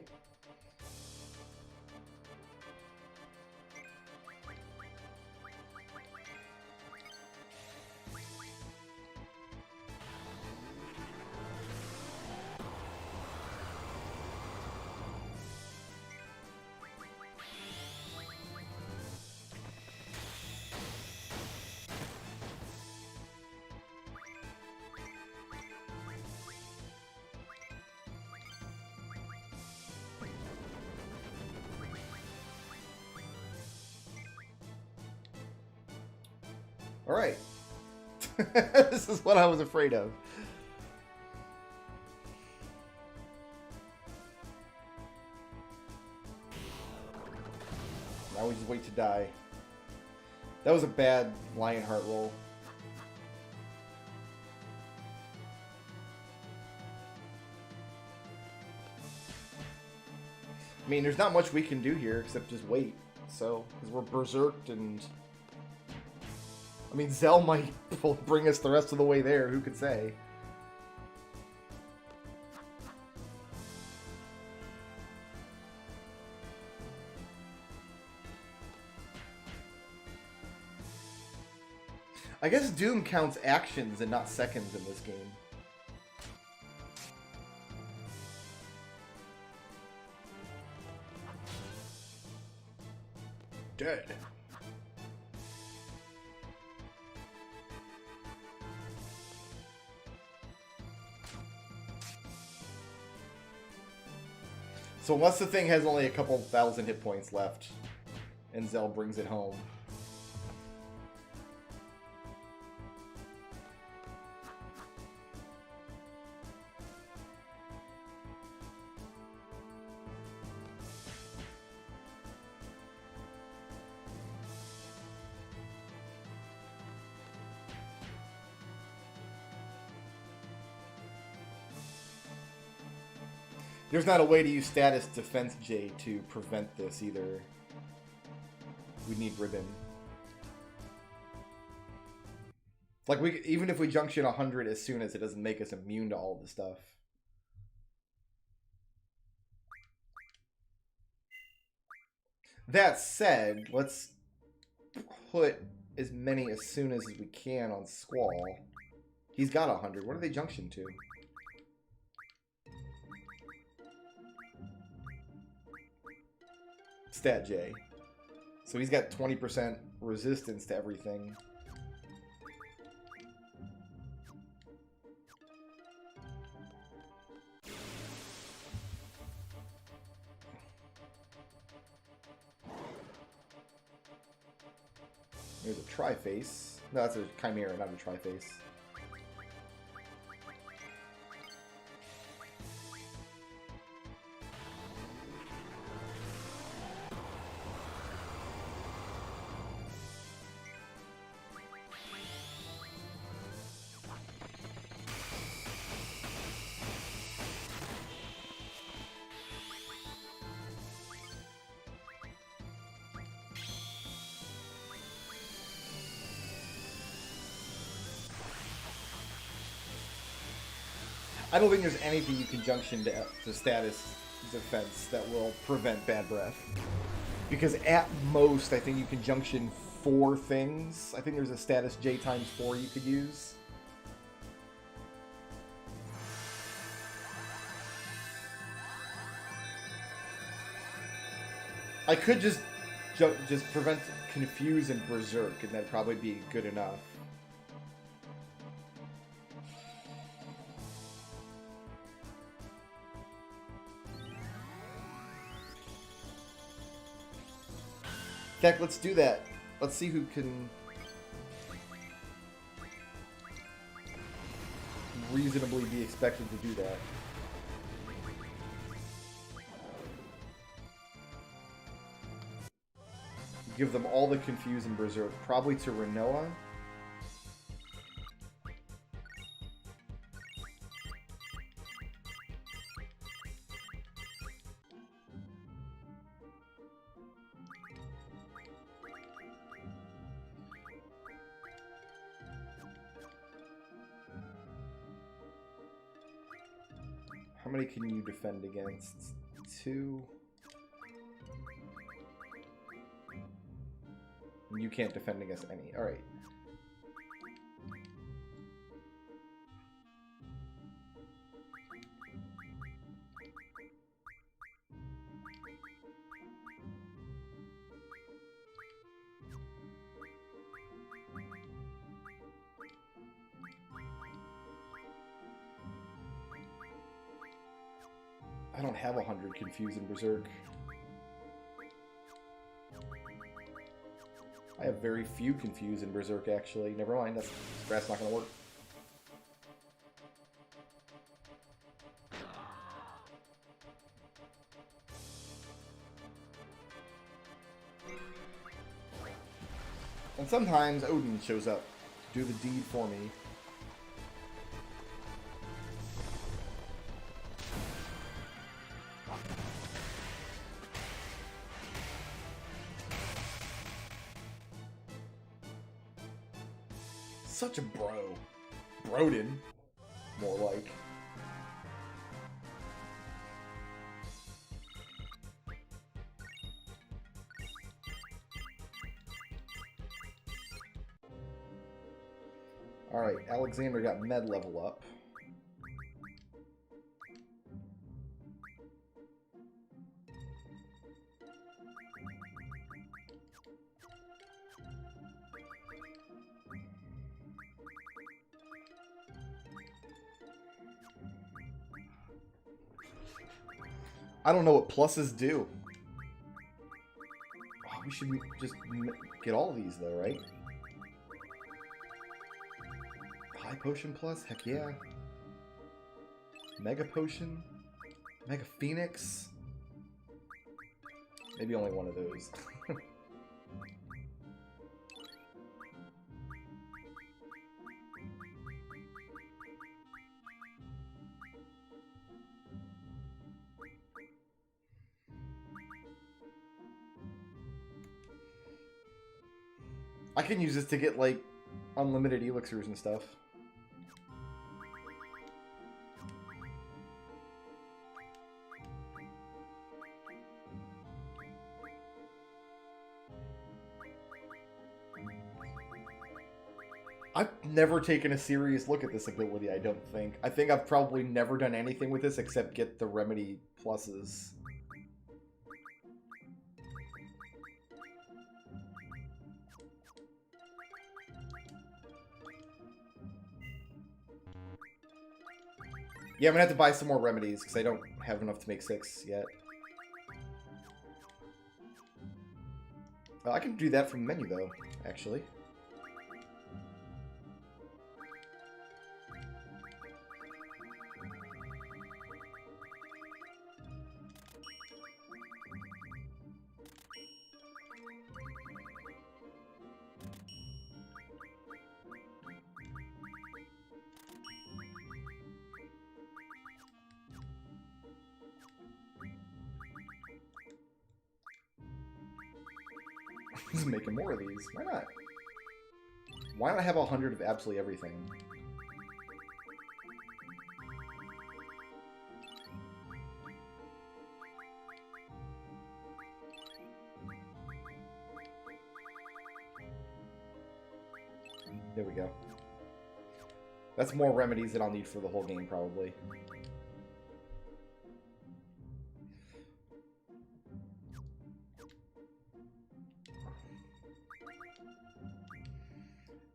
Alright. This is what I was afraid of. Now we just wait to die. That was a bad Lionheart roll. I mean, there's not much we can do here except just wait. So, because we're berserked and... I mean, Zell might bring us the rest of the way there. Who could say? I guess Doom counts actions and not seconds in this game. Dead. So unless the thing has only a couple thousand hit points left, and Zell brings it home. There's not a way to use status defense J to prevent this either. We need ribbon. Like, even if we junction 100 as soon as, it doesn't make us immune to all the stuff. That said, let's put as many as soon as we can on Squall. He's got 100. What are they junction to? Stat J. So he's got 20% resistance to everything. There's a Tri-Face. No, that's a Chimera, not a Tri-Face. I don't think there's anything you can junction to status defense that will prevent bad breath. Because at most, I think you can junction 4 things. I think there's a status J times 4 you could use. I could just prevent Confuse and Berserk, and that'd probably be good enough. In fact, let's do that. Let's see who can reasonably be expected to do that. Give them all the Confuse and Berserk. Probably to Renoa. How many can you defend against? 2. You can't defend against any. Alright. I don't have 100 Confuse and Berserk. I have very few Confuse and Berserk, actually. Never mind, that's not going to work. And sometimes Odin shows up to do the deed for me. Such a bro. Broden. More like. Alright, Alexander got med level up. I don't know what pluses do. Oh, we should just get all of these, though, right? High Potion plus? Heck yeah. Mega Potion? Mega Phoenix? Maybe only one of those. I can use this to get, like, unlimited elixirs and stuff. I've never taken a serious look at this ability, I don't think. I think I've probably never done anything with this except get the remedy pluses. Yeah, I'm gonna have to buy some more remedies because I don't have enough to make 6 yet. I can do that from the menu though, actually. Just making more of these. Why not? Why not have 100 of absolutely everything? There we go. That's more remedies than I'll need for the whole game, probably.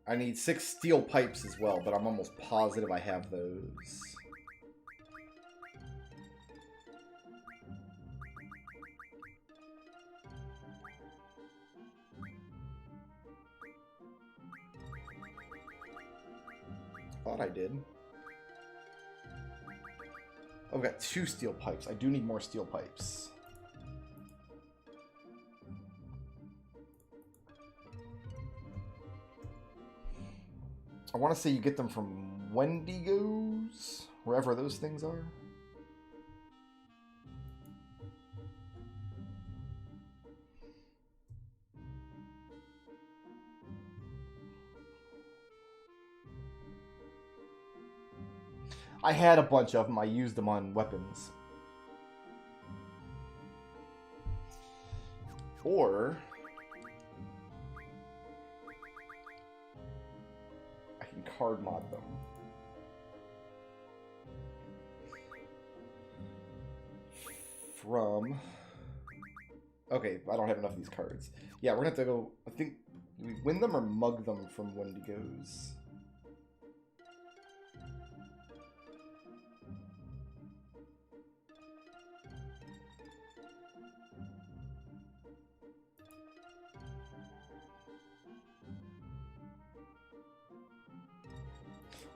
I need 6 steel pipes as well, but I'm almost positive I have those. Thought I did. Oh, I've got 2 steel pipes. I do need more steel pipes. I want to say you get them from Wendigos, wherever those things are. I had a bunch of them. I used them on weapons. Or I can card mod them. From... Okay, I don't have enough of these cards. Yeah, we're gonna have to go... I think... Do we win them or mug them from Wendigos?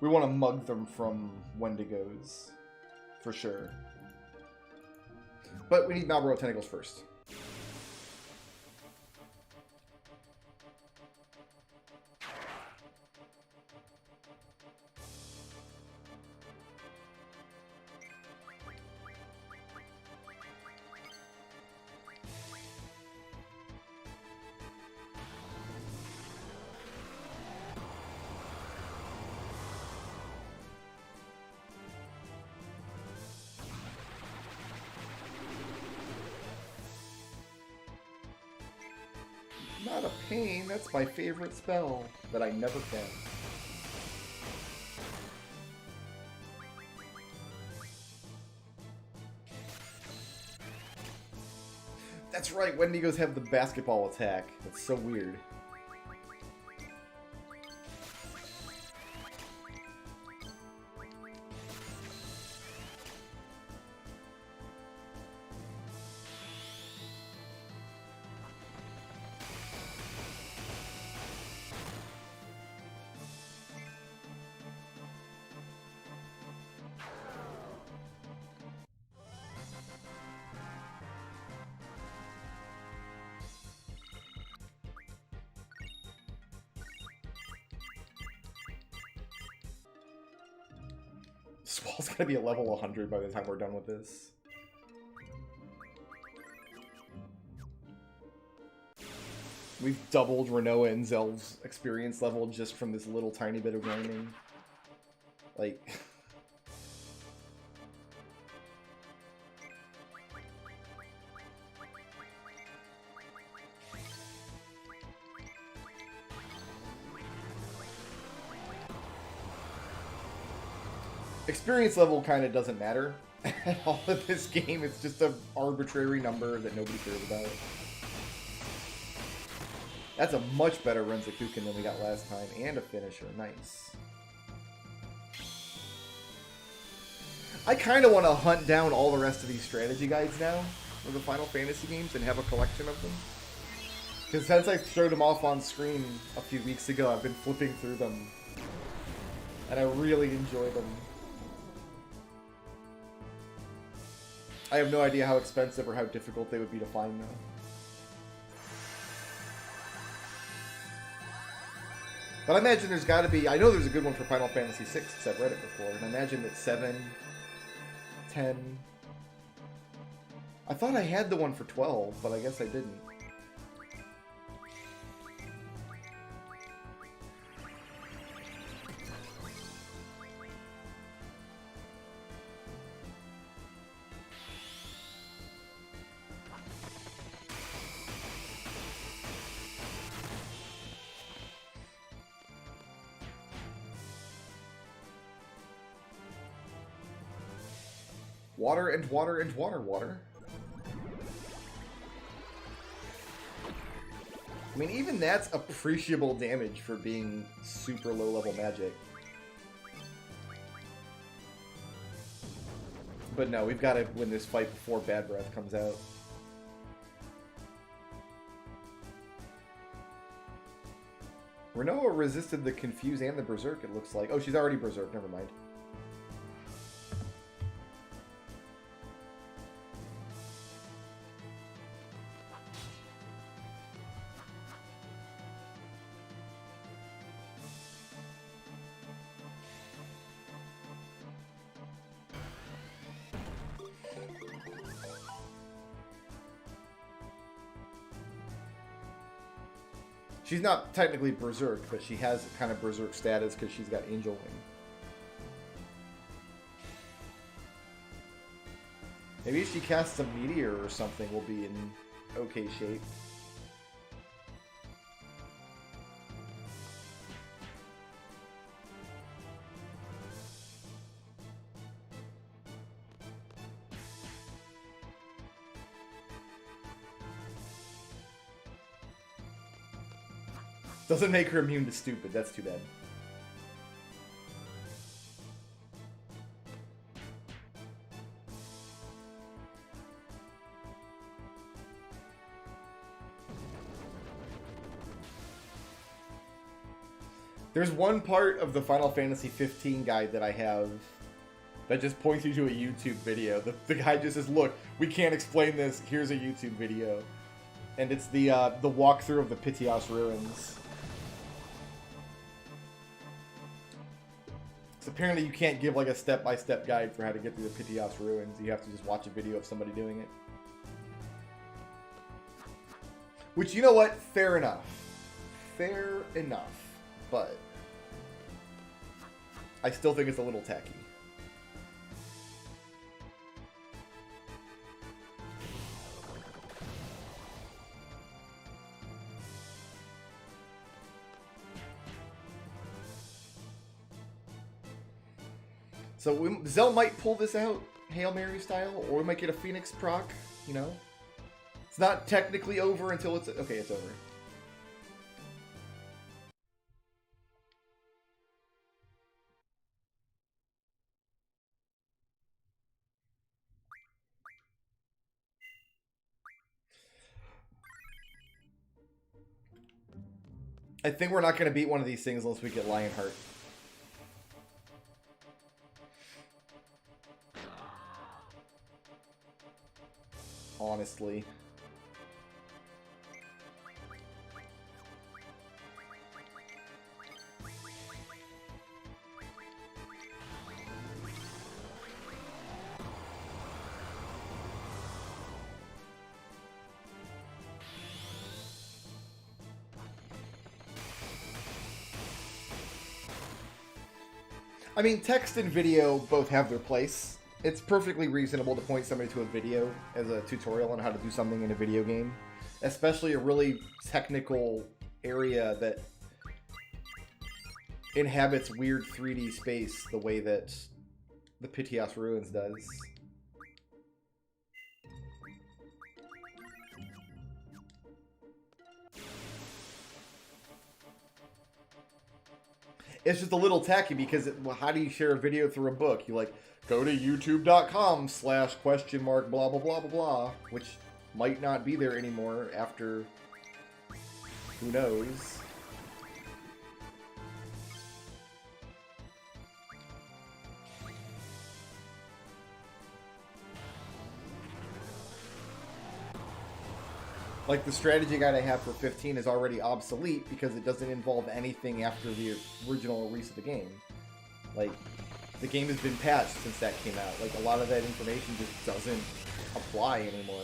We want to mug them from Wendigos, for sure. But we need Malboro Tentacles first. Not a pain, that's my favorite spell that I never can. That's right, Wendigos have the basketball attack. That's so weird. Swall's gonna be a level 100 by the time we're done with this. We've doubled Renoa and Zel's experience level just from this little tiny bit of grinding. Like... Experience level kind of doesn't matter at all in this game. It's just an arbitrary number that nobody cares about. That's a much better Renzakuken than we got last time, and a finisher. Nice. I kind of want to hunt down all the rest of these strategy guides now for the Final Fantasy games and have a collection of them. Because since I showed them off on screen a few weeks ago, I've been flipping through them. And I really enjoy them. I have no idea how expensive or how difficult they would be to find, though. But I imagine there's got to be... I know there's a good one for Final Fantasy VI, because I've read it before. And I imagine that 7, 10... I thought I had the one for 12, but I guess I didn't. water and water and water. I mean, even that's appreciable damage for being super low-level magic. But no, we've got to win this fight before Bad Breath comes out. Renoa resisted the Confuse and the Berserk, it looks like. Oh, she's already Berserk, never mind. She's not technically Berserk, but she has kind of Berserk status because she's got Angel Wing. Maybe if she casts a Meteor or something, we'll be in okay shape. Doesn't make her immune to stupid, that's too bad. There's one part of the Final Fantasy 15 guide that I have that just points you to a YouTube video. The guy just says, look, we can't explain this, here's a YouTube video. And it's the walkthrough of the Pitias ruins. Apparently you can't give like a step-by-step guide for how to get through the Pitias ruins. You have to just watch a video of somebody doing it. Which, you know what? Fair enough. Fair enough. But I still think it's a little tacky. So Zell might pull this out, Hail Mary style, or we might get a Phoenix proc, you know? It's not technically over until it's... Okay, it's over. I think we're not going to beat one of these things unless we get Lionheart. Honestly. I mean, text and video both have their place. It's perfectly reasonable to point somebody to a video as a tutorial on how to do something in a video game. Especially a really technical area that inhabits weird 3D space the way that the Pitias Ruins does. It's just a little tacky because well, how do you share a video through a book? You like go to youtube.com/ blah blah blah blah blah, which might not be there anymore after who knows. Like, the strategy guide I have for 15 is already obsolete because it doesn't involve anything after the original release of the game. Like, the game has been patched since that came out. Like, a lot of that information just doesn't apply anymore.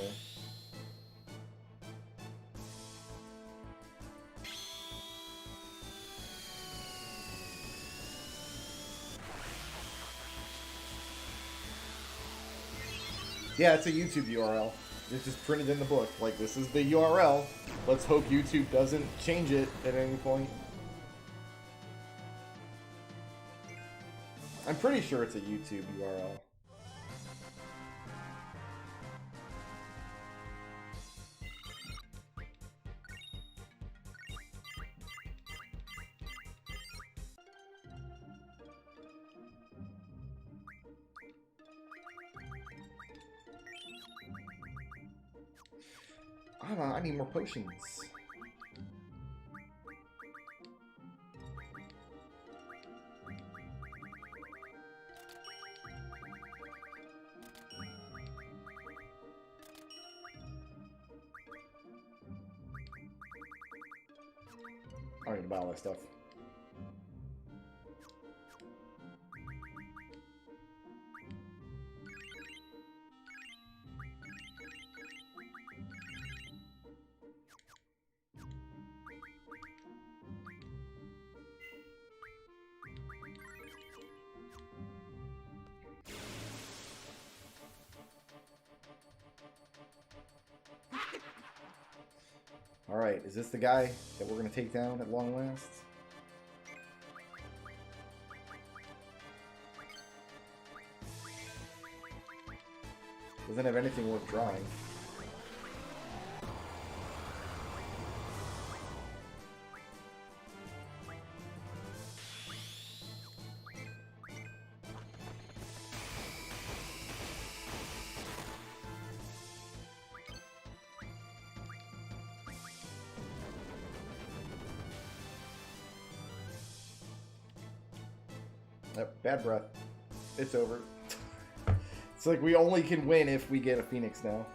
Yeah, it's a YouTube URL. It's just printed in the book. Like, this is the URL. Let's hope YouTube doesn't change it at any point. I'm pretty sure it's a YouTube URL. don't know, I need more potions. I don't need to buy all that stuff. Alright, is this the guy that we're going to take down at long last? Doesn't have anything worth drawing. Yep, bad breath. It's over. It's like we only can win if we get a Phoenix now.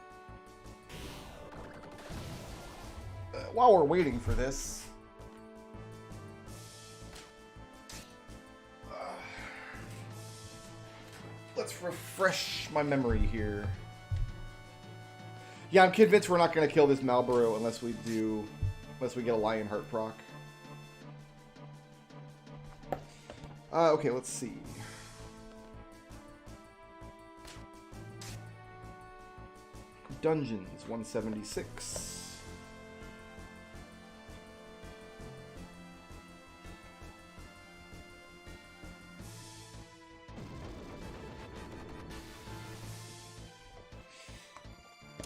While we're waiting for this... let's refresh my memory here. Yeah, I'm convinced we're not going to kill this Malboro unless we get a Lionheart proc. Okay, let's see. Dungeons, 176.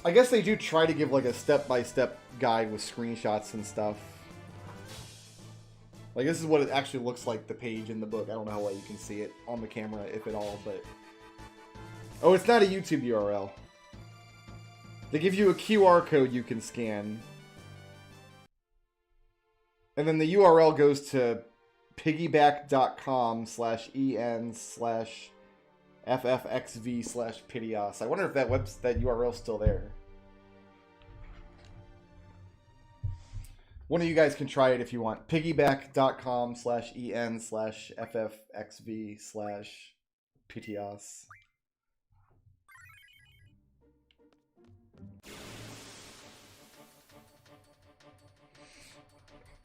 I guess they do try to give like a step-by-step guide with screenshots and stuff. Like, this is what it actually looks like, the page in the book. I don't know how well you can see it on the camera, if at all, but... Oh, it's not a YouTube URL. They give you a QR code you can scan. And then the URL goes to piggyback.com/en/ffxv/pitios. I wonder if that URL's still there. One of you guys can try it if you want. Piggyback.com/en/ffxv/pitios.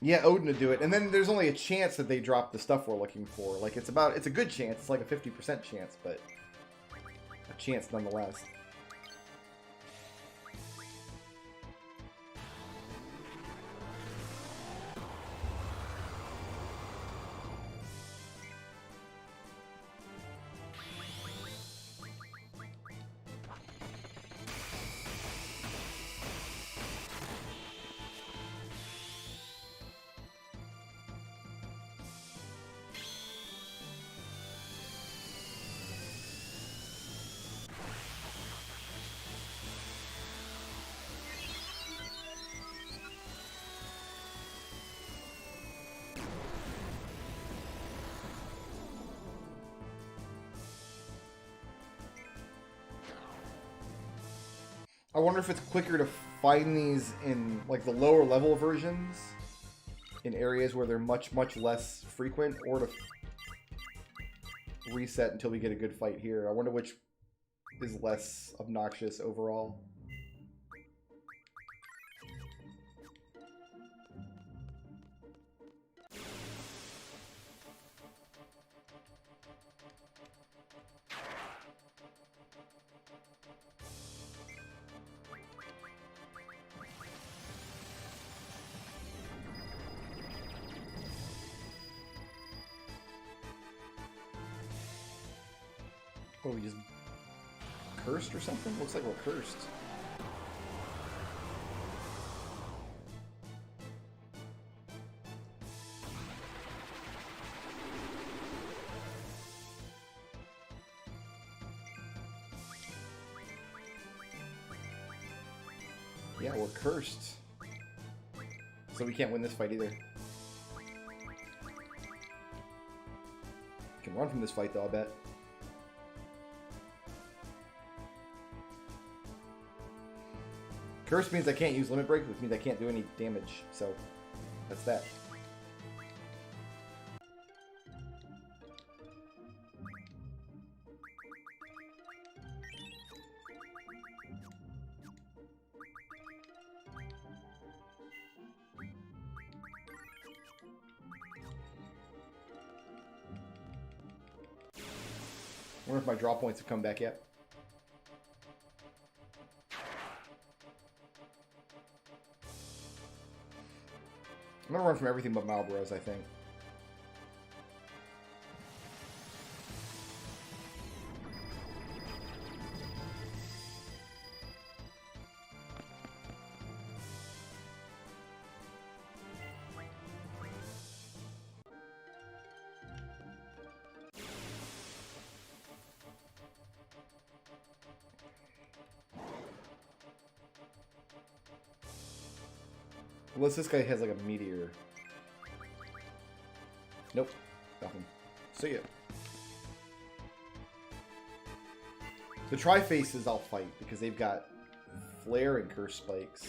Yeah, Odin to do it. And then there's only a chance that they drop the stuff we're looking for. Like, it's a good chance. It's like a 50% chance, but a chance nonetheless. I wonder if it's quicker to find these in, like, the lower level versions, in areas where they're much, much less frequent, or to reset until we get a good fight here. I wonder which is less obnoxious overall. Oh, we just cursed or something? Looks like we're cursed. Yeah, we're cursed. So we can't win this fight either. Can run from this fight though, I bet. Curse means I can't use Limit Break, which means I can't do any damage, so that's that. I wonder if my draw points have come back yet. I'm gonna run from everything but Malboros, I think. Unless this guy has like a meteor. Nope. Nothing. See ya. The Tri-Faces I'll fight because they've got Flare and Curse Spikes.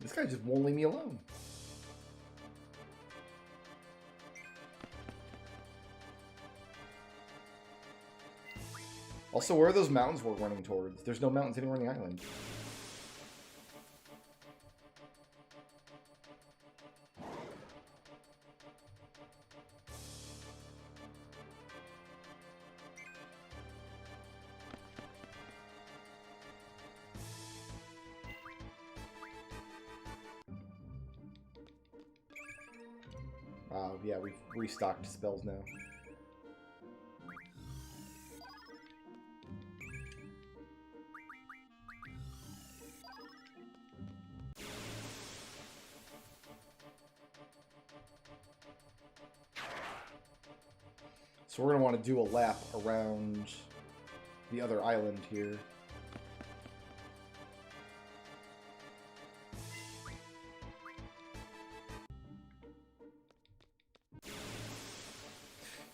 This guy just won't leave me alone. Also, where are those mountains we're running towards? There's no mountains anywhere on the island. Yeah, we've restocked spells now. So we're going to want to do a lap around the other island here.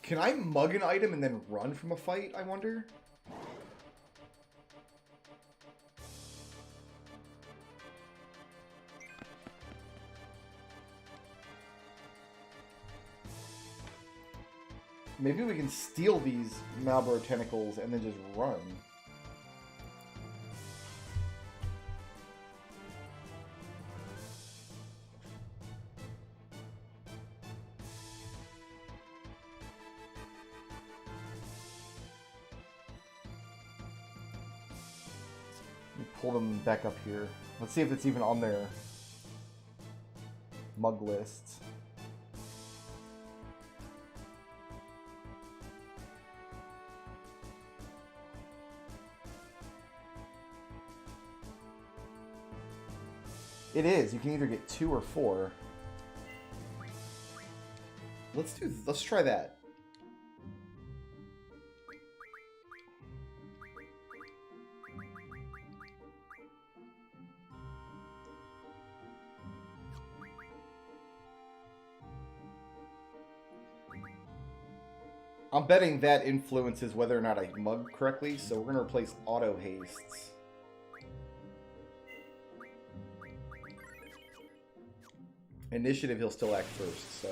Can I mug an item and then run from a fight, I wonder? Maybe we can steal these Malboro tentacles and then just run. Pull them back up here. Let's see if it's even on their mug list. It is. You can either get 2 or 4. Let's try that. I'm betting that influences whether or not I mug correctly, so we're going to replace auto hastes. Initiative, he'll still act first, so.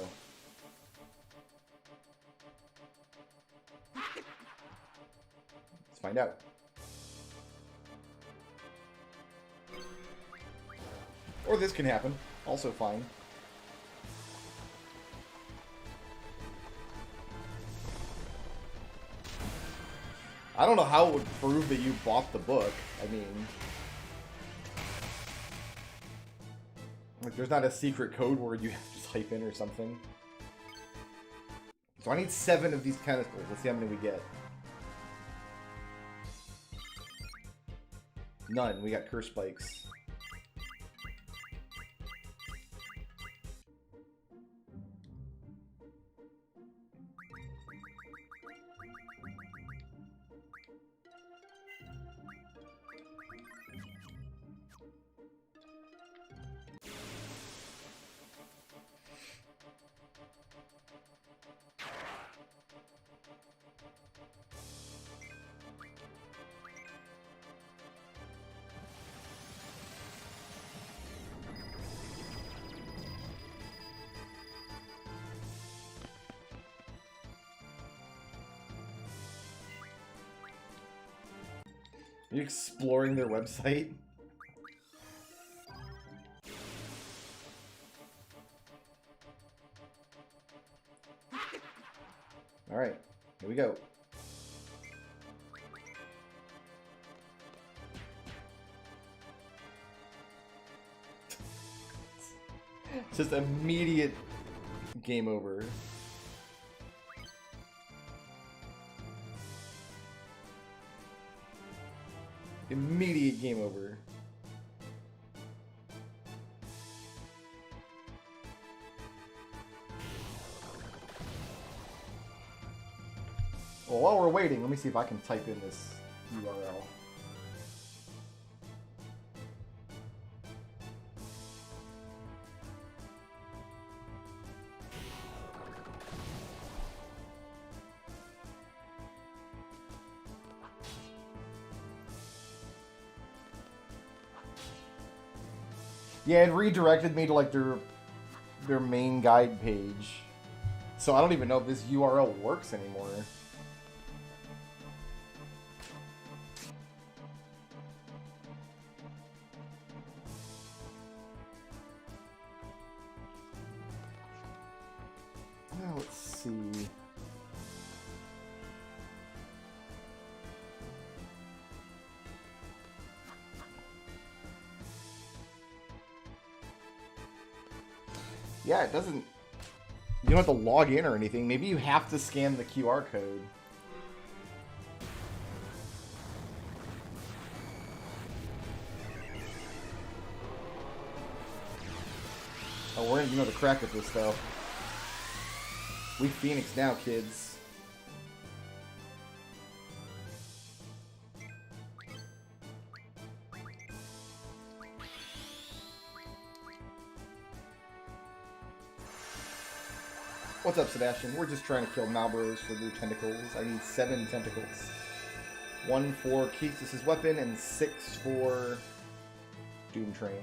Let's find out. Or this can happen. Also fine. I don't know how it would prove that you bought the book. I mean... like, there's not a secret code word you have to type in or something. So I need 7 of these tentacles. Let's see how many we get. None. We got curse spikes. Are you exploring their website? Alright, here we go. Just immediate game over. Immediate game over. Well, while we're waiting, let me see if I can type in this URL. Yeah, it redirected me to like their main guide page. So I don't even know if this URL works anymore. Now let's see. Yeah, it doesn't... You don't have to log in or anything. Maybe you have to scan the QR code. Oh, we're in, you know, the crack of this, though. We Phoenix now, kids. What's up, Sebastian? We're just trying to kill Malbros for their tentacles. I need 7 tentacles. 1 for Keith's weapon and 6 for Doom Train.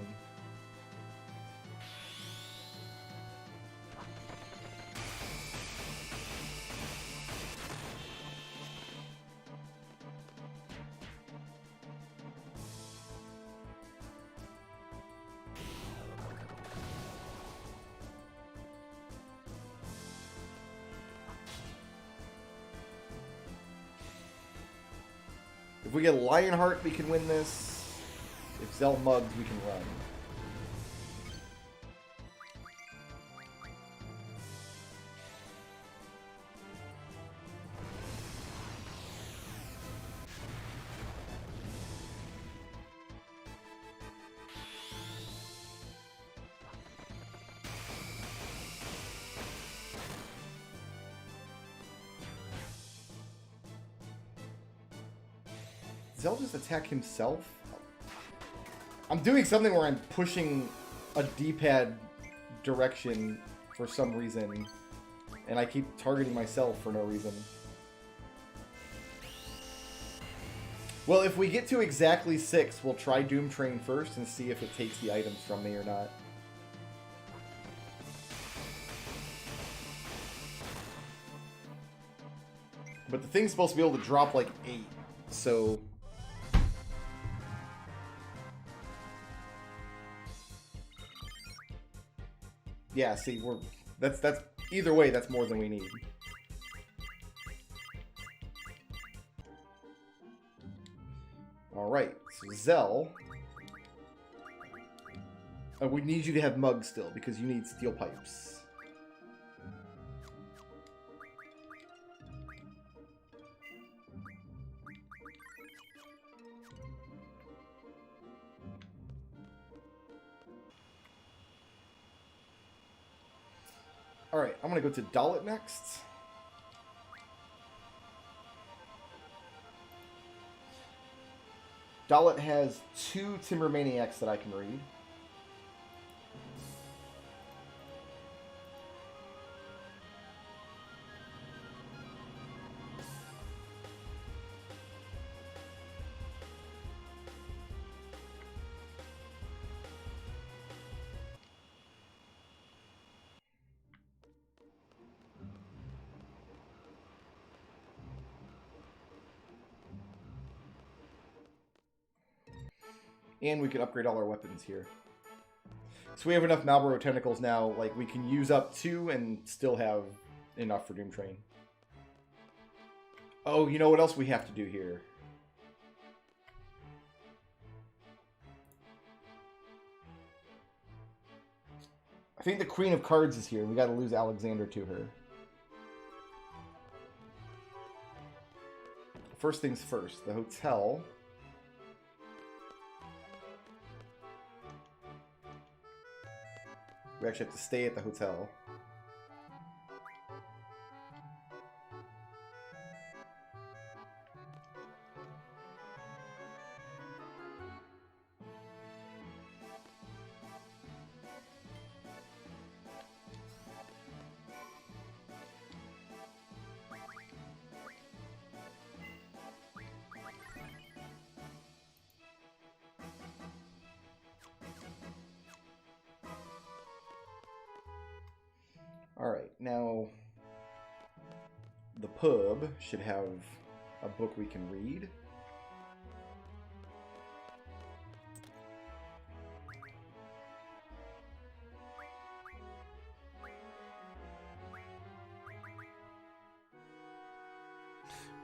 If we get Lionheart, we can win this. If Zell mugs, we can run. Zell just attack himself? I'm doing something where I'm pushing a D-pad direction for some reason, and I keep targeting myself for no reason. Well, if we get to exactly 6, we'll try Doom Train first and see if it takes the items from me or not. But the thing's supposed to be able to drop like 8, so... Yeah, see, that's either way, that's more than we need. Alright, so Zell. We need you to have mugs still, because you need steel pipes. Alright, I'm going to go to Dalit next. Dalit has 2 Timber Maniacs that I can read. And we can upgrade all our weapons here. So we have enough Malboro Tentacles now, like we can use up 2 and still have enough for Doom Train. Oh, you know what else we have to do here? I think the Queen of Cards is here. We gotta lose Alexander to her. First things first, the hotel. We actually have to stay at the hotel. Alright, now the pub should have a book we can read.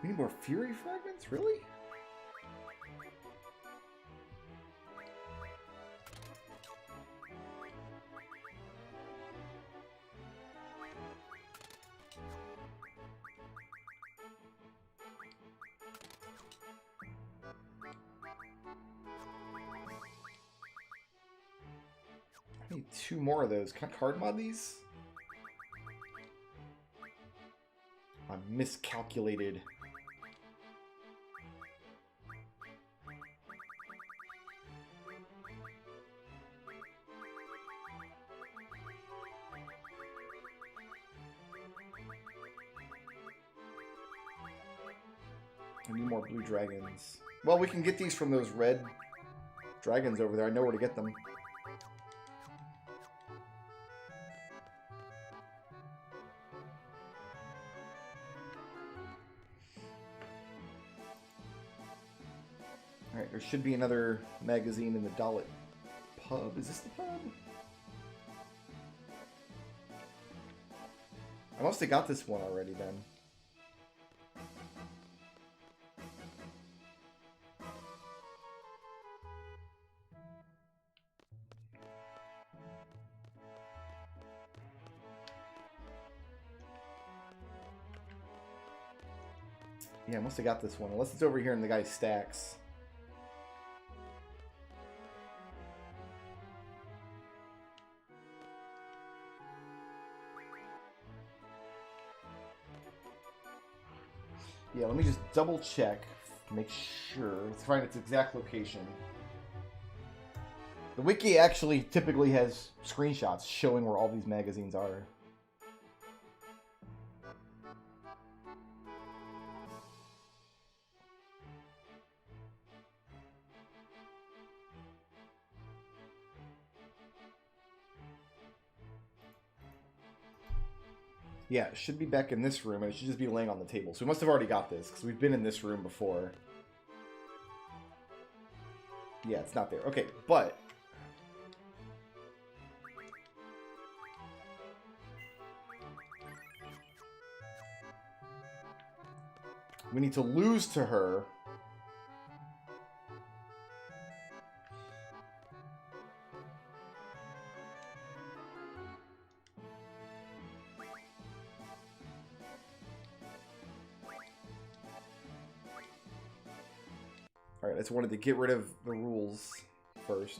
We need more Fury Fragments? Really? I need 2 more of those. Can I card mod these? I miscalculated. I need more blue dragons. Well, we can get these from those red dragons over there. I know where to get them. Alright, there should be another magazine in the Dalit pub. Is this the pub? I must have got this one already then. Yeah, I must have got this one. Unless it's over here in the guy's stacks. Yeah, let me just double check. Make sure. Let's find its exact location. The wiki actually typically has screenshots showing where all these magazines are. Yeah, it should be back in this room, and it should just be laying on the table. So we must have already got this, because we've been in this room before. Yeah, it's not there. Okay, but... we need to lose to her. Alright, I just wanted to get rid of the rules first.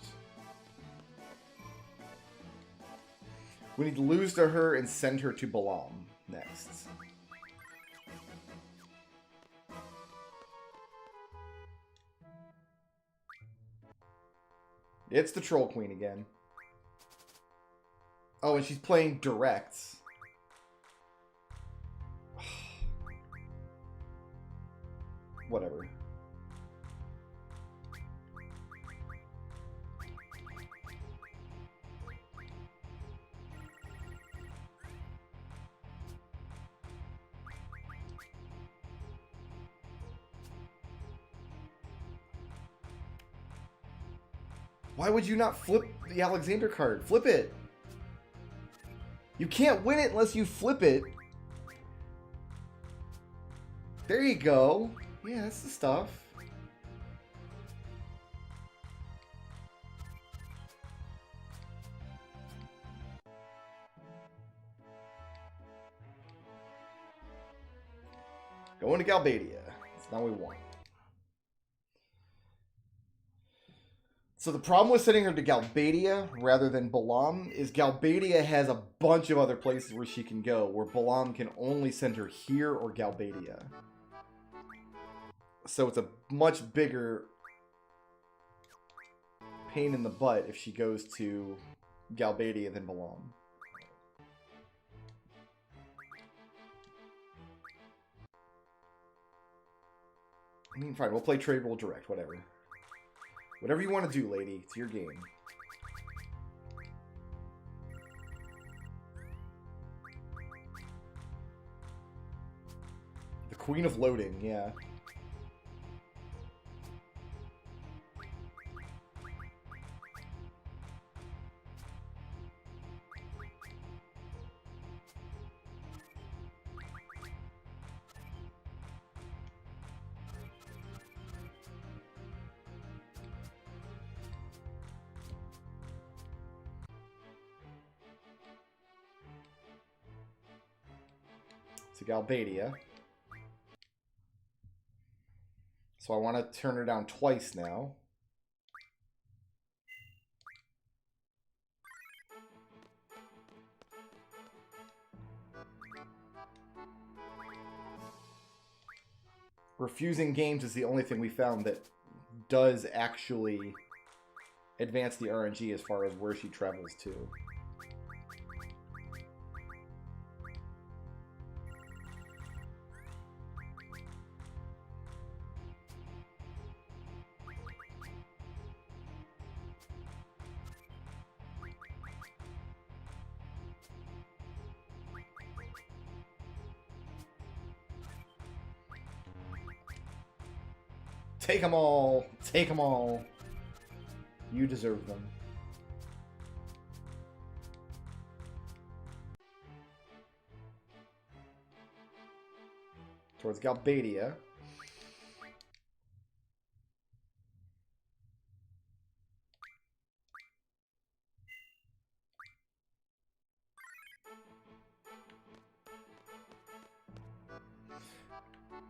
We need to lose to her and send her to Balam next. It's the Troll Queen again. Oh, and she's playing direct. Whatever. Why would you not flip the Alexander card? Flip it! You can't win it unless you flip it. There you go. Yeah, that's the stuff. Going to Galbadia. That's not what we want. So the problem with sending her to Galbadia rather than Balam is Galbadia has a bunch of other places where she can go, where Balam can only send her here or Galbadia. So it's a much bigger pain in the butt if she goes to Galbadia than Balam. I mean, fine, we'll play Trade Roll Direct, whatever. Whatever you want to do, lady. It's your game. The Queen of Loading, yeah. To Galbadia. So I want to turn her down twice now. Refusing games is the only thing we found that does actually advance the RNG as far as where she travels to. Take them all. Take them all. You deserve them. Towards Galbadia.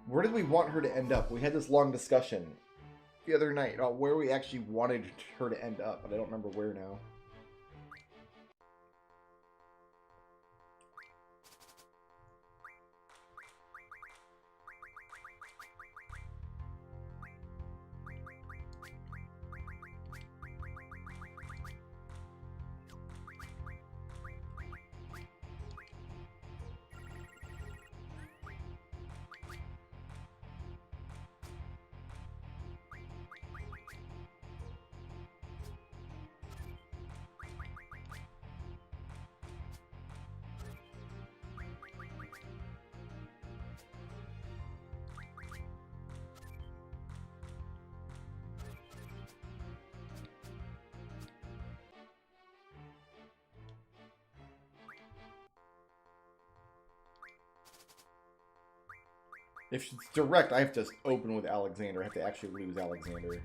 Where did we want her to end up? We had this long discussion the other night about where we actually wanted her to end up, but I don't remember where now. If it's direct, I have to open with Alexander. I have to actually lose Alexander.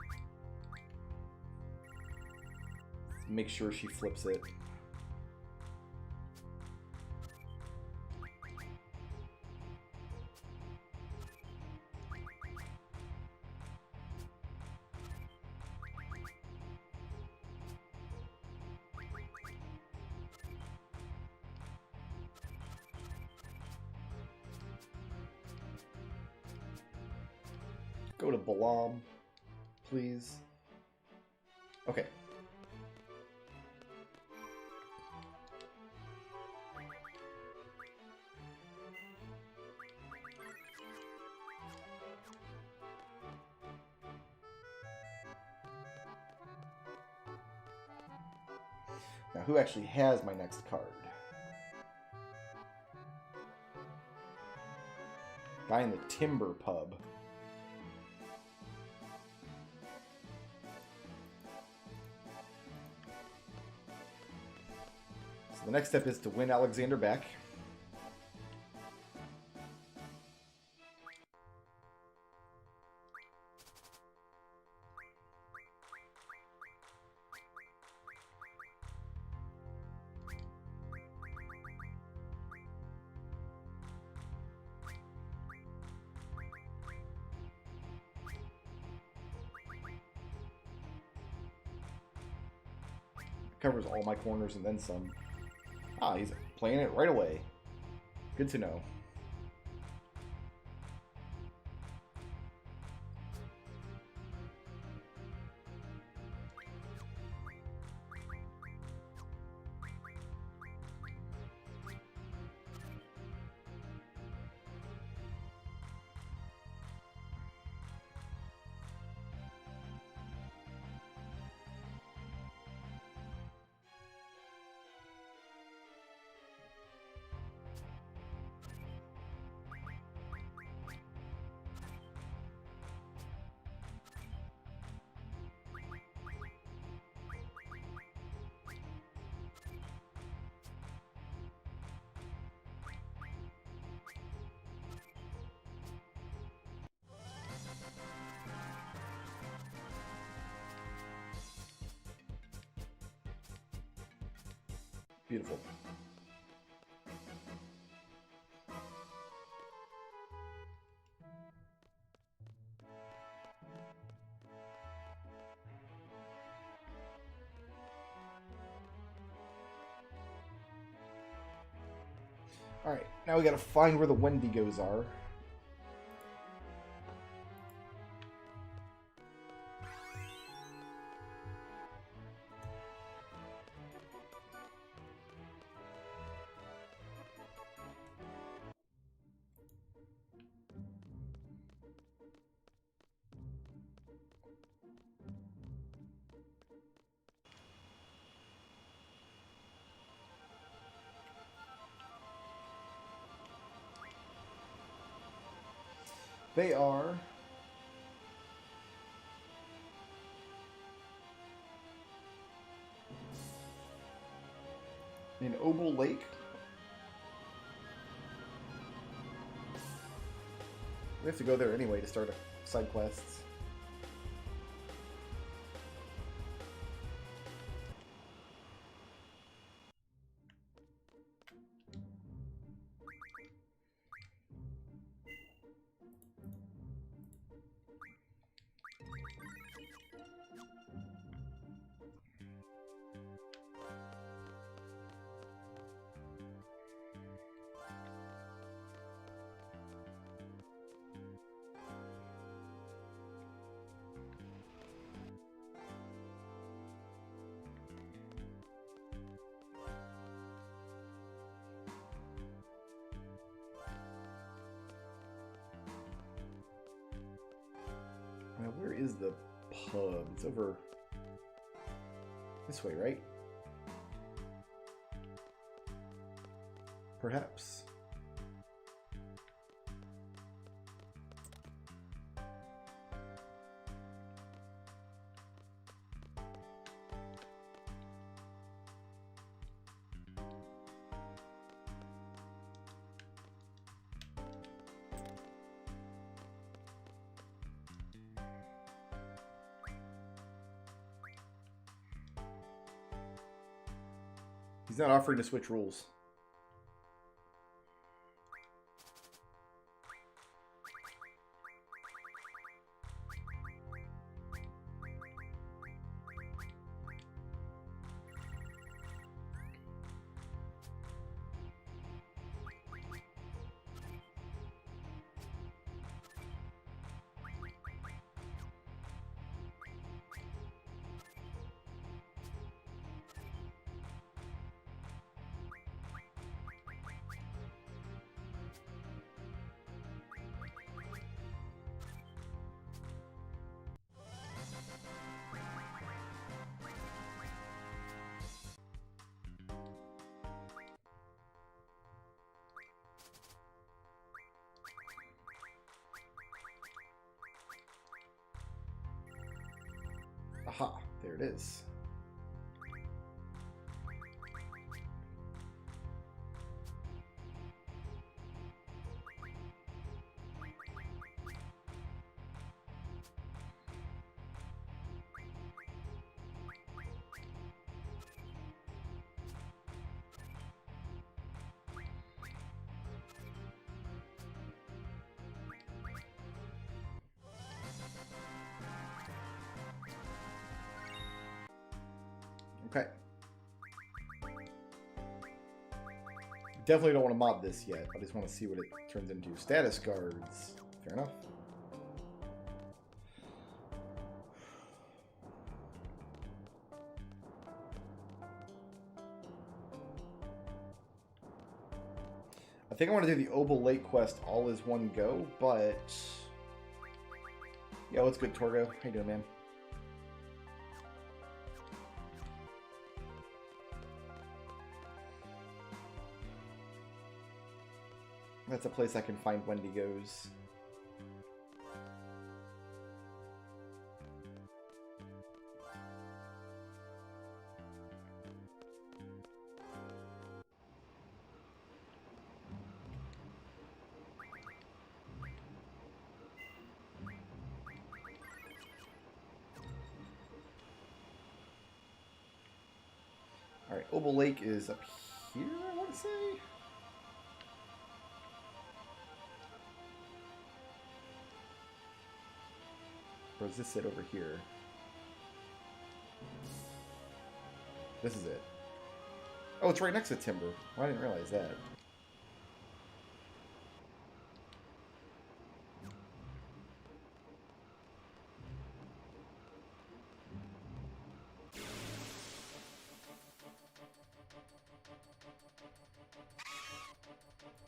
Make sure she flips it. Go to Balam, please. Okay. Now, who actually has my next card? Guy in the Timber Pub. So the next step is to win Alexander back. Covers all my corners and then some. Ah, he's playing it right away. Good to know. Beautiful. Alright, now we gotta find where the Wendigos are. They are in Opal Lake. We have to go there anyway to start side quests. Now, where is the pub? It's over this way, right? Perhaps. He's not offering to switch rules. Aha, there it is. Okay. Definitely don't want to mod this yet. I just want to see what it turns into. Status cards. Fair enough. I think I want to do the Opal Lake quest all as one go, but... Yeah, what's good, Torgo? How you doing, man? That's a place I can find Wendigos. Alright, Opal Lake is up here, I want to say? Or does this it over here? This is it. Oh, it's right next to Timber. Well, I didn't realize that.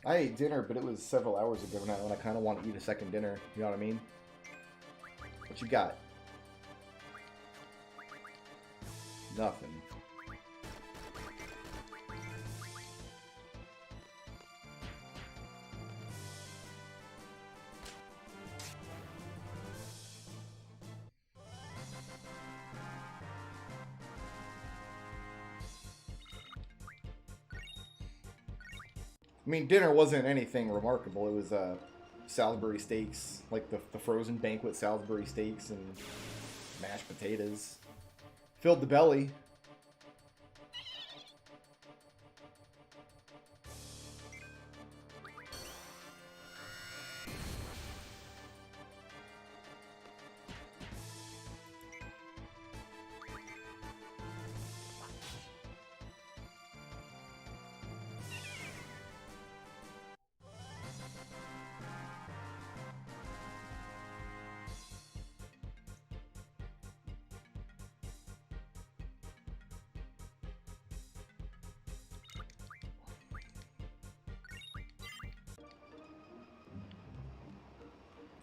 I ate dinner, but it was several hours ago now, and I kind of want to eat a second dinner. You know what I mean? What you got? Nothing. I mean, dinner wasn't anything remarkable. It was Salisbury steaks, like the frozen banquet Salisbury steaks and mashed potatoes. Filled the belly.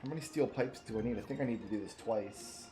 How many steel pipes do I need? I think I need to do this twice.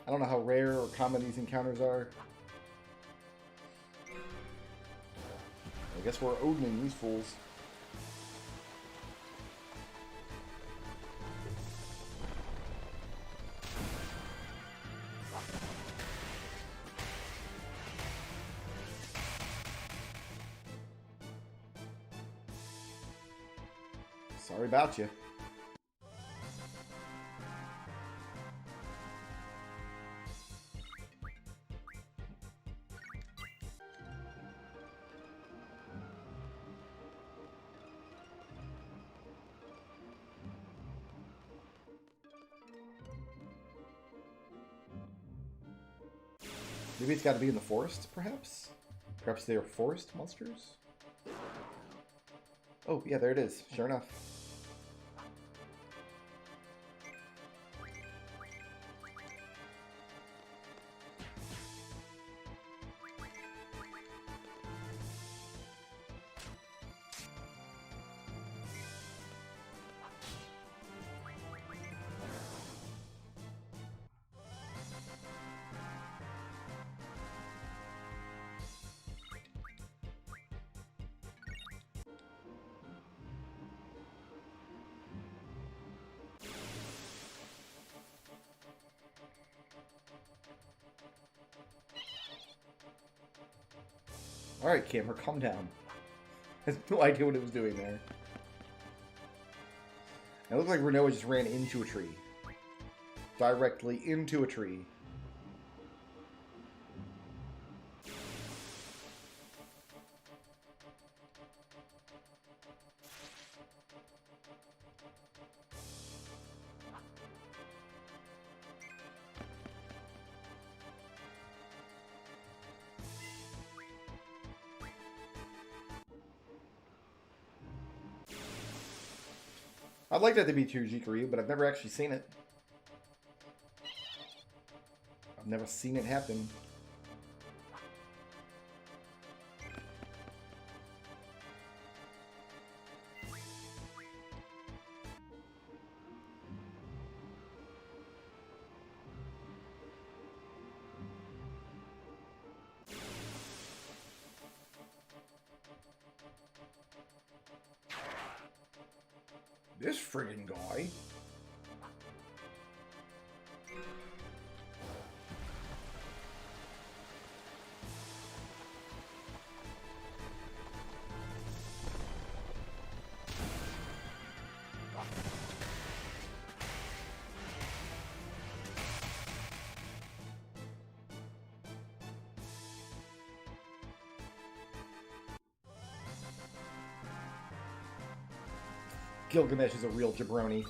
I don't know how rare or common these encounters are. I guess we're Odining these fools. Sorry about you. Maybe it's got to be in the forest, perhaps? Perhaps they are forest monsters? Oh, yeah, there it is. Sure enough. Alright, camera, calm down. I have no idea what it was doing there. It looked like Renoa just ran into a tree. Directly into a tree. I'd like that to be Tujikari, but I've never actually seen it. I've never seen it happen. This friggin' guy. Gilgamesh is a real jabroni.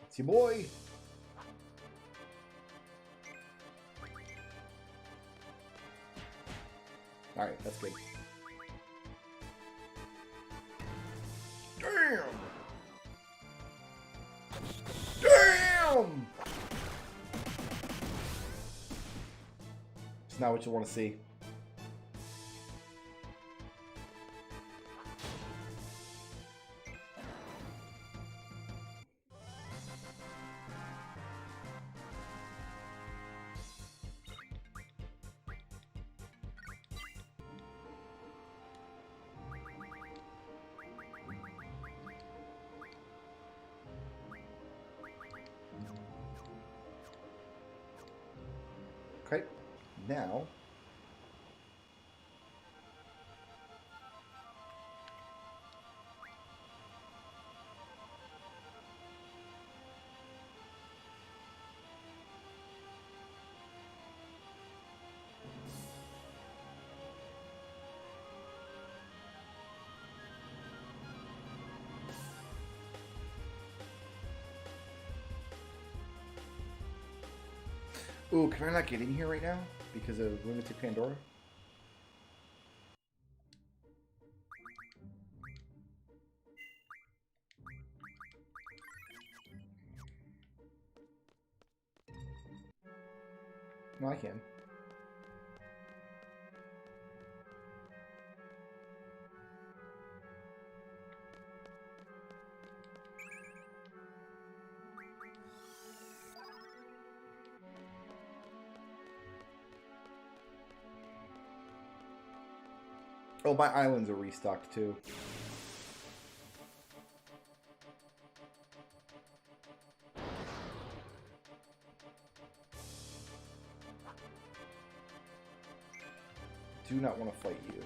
It's your boy. Alright, that's good. Damn! Damn! It's not what you want to see. Okay, now ooh, can I not get in here right now because of limited Pandora? No, I can. Oh, my islands are restocked too. Do not want to fight you.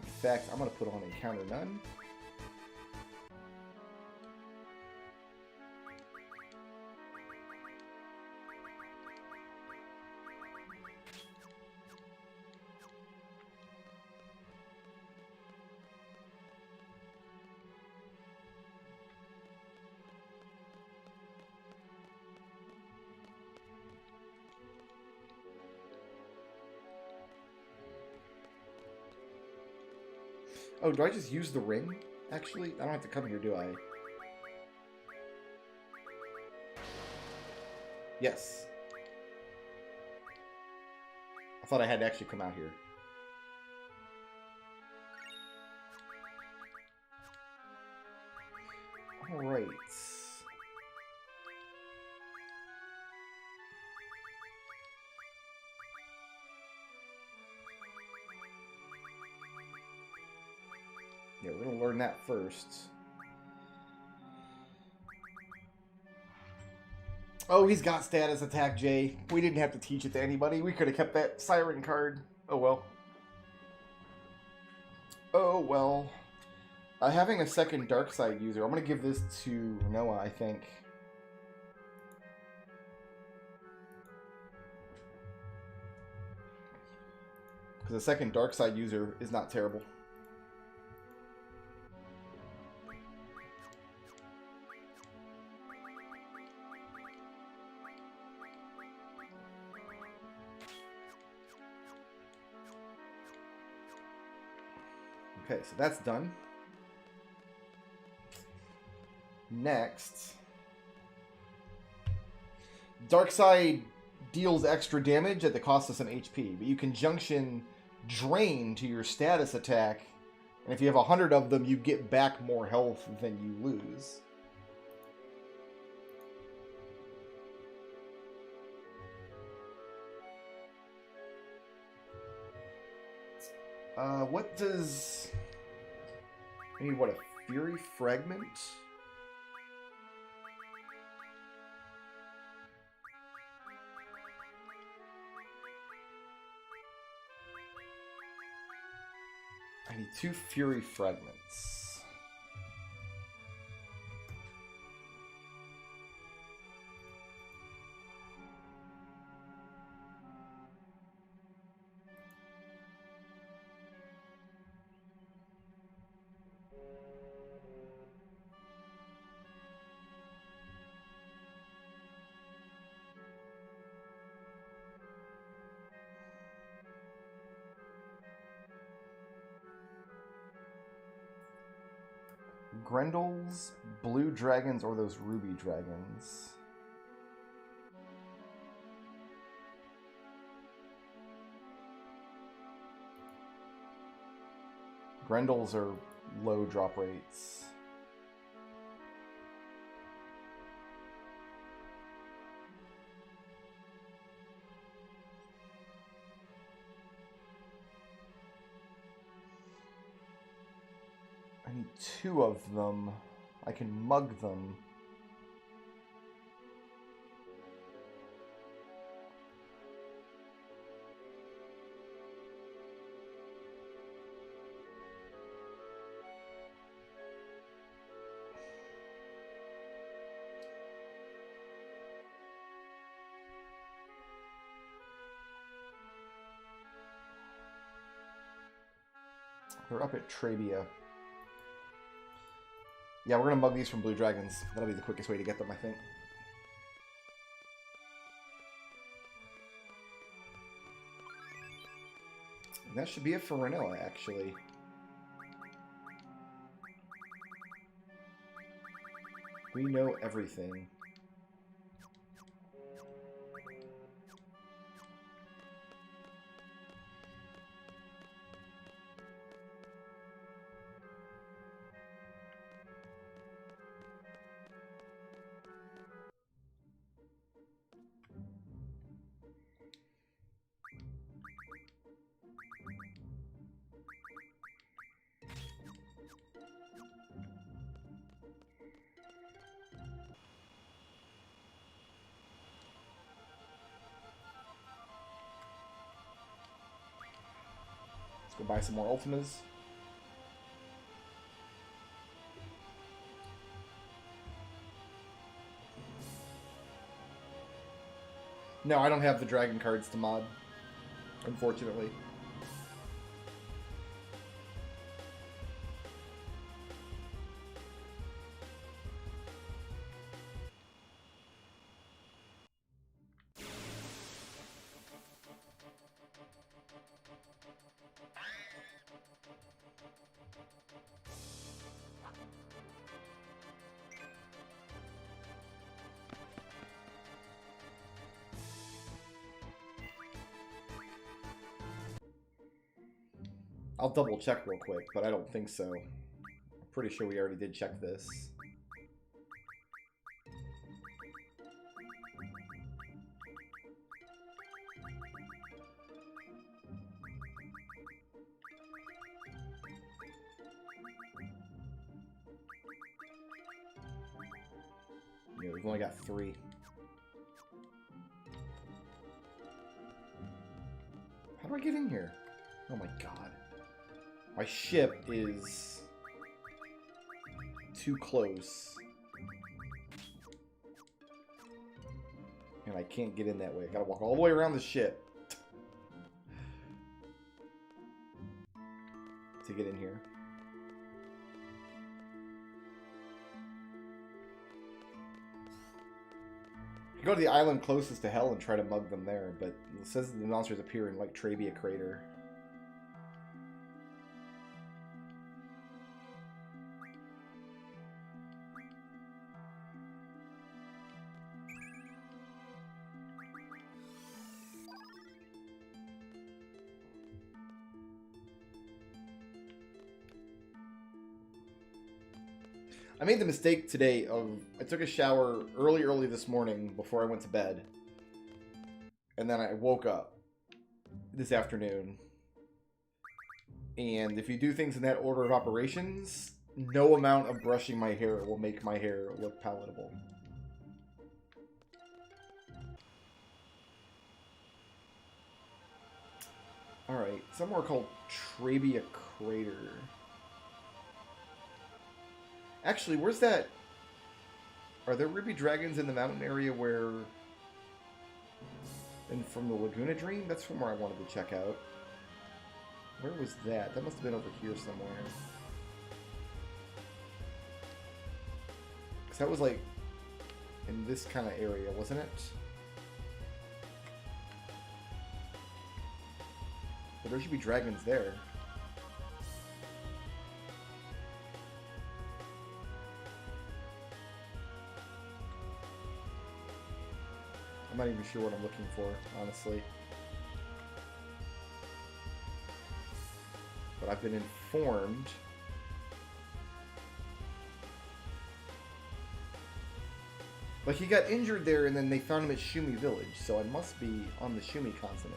In fact, I'm going to put on Encounter None. Oh, do I just use the ring? Actually, I don't have to come here, do I? Yes. I thought I had to actually come out here. Alright. Yeah, we're gonna learn that first. Oh, he's got status attack, Jay. We didn't have to teach it to anybody. We could have kept that Siren card. Oh well. Oh well. Having a second dark side user. I'm gonna give this to Noah, I think. Because a second dark side user is not terrible. Okay, so that's done. Next, Darkside deals extra damage at the cost of some HP, but you can junction Drain to your status attack, and if you have 100 of them, you get back more health than you lose. What does... I need, what, a Fury Fragment? I need 2 Fury Fragments. Grendel's, blue dragons, or those ruby dragons? Grendel's are low drop rates. I need 2 of them. I can mug them. They're up at Trabia. Yeah, we're going to mug these from blue dragons. That'll be the quickest way to get them, I think. And that should be it for Renoa, actually. We know everything. Go buy some more Ultimas. No, I don't have the dragon cards to mod, unfortunately. I'll double check real quick, but I don't think so. I'm pretty sure we already did check this. Yeah, we've only got 3. How do I get in here? Oh my god. My ship is too close. And I can't get in that way. I gotta walk all the way around the ship to get in here. You go to the island closest to hell and try to mug them there, but it says the monsters appear in like Trabia Crater. I made the mistake today of, I took a shower early this morning before I went to bed. And then I woke up this afternoon. And if you do things in that order of operations, no amount of brushing my hair will make my hair look palatable. Alright, somewhere called Trabia Crater. Actually, where's that? Are there ruby dragons in the mountain area where... And from the Laguna Dream? That's from where I wanted to check out. Where was that? That must have been over here somewhere. Because that was like... in this kind of area, wasn't it? But there should be dragons there. I'm not even sure what I'm looking for, honestly. But I've been informed. Like, he got injured there and then they found him at Shumi Village, so I must be on the Shumi continent.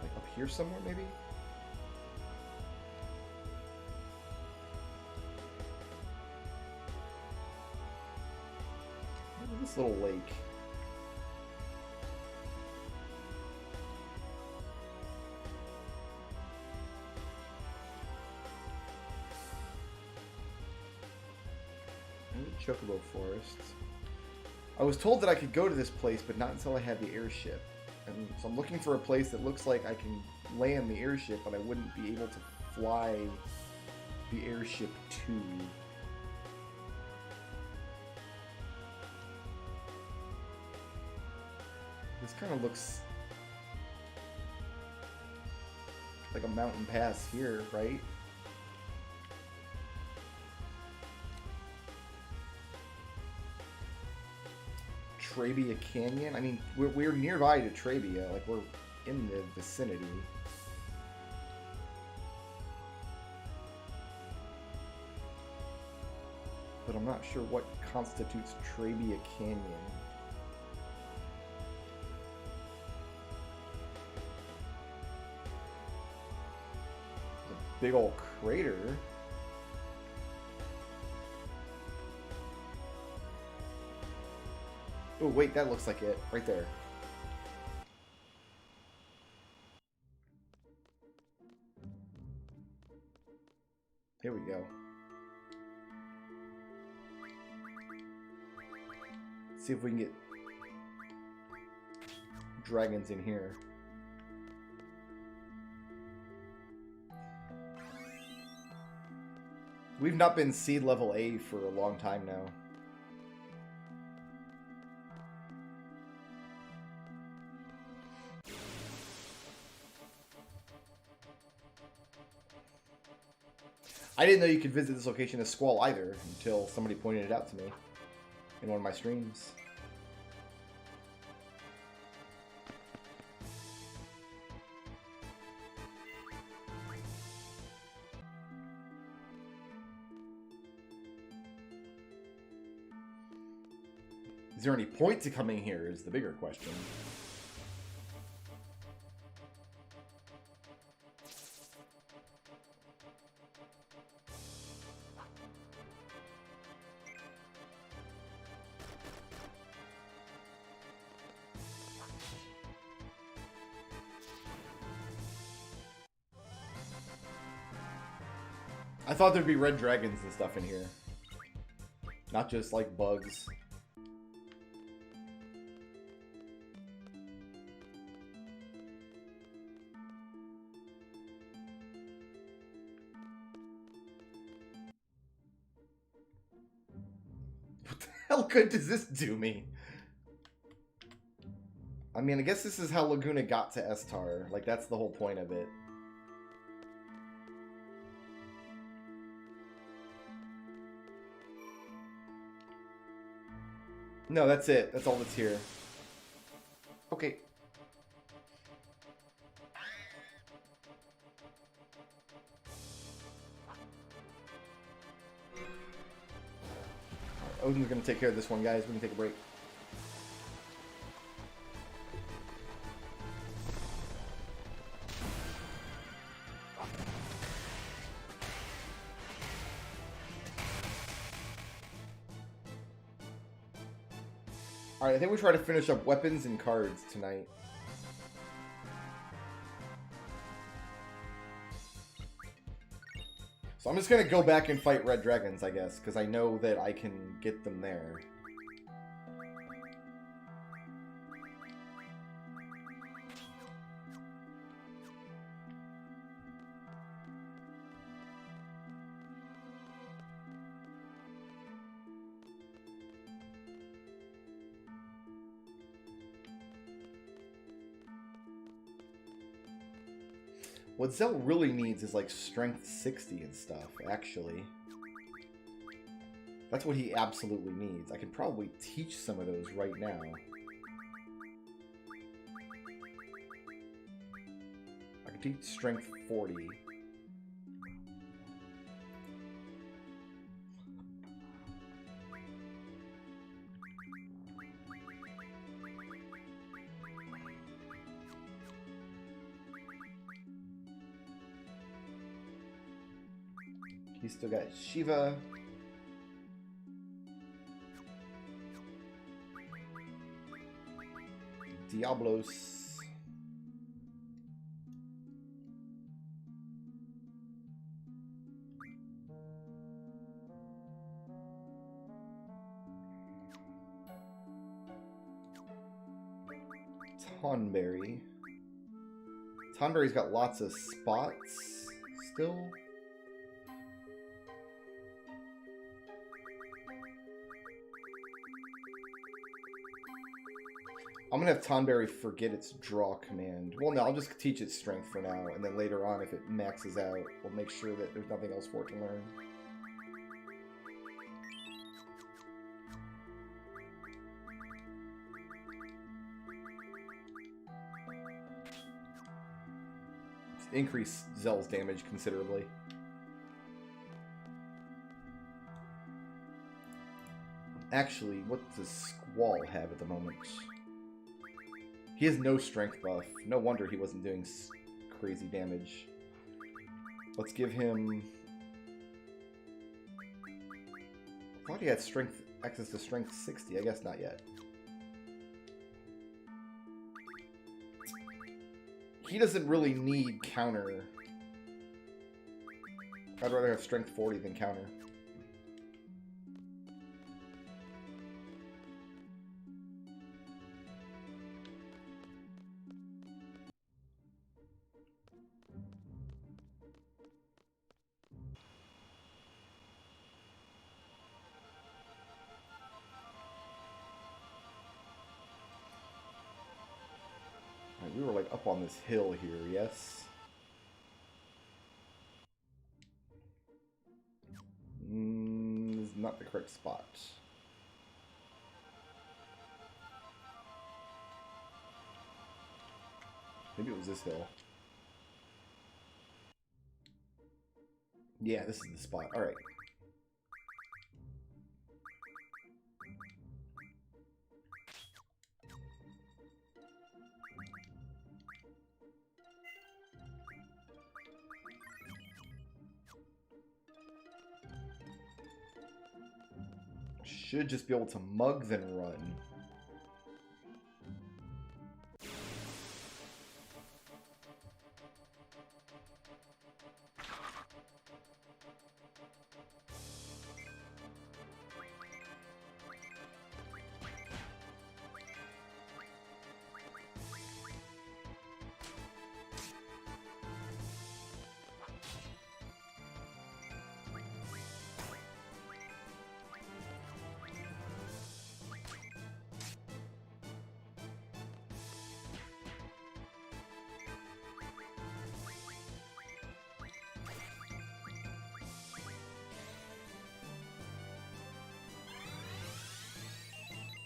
Like up here somewhere, maybe? This little lake. Chocobo Forest. I was told that I could go to this place, but not until I had the airship. And so I'm looking for a place that looks like I can land the airship, but I wouldn't be able to fly the airship to. This kind of looks like a mountain pass here, right? Trabia Canyon? I mean, we're nearby to Trabia, like we're in the vicinity. But I'm not sure what constitutes Trabia Canyon. Big old crater. Oh wait, that looks like it right there. Here we go. See if we can get dragons in here. We've not been seed level A for a long time now. I didn't know you could visit this location as Squall either until somebody pointed it out to me in one of my streams. Is there any point to coming here is the bigger question. I thought there'd be red dragons and stuff in here. Not just, like, bugs. What the hell good does this do me? I mean, I guess this is how Laguna got to Estar. Like, that's the whole point of it. No, that's it. That's all that's here. Okay. Odin's gonna take care of this one, guys. We can take a break. Alright, I think we try to finish up weapons and cards tonight. So I'm just gonna go back and fight red dragons, I guess, because I know that I can get them there. What Zell really needs is, like, strength 60 and stuff, actually. That's what he absolutely needs. I can probably teach some of those right now. I can teach strength 40. He's still got Shiva. Diablos. Tonberry. Tonberry's got lots of spots still. I'm gonna have Tonberry forget its draw command. Well, no, I'll just teach its strength for now, and then later on, if it maxes out, we'll make sure that there's nothing else for it to learn. Increase Zell's damage considerably. Actually, what does Squall have at the moment? He has no strength buff. No wonder he wasn't doing crazy damage. Let's give him... I thought he had strength access to strength 60. I guess not yet. He doesn't really need counter. I'd rather have strength 40 than counter. We were like up on this hill here, yes? This is not the correct spot. Maybe it was this hill. Yeah, this is the spot. Alright. Should just be able to mug then run.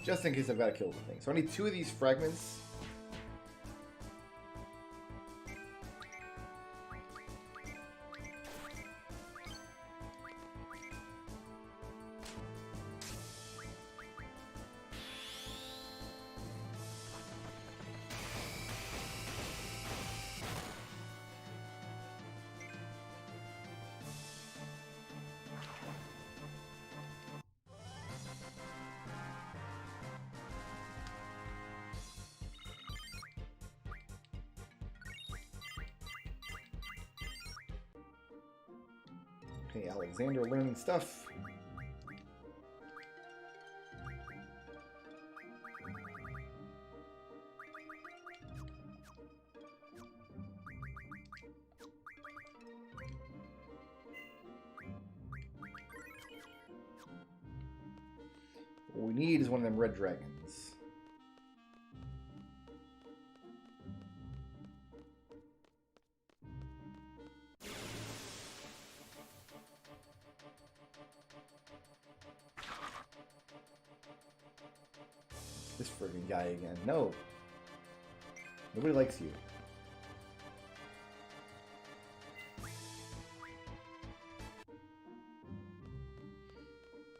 Just in case I've got to kill the thing. So I need 2 of these fragments. Okay, Alexander learning stuff. What we need is one of them red dragons. This friggin' guy again. No. Nobody likes you.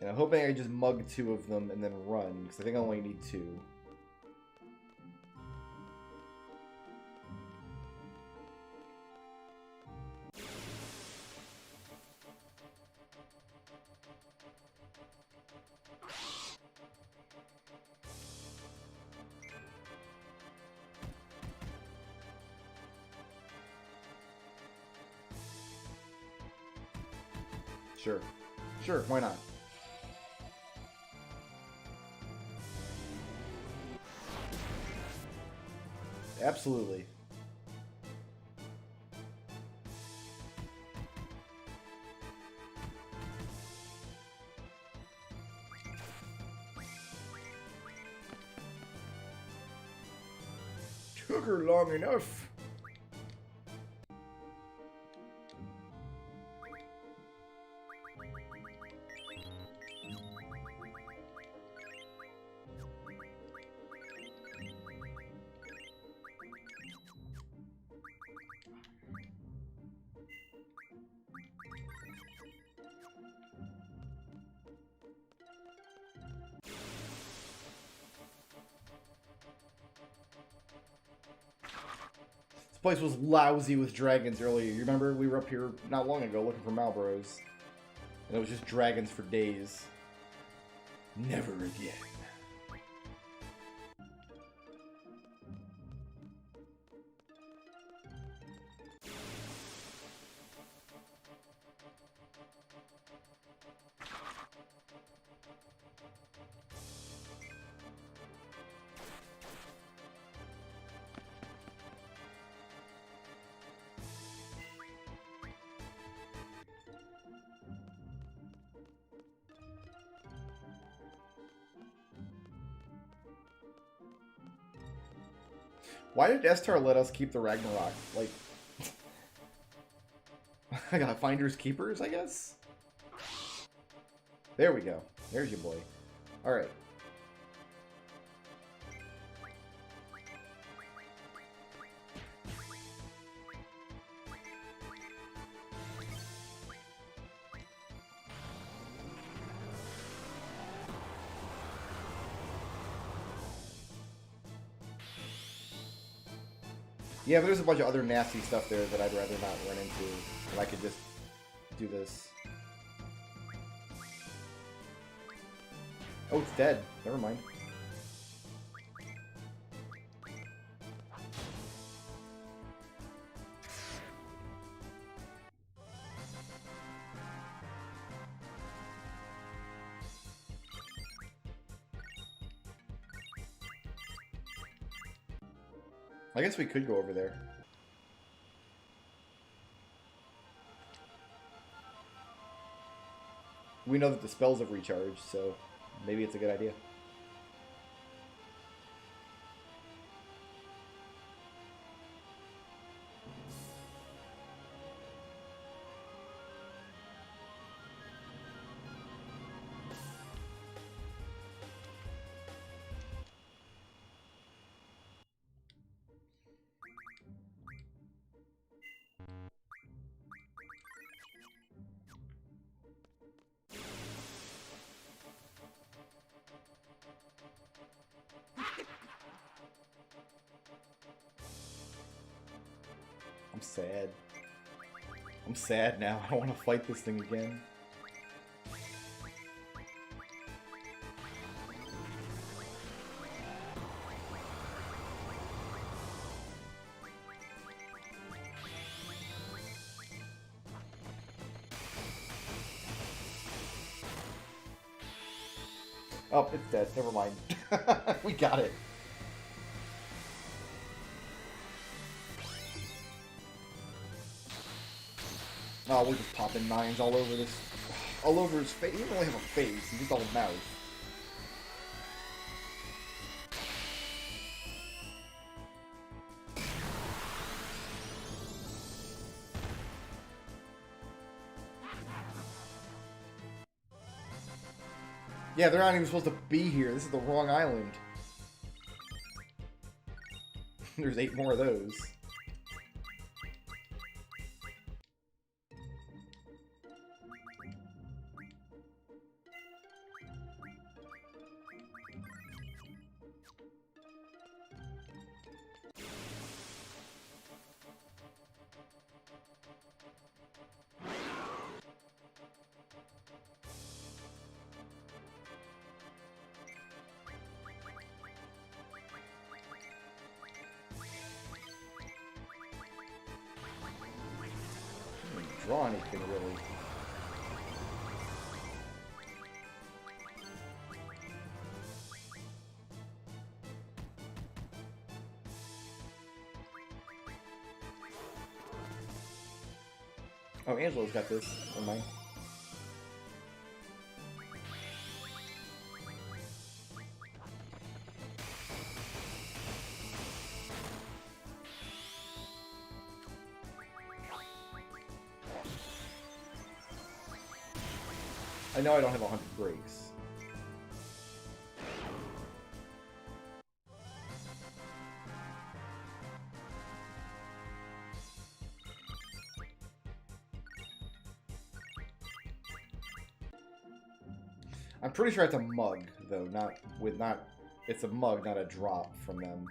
And I'm hoping I can just mug 2 of them and then run, because I think I only need 2. Sure. Sure, why not? Absolutely. Took her long enough. This place was lousy with dragons earlier. You remember we were up here not long ago looking for Malboros. And it was just dragons for days. Never again. Why did Estar let us keep the Ragnarok? Like, I got finders keepers, I guess? There we go. There's your boy. Alright. Yeah, but there's a bunch of other nasty stuff there that I'd rather not run into. And I could just do this. Oh, it's dead. Never mind. I guess we could go over there. We know that the spells have recharged, so maybe it's a good idea. sad. I'm sad now. I don't want to fight this thing again. Oh, it's dead. Never mind. We got it. Oh, we're just popping nines all over this. All over his face. He doesn't really have a face. He's just all mouth. Yeah, they're not even supposed to be here. This is the wrong island. There's 8 more of those. Draw anything really. Oh, Angelo's got this. Never mind. I know I don't have 100 breaks. I'm pretty sure it's a mug, though, it's a mug, not a drop from them.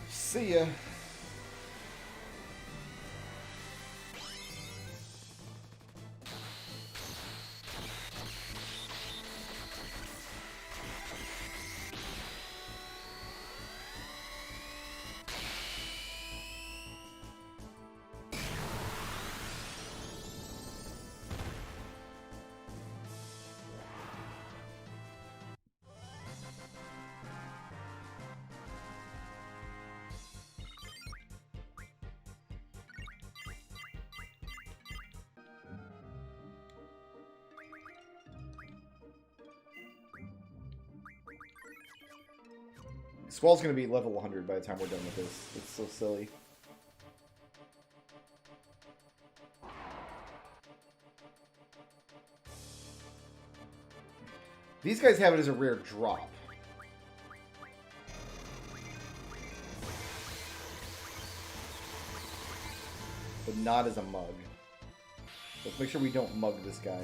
See ya. Squall's gonna be level 100 by the time we're done with this. It's so silly. These guys have it as a rare drop. But not as a mug. Let's make sure we don't mug this guy.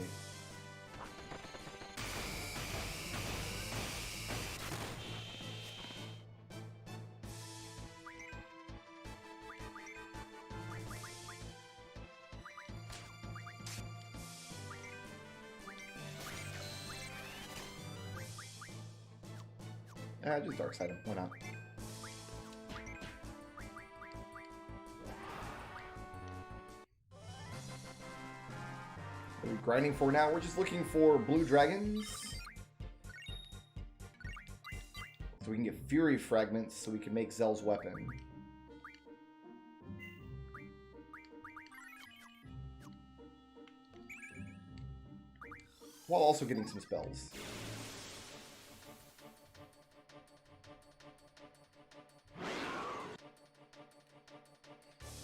Just dark side him. Why not? What are we grinding for now? We're just looking for blue dragons. So we can get fury fragments so we can make Zell's weapon. while also getting some spells.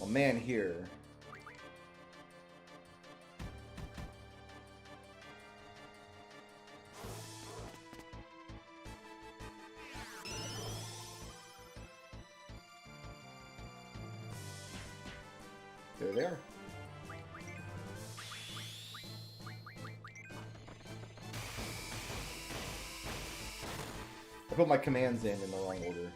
A man here. They're there. I put my commands in the wrong order.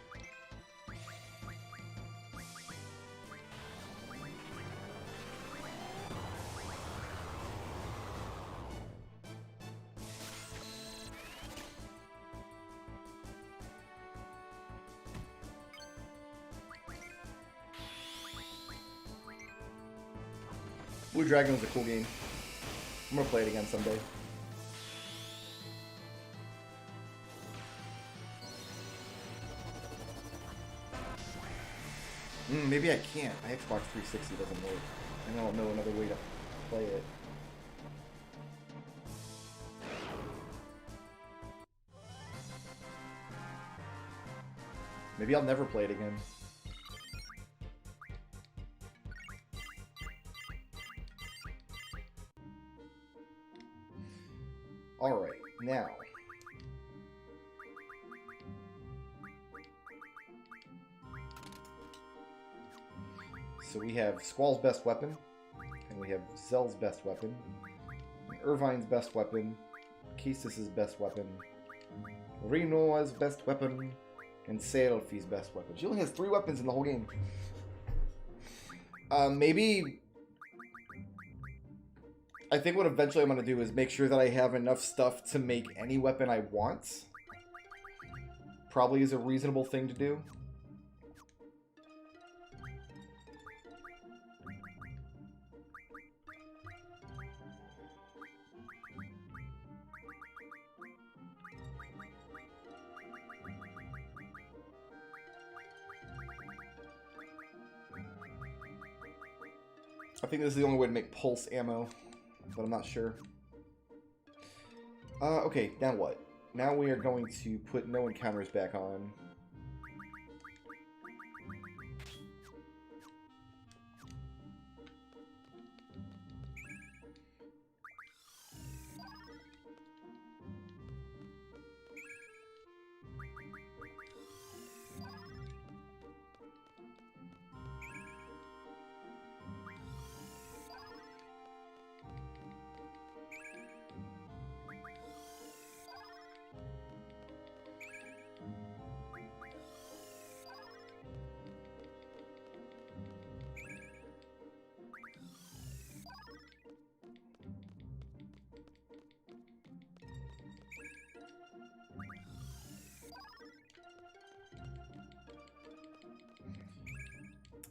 Blue Dragon was a cool game. I'm gonna play it again someday. Maybe I can't. My Xbox 360 doesn't work. I don't know another way to play it. Maybe I'll never play it again. Alright, now. So we have Squall's best weapon, and we have Zell's best weapon, Irvine's best weapon, Kestis's best weapon, Renoa's best weapon, and Saelfi's best weapon. She only has 3 weapons in the whole game. Maybe... I think what eventually I'm going to do is make sure that I have enough stuff to make any weapon I want. Probably is a reasonable thing to do. I think this is the only way to make pulse ammo, but I'm not sure. Okay, now what? Now we are going to put no encounters back on.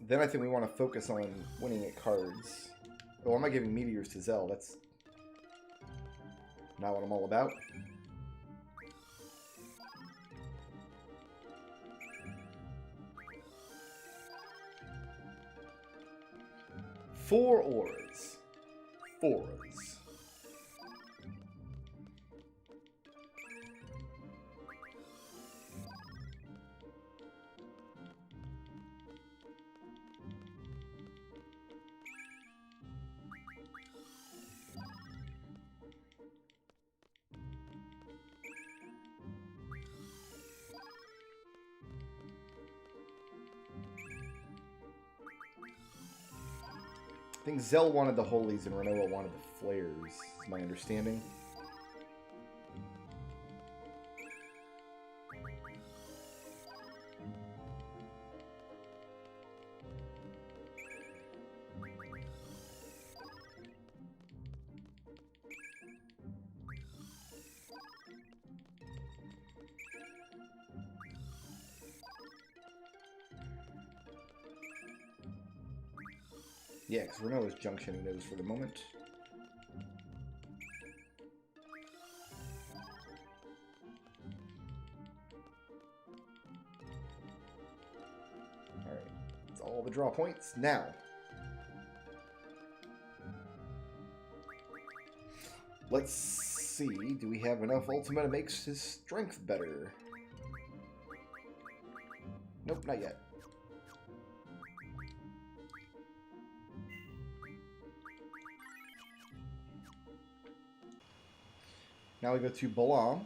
Then I think we want to focus on winning at cards. Oh, am I giving meteors to Zell? That's not what I'm all about. Four auras. Auras. I think Zell wanted the holies and Renoa wanted the flares, is my understanding. Yeah, because Renoa's junctioning those for the moment. Alright, that's all the draw points. Now, let's see. Do we have enough ultimate that makes his strength better? Nope, not yet. Now we go to Balam.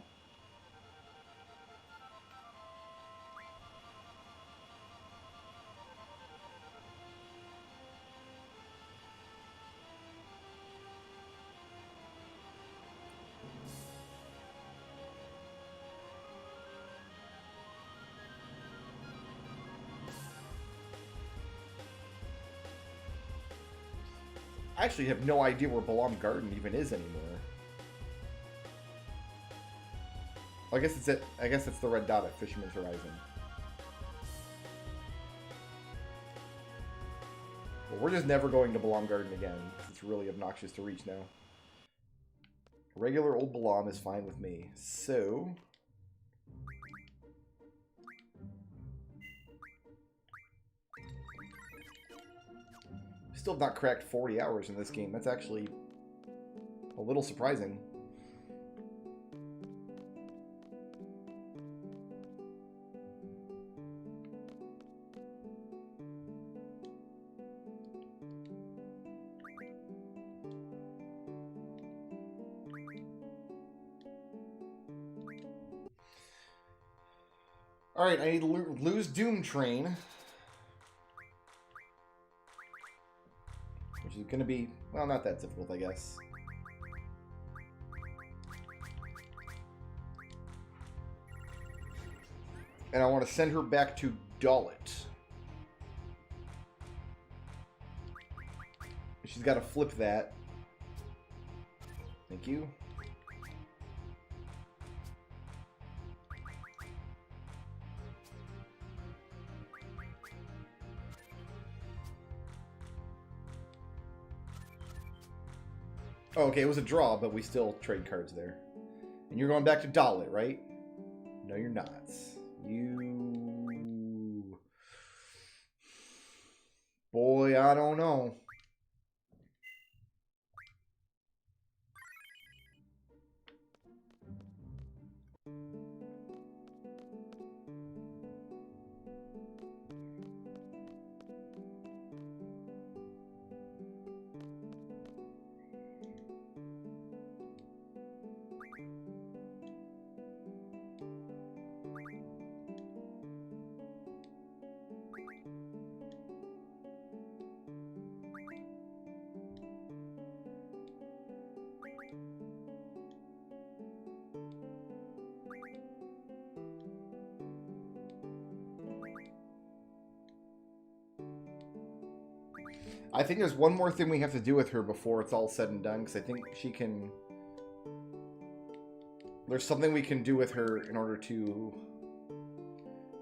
I actually have no idea where Balam Garden even is anymore. I guess it's the red dot at Fisherman's Horizon. Well, we're just never going to Balam Garden again. It's really obnoxious to reach now. Regular old Balam is fine with me. So... still have not cracked 40 hours in this game. That's actually a little surprising. Alright, I need to lose Doom Train. Which is going to be, well, not that difficult, I guess. And I want to send her back to Dalit. She's got to flip that. Thank you. Oh, okay, it was a draw, but we still trade cards there. And you're going back to Dalit, right? No, you're not. You... Boy, I don't know. I think there's one more thing we have to do with her before it's all said and done, because I think she can... There's something we can do with her in order to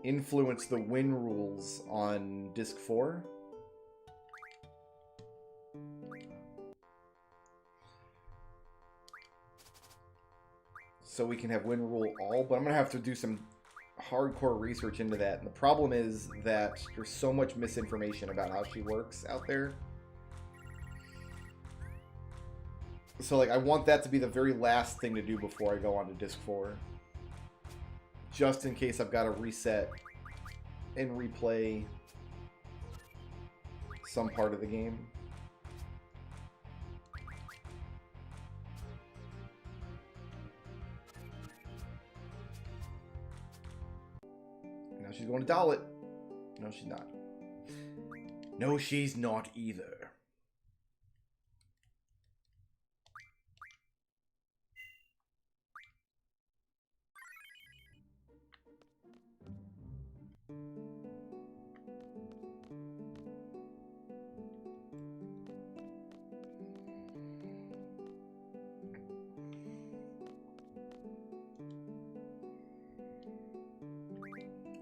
influence the win rules on Disc 4. So we can have win rule all, but I'm going to have to do some hardcore research into that. And the problem is that there's so much misinformation about how she works out there. So, like, I want that to be the very last thing to do before I go on to Disc 4. Just in case I've got to reset and replay some part of the game. Now she's going to Dalit. No, she's not. No, she's not either.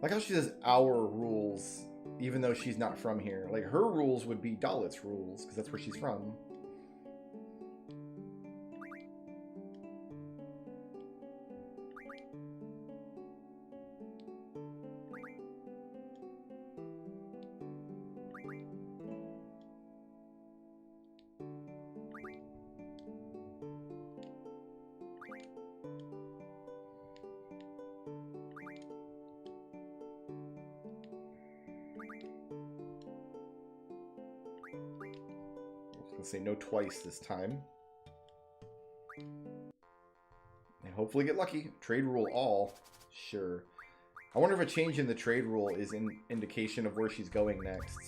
Like how she says our rules, even though she's not from here. Like, her rules would be Dalit's rules, because that's where she's from. Let's say no twice this time. And hopefully get lucky. Trade rule all. Sure. I wonder if a change in the trade rule is an indication of where she's going next.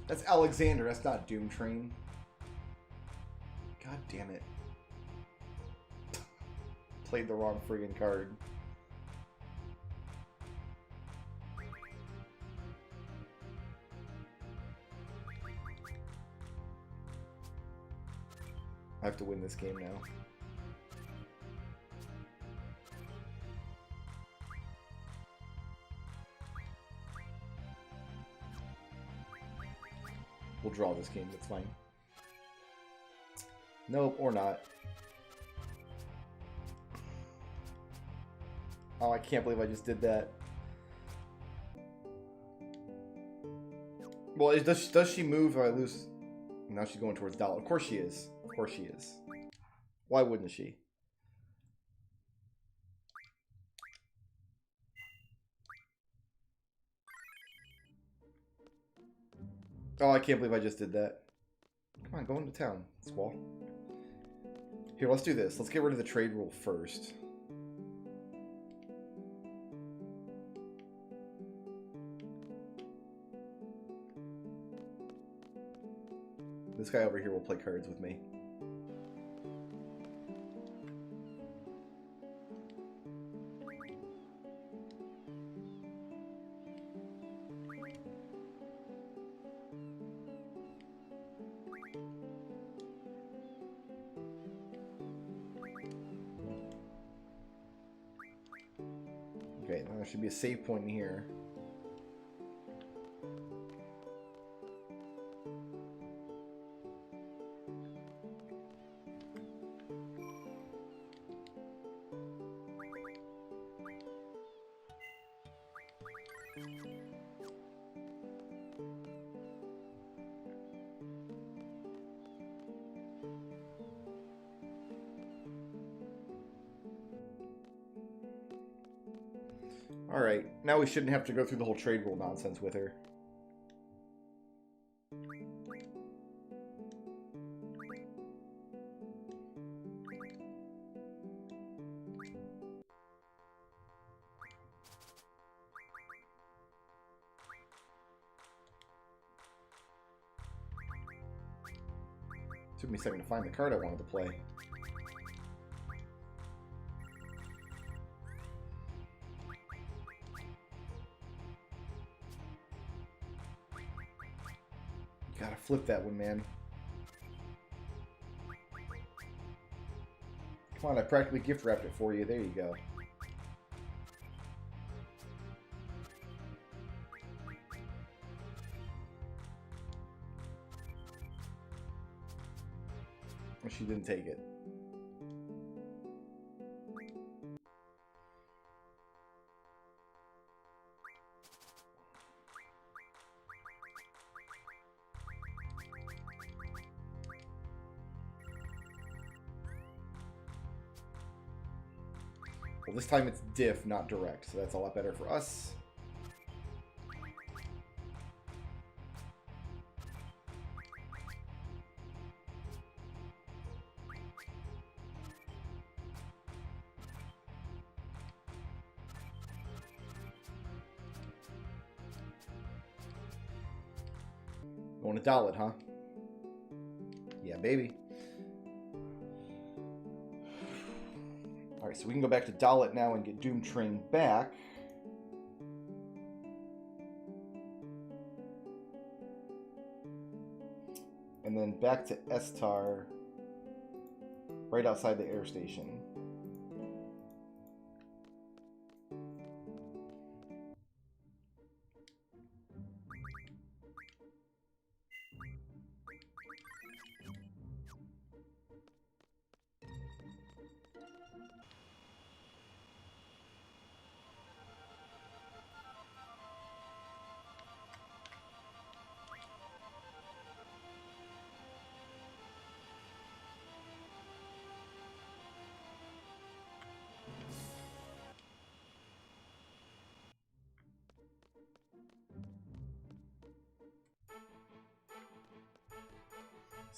That's Alexander, that's not Doom Train. God damn it. Played the wrong friggin' card. I have to win this game now. We'll draw this game, that's fine. Nope, or not. Oh, I can't believe I just did that. Well, does she move if I lose? Now she's going towards Dollar. Of course she is. Of course she is. Why wouldn't she? Oh, I can't believe I just did that. Come on, go into town, Squall. Here, let's do this. Let's get rid of the trade rule first. This guy over here will play cards with me. Okay, now there should be a save point in here. Alright, now we shouldn't have to go through the whole trade rule nonsense with her. Took me a second to find the card I wanted to play. Gotta flip that one, man. Come on, I practically gift wrapped it for you. There you go. She didn't take it. Well, this time it's diff, not direct, so that's a lot better for us. Going to Dalit, huh? Yeah, baby. Alright, so we can go back to Dalit now and get Doom Train back. And then back to Estar, right outside the air station.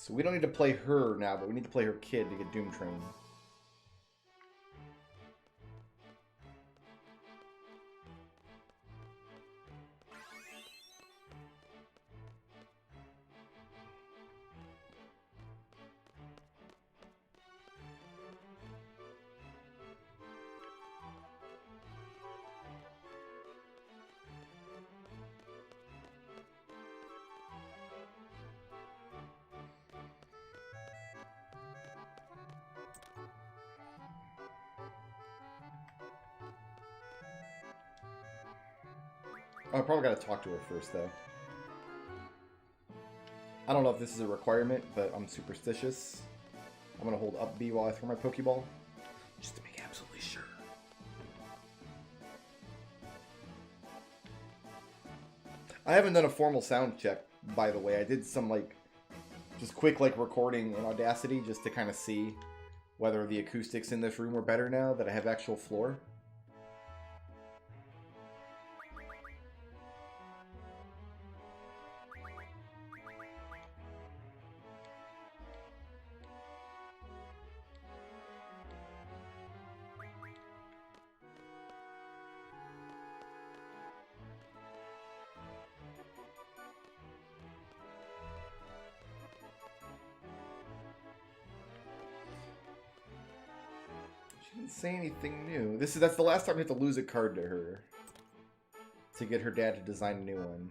So we don't need to play her now, but we need to play her kid to get Doom Train. Oh, I probably gotta talk to her first, though. I don't know if this is a requirement, but I'm superstitious. I'm gonna hold up B while I throw my Pokeball, just to make absolutely sure. I haven't done a formal sound check, by the way. I did some, like, just quick, like, recording in Audacity just to kind of see whether the acoustics in this room are better now that I have actual floor. She didn't say anything new. That's the last time we have to lose a card to her to get her dad to design a new one.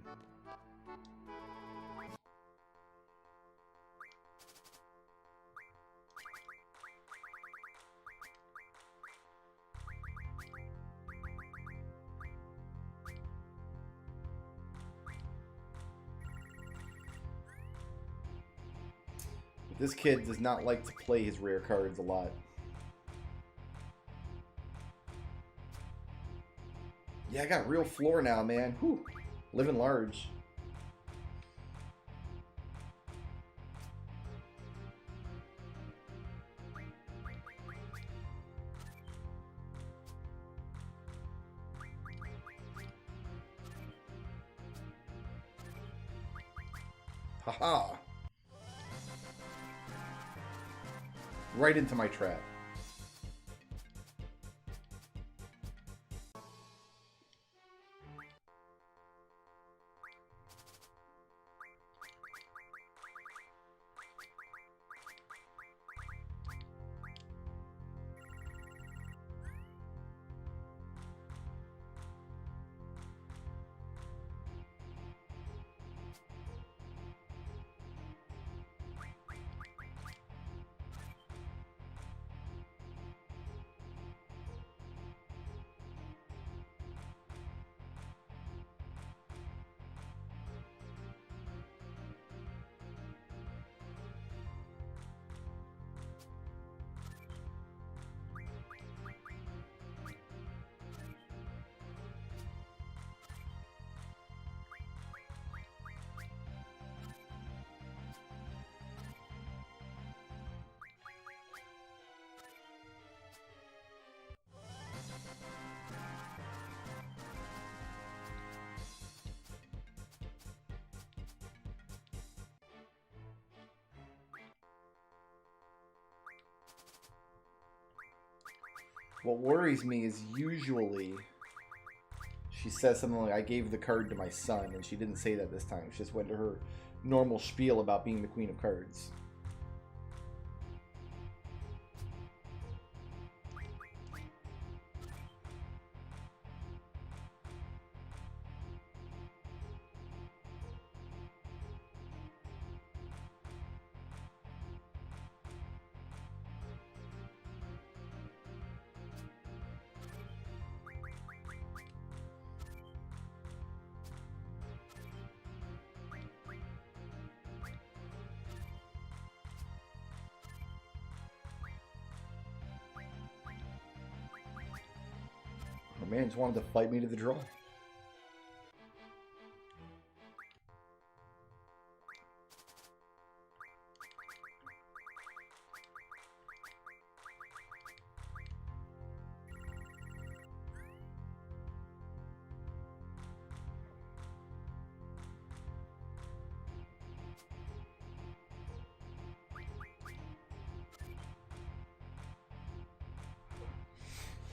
This kid does not like to play his rare cards a lot. Yeah, I got real floor now, man. Whew. Living large. Haha. Right into my trap. What worries me is usually she says something like, I gave the card to my son, and she didn't say that this time. She just went to her normal spiel about being the queen of cards. Oh man, just wanted to fight me to the draw.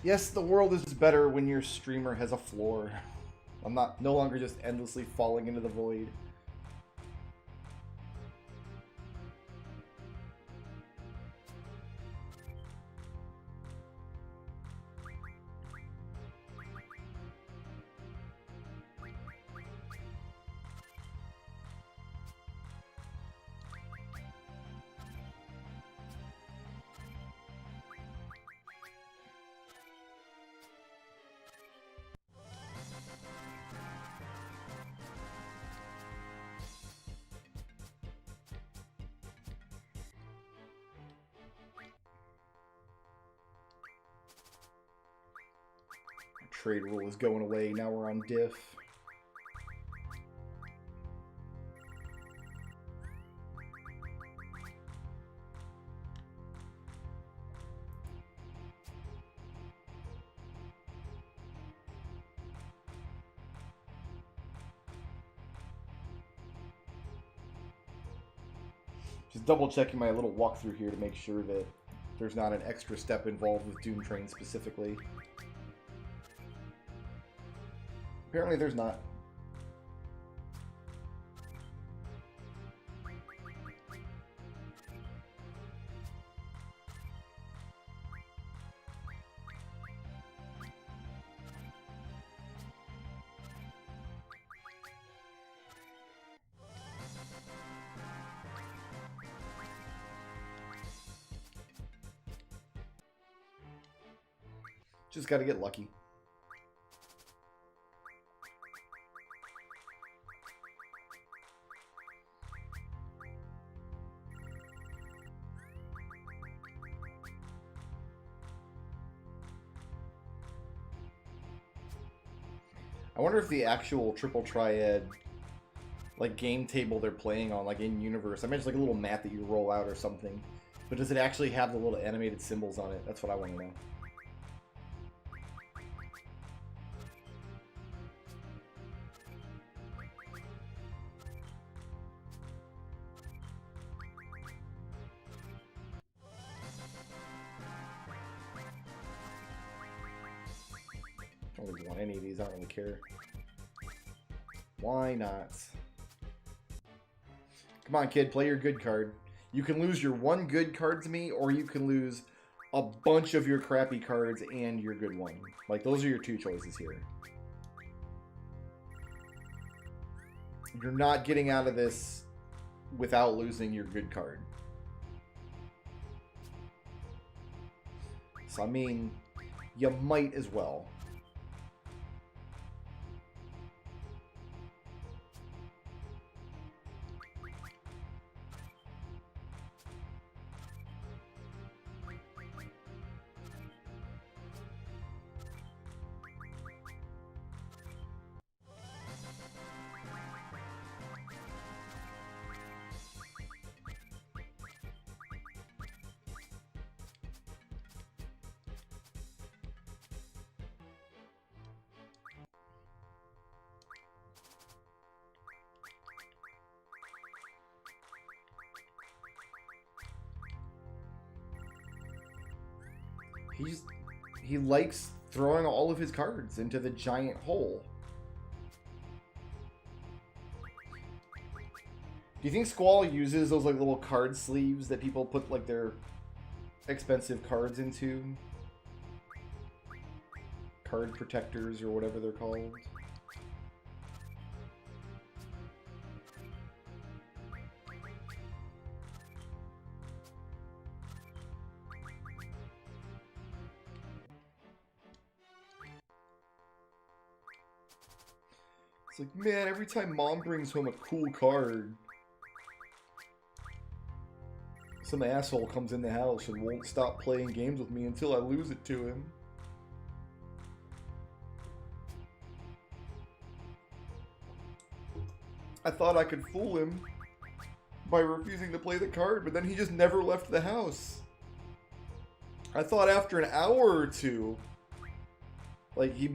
Yes, the world is better when your streamer has a floor. I'm no longer just endlessly falling into the void. Trade rule is going away. Now we're on diff. Just double checking my little walkthrough here to make sure that there's not an extra step involved with Doom Train specifically. Apparently there's not. Just gotta get lucky. I wonder if the actual Triple Triad, like, game table they're playing on, like, in universe, I mean, it's like a little mat that you roll out or something, but does it actually have the little animated symbols on it? That's what I want to know. I don't really want any of these, I don't really care. Why not? Come on, kid, play your good card. You can lose your one good card to me, or you can lose a bunch of your crappy cards and your good one. Like, those are your two choices here. You're not getting out of this without losing your good card. So, I mean, you might as well. He likes throwing all of his cards into the giant hole. Do you think Squall uses those like little card sleeves that people put like their expensive cards into? Card protectors or whatever they're called. It's like, man, every time Mom brings home a cool card, some asshole comes in the house and won't stop playing games with me until I lose it to him. I thought I could fool him by refusing to play the card, but then he just never left the house. I thought after an hour or two, like, he'd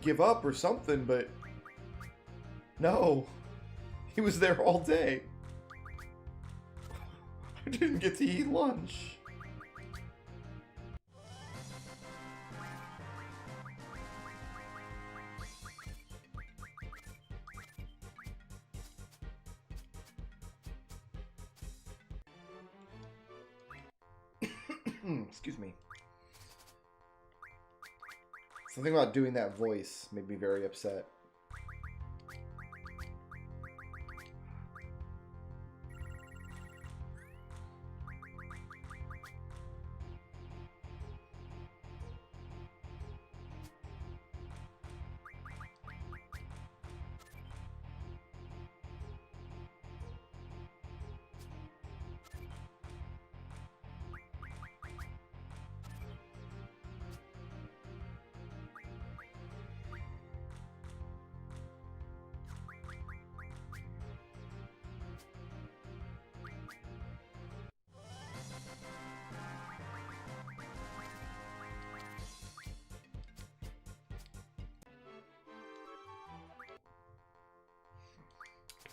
give up or something, but no. He was there all day. I didn't get to eat lunch. Excuse me. Something about doing that voice made me very upset.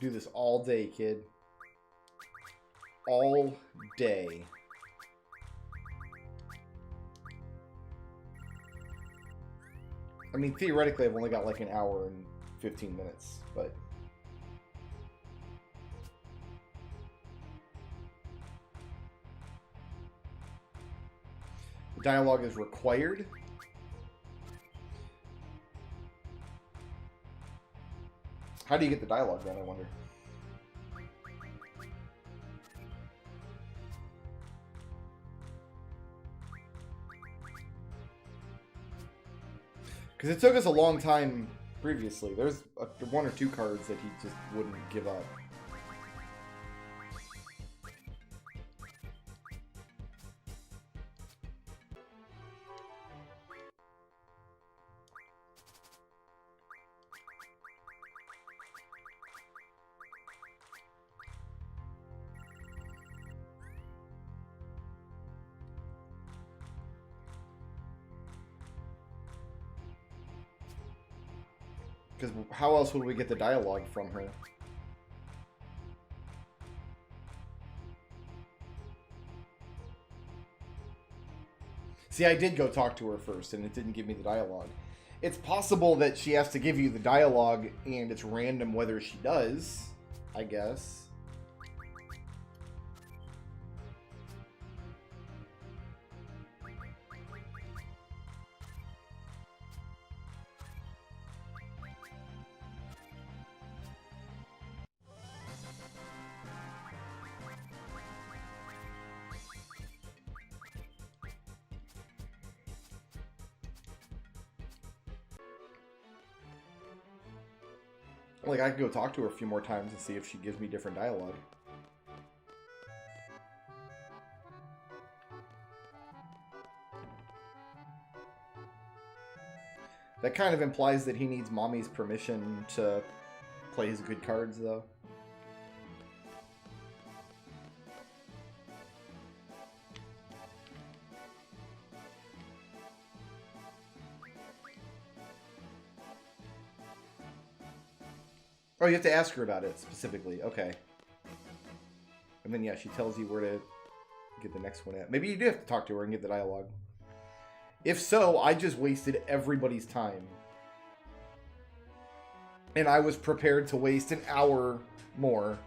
Do this all day, kid. All day. I mean, theoretically, I've only got like an hour and 15 minutes, but... The dialogue is required. How do you get the dialogue then, I wonder? Because it took us a long time previously. There's one or two cards that he just wouldn't give up. Because how else would we get the dialogue from her? See, I did go talk to her first, and it didn't give me the dialogue. It's possible that she has to give you the dialogue, and it's random whether she does, I guess. Like, I could go talk to her a few more times and see if she gives me different dialogue. That kind of implies that he needs Mommy's permission to play his good cards, though. Oh, you have to ask her about it specifically. Okay. And then, yeah, she tells you where to get the next one at. Maybe you do have to talk to her and get the dialogue. If so, I just wasted everybody's time. And I was prepared to waste an hour more,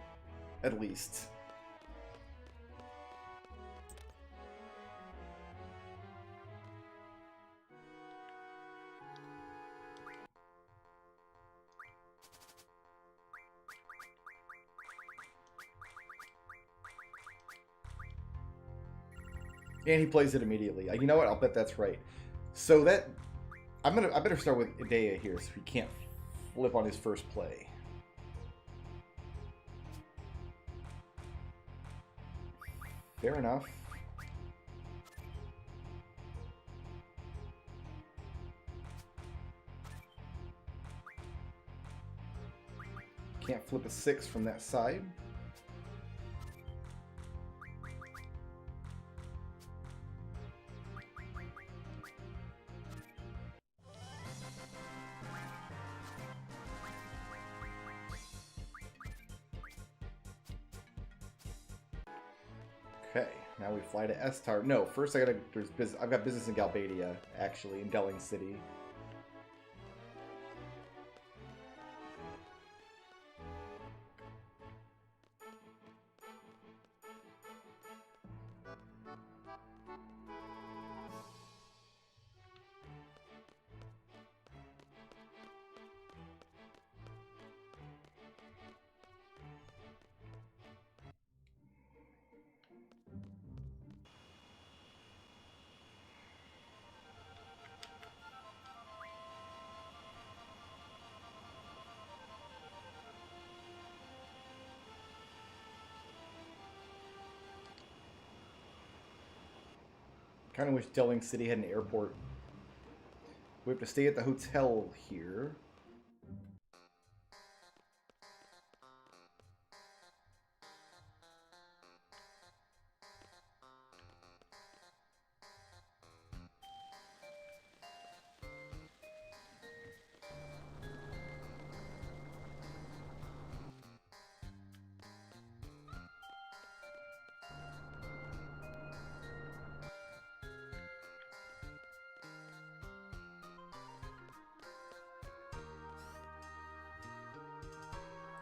at least. And he plays it immediately. You know what? I'll bet that's right. So that... I better start with Idea here so he can't flip on his first play. Fair enough. Can't flip a 6 from that side. Okay, now we fly to Estar. No, first I've got business in Galbadia, actually, in Delling City. Kind of wish Delving City had an airport. We have to stay at the hotel here.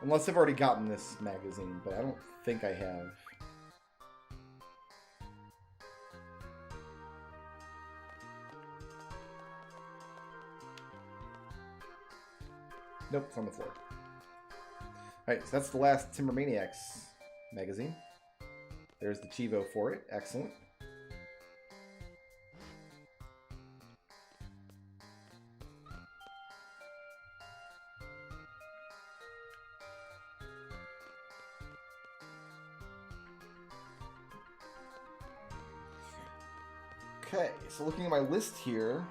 Unless I've already gotten this magazine, but I don't think I have. Nope, it's on the floor. Alright, so that's the last Timber Maniacs magazine. There's the Chivo for it. Excellent. Okay, so looking at my list here,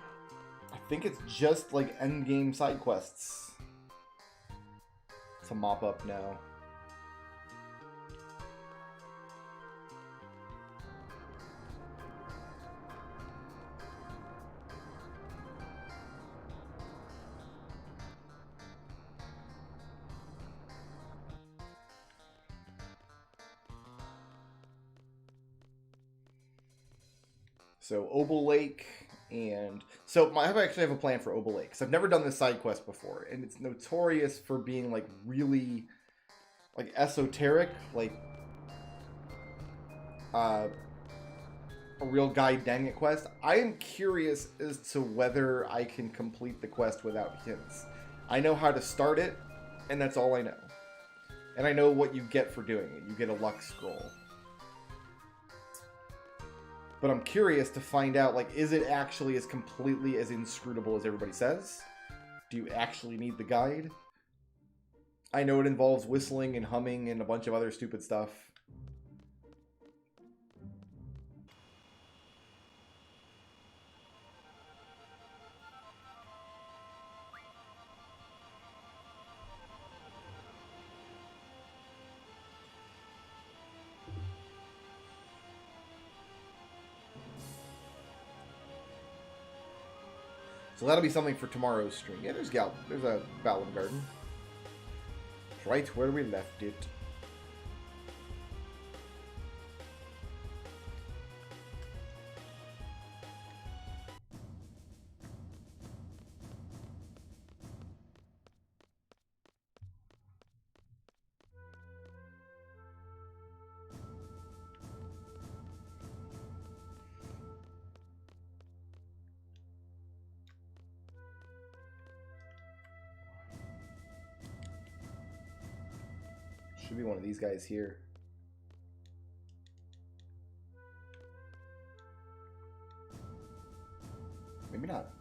I think it's just like endgame side quests to mop up now. So Opal Lake, and so I actually have a plan for Opal Lake because I've never done this side quest before, and it's notorious for being like really like esoteric, like a real guy dang it quest. I am curious as to whether I can complete the quest without hints. I know how to start it, and that's all I know. And I know what you get for doing it. You get a luck scroll. But I'm curious to find out, like, is it actually as completely as inscrutable as everybody says? Do you actually need the guide? I know it involves whistling and humming and a bunch of other stupid stuff. So that'll be something for tomorrow's stream. Yeah, there's a Balam Garden. It's right where we left it. Should be one of these guys here. Maybe not.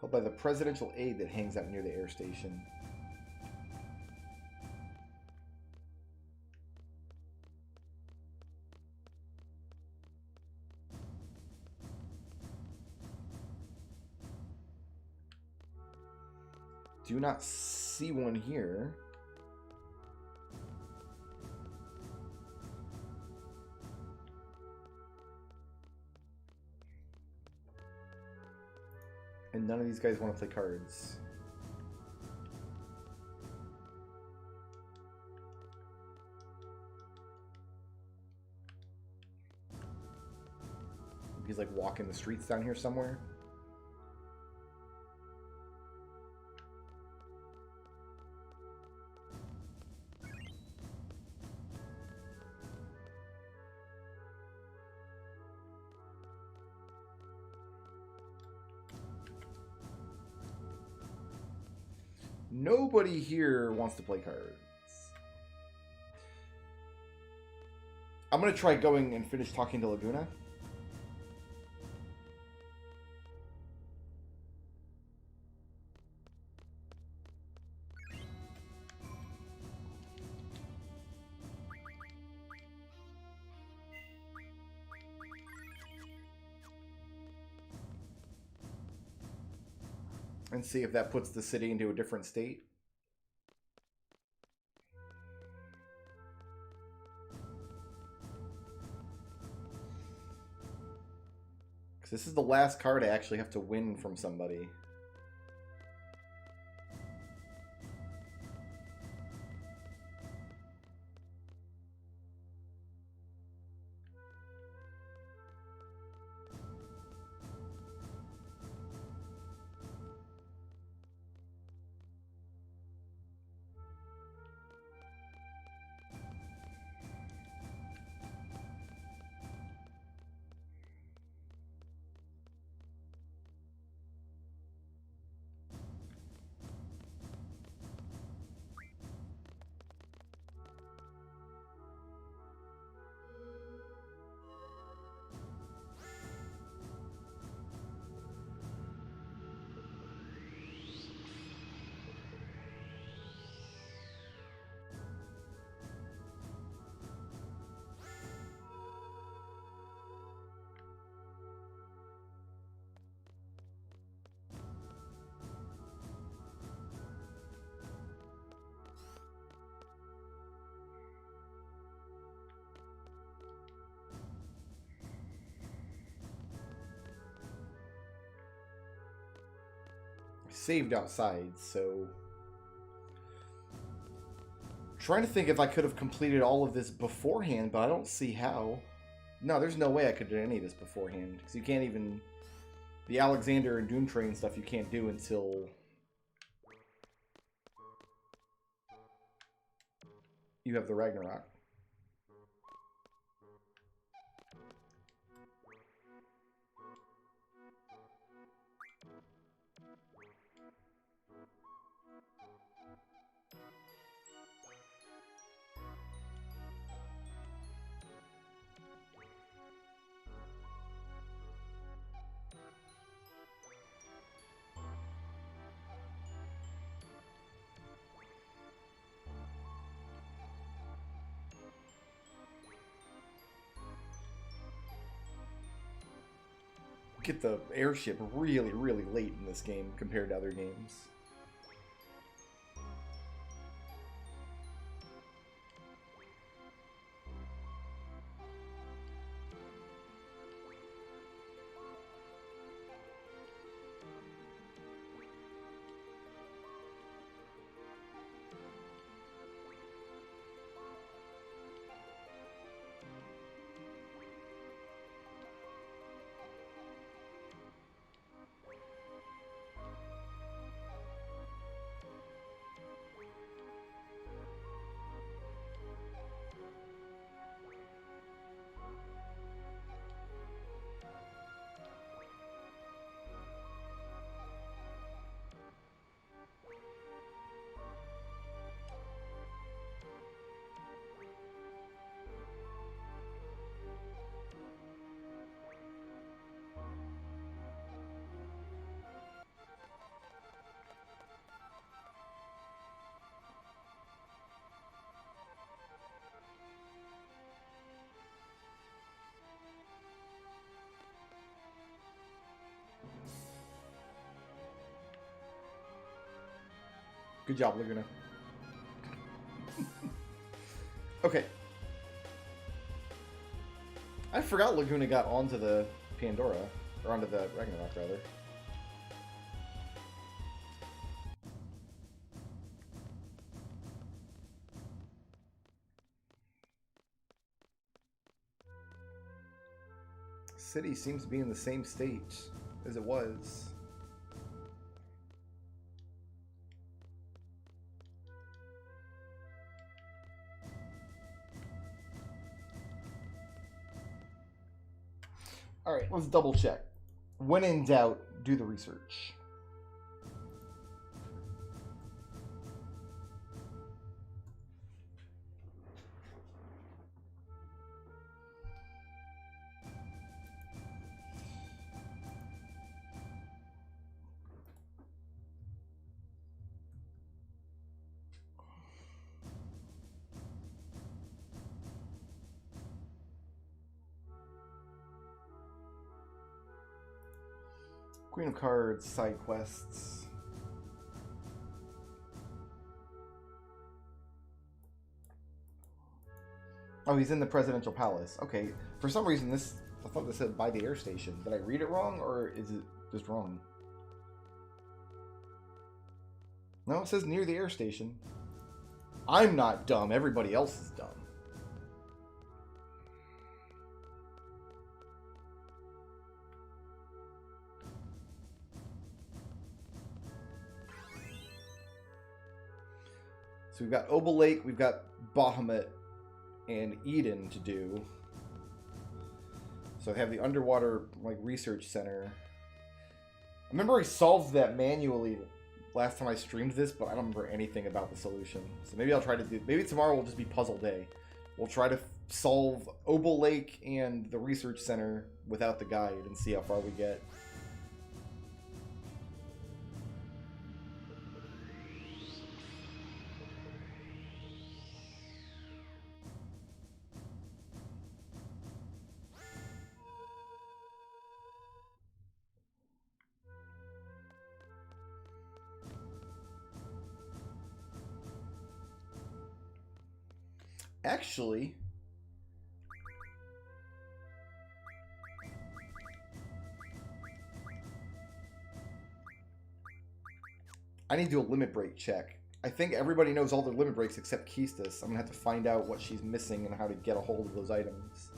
Held by the presidential aide that hangs out near the air station. Do not see one here. And none of these guys want to play cards. He's like walking the streets down here somewhere. Nobody here wants to play cards. I'm going to try going and finish talking to Laguna. And see if that puts the city into a different state. Because this is the last card I actually have to win from somebody. Saved outside, so trying to think if I could have completed all of this beforehand, but I don't see how. No, there's no way I could do any of this beforehand, because you can't even... The Alexander and Doom Train stuff you can't do until... you have the Ragnarok. Get the airship really, really late in this game compared to other games. Good job, Laguna. Okay. I forgot Laguna got onto the Pandora. Or onto the Ragnarok, rather. City seems to be in the same state as it was. Alright, let's double check. When in doubt, do the research. Queen of Cards, side quests. Oh, he's in the presidential palace. Okay. For some reason, I thought this said by the air station. Did I read it wrong, or is it just wrong? No, it says near the air station. I'm not dumb. Everybody else is dumb. So we've got Obel Lake, we've got Bahamut, and Eden to do. So I have the underwater research center. I remember I solved that manually last time I streamed this, but I don't remember anything about the solution. So maybe I'll try to do. Maybe tomorrow will just be puzzle day. We'll try to solve Obel Lake and the research center without the guide and see how far we get. Actually, I need to do a limit break check. I think everybody knows all their limit breaks except Keistis. I'm going to have to find out what she's missing and how to get a hold of those items.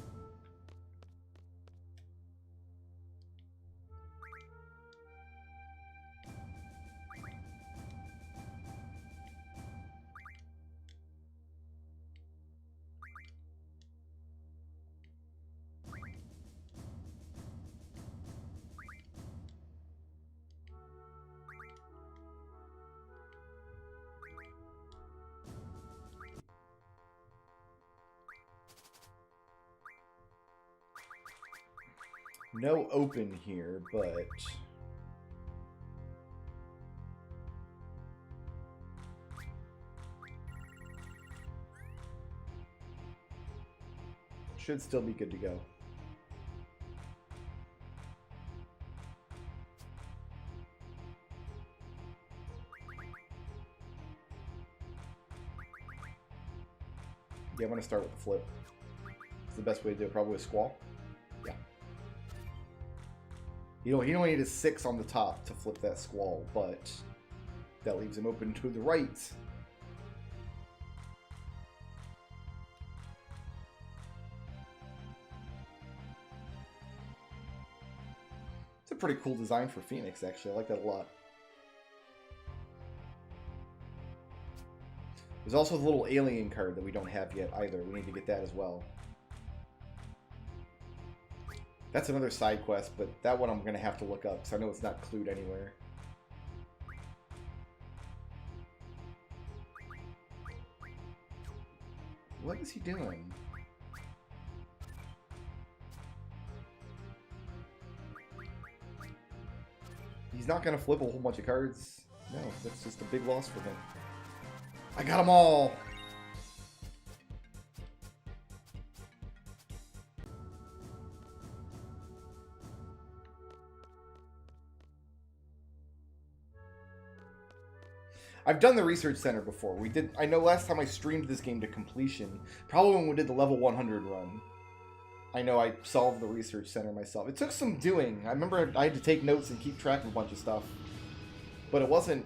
No open here, but... should still be good to go. Yeah, I'm going to start with the flip. It's the best way to do it, probably with Squall. Yeah. You don't need a 6 on the top to flip that Squall, but that leaves him open to the right. It's a pretty cool design for Phoenix, actually. I like that a lot. There's also the little alien card that we don't have yet either. We need to get that as well. That's another side quest, but that one I'm going to have to look up because I know it's not clued anywhere. What is he doing? He's not going to flip a whole bunch of cards. No, that's just a big loss for him. I got them all! I've done the research center before. I know last time I streamed this game to completion, probably when we did the level 100 run. I know I solved the research center myself. It took some doing. I remember I had to take notes and keep track of a bunch of stuff. But it wasn't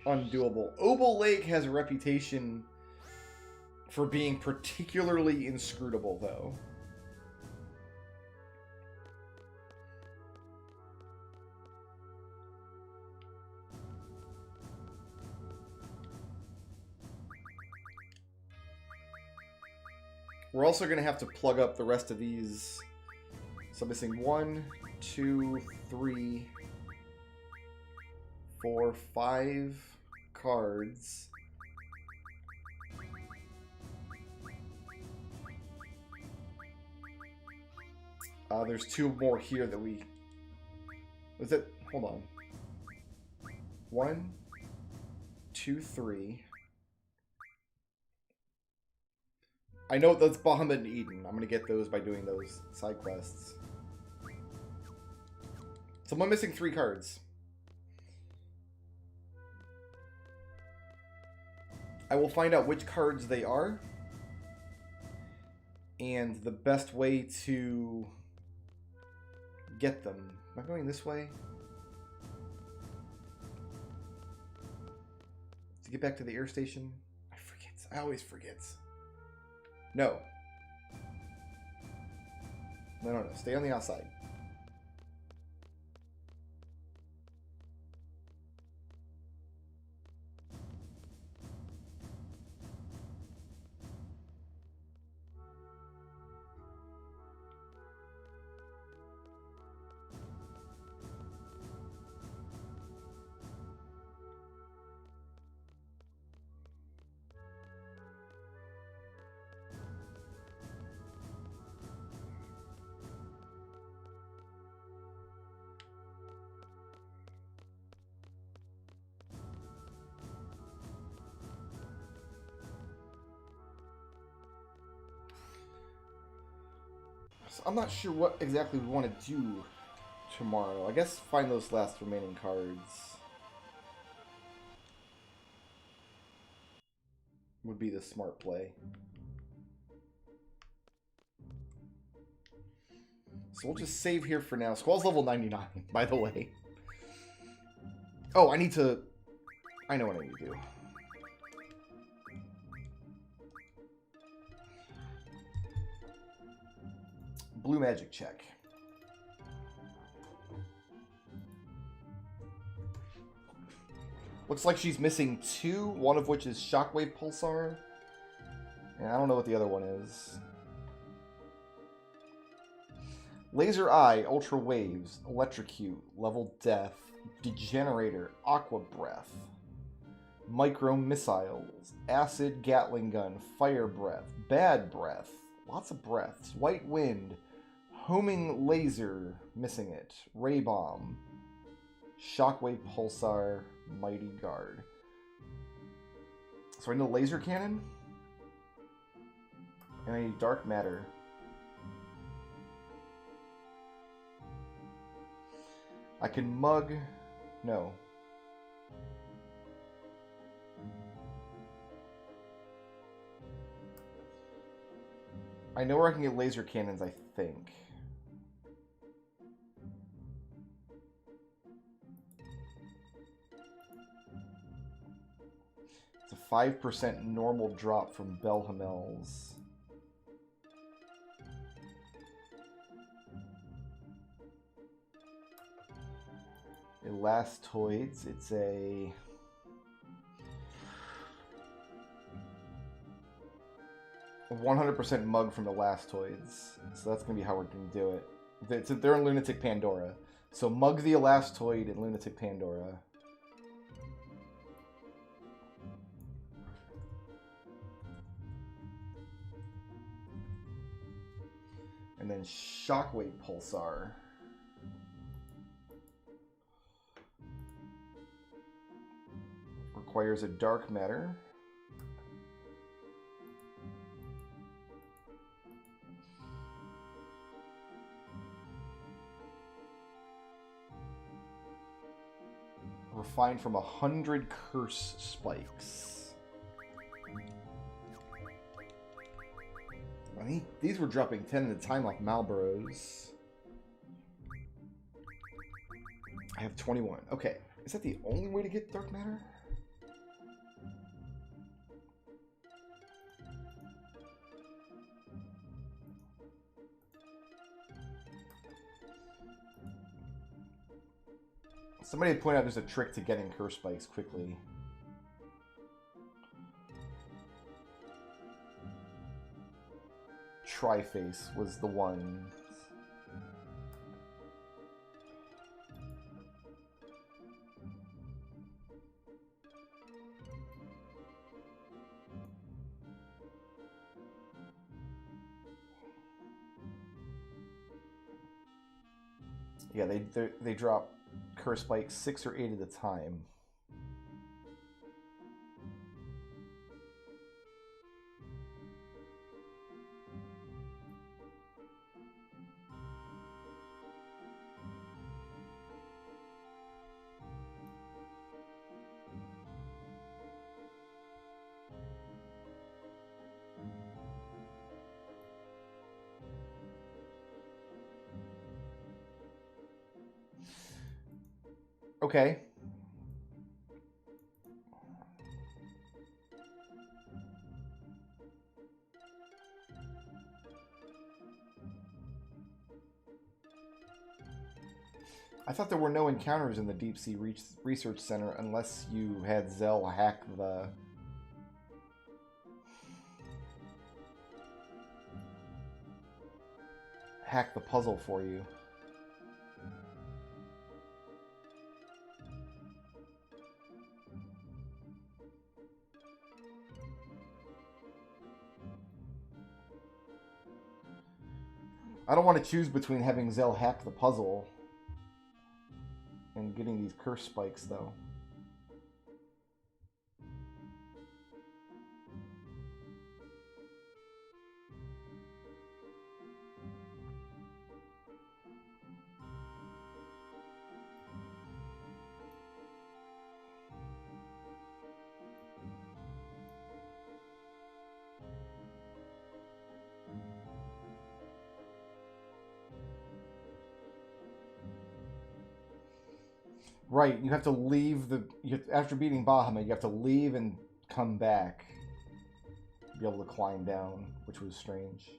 undoable. Obel Lake has a reputation for being particularly inscrutable, though. We're also going to have to plug up the rest of these. So I'm missing 1, 2, 3, 4, 5 cards. There's 2 more here that we... Was it? Hold on. 1, 2, 3... I know that's Bahamut and Eden. I'm going to get those by doing those side quests. So I'm missing 3 cards. I will find out which cards they are. And the best way to get them... Am I going this way? To get back to the air station? I forget. I always forget. No. No. Stay on the outside. I'm not sure what exactly we want to do tomorrow. I guess find those last remaining cards would be the smart play. So we'll just save here for now. Squall's level 99, by the way. Oh, I need to... I know what I need to do. Blue magic check. Looks like she's missing 2, one of which is Shockwave Pulsar. And I don't know what the other one is. Laser Eye, Ultra Waves, Electrocute, Level Death, Degenerator, Aqua Breath, Micro Missiles, Acid Gatling Gun, Fire Breath, Bad Breath, lots of breaths, White Wind, Homing Laser, missing it, Ray Bomb, Shockwave Pulsar, Mighty Guard. So I need a Laser Cannon, and I need Dark Matter. I can mug... No. I know where I can get laser cannons, I think. It's a 5% normal drop from Belhamel's. Elastoids, it's a... a 100% mug from Elastoids. So that's going to be how we're going to do it. They're in Lunatic Pandora. So mug the Elastoid in Lunatic Pandora. And then Shockwave Pulsar. Requires a Dark Matter. Refined from 100 Curse Spikes. These were dropping 10 at a time off Malboros. I have 21. Okay. Is that the only way to get Dark Matter? Somebody had pointed out there's a trick to getting Curse Spikes quickly. Triface was the one. Yeah, they drop Curse Spikes 6 or 8 at a time. Okay. I thought there were no encounters in the Deep Sea Research Center unless you had Zell hack the... hack the puzzle for you. I don't want to choose between having Zell hack the puzzle and getting these curse spikes, though. Right, you have to leave the... after beating Bahamut, you have to leave and come back to be able to climb down, which was strange.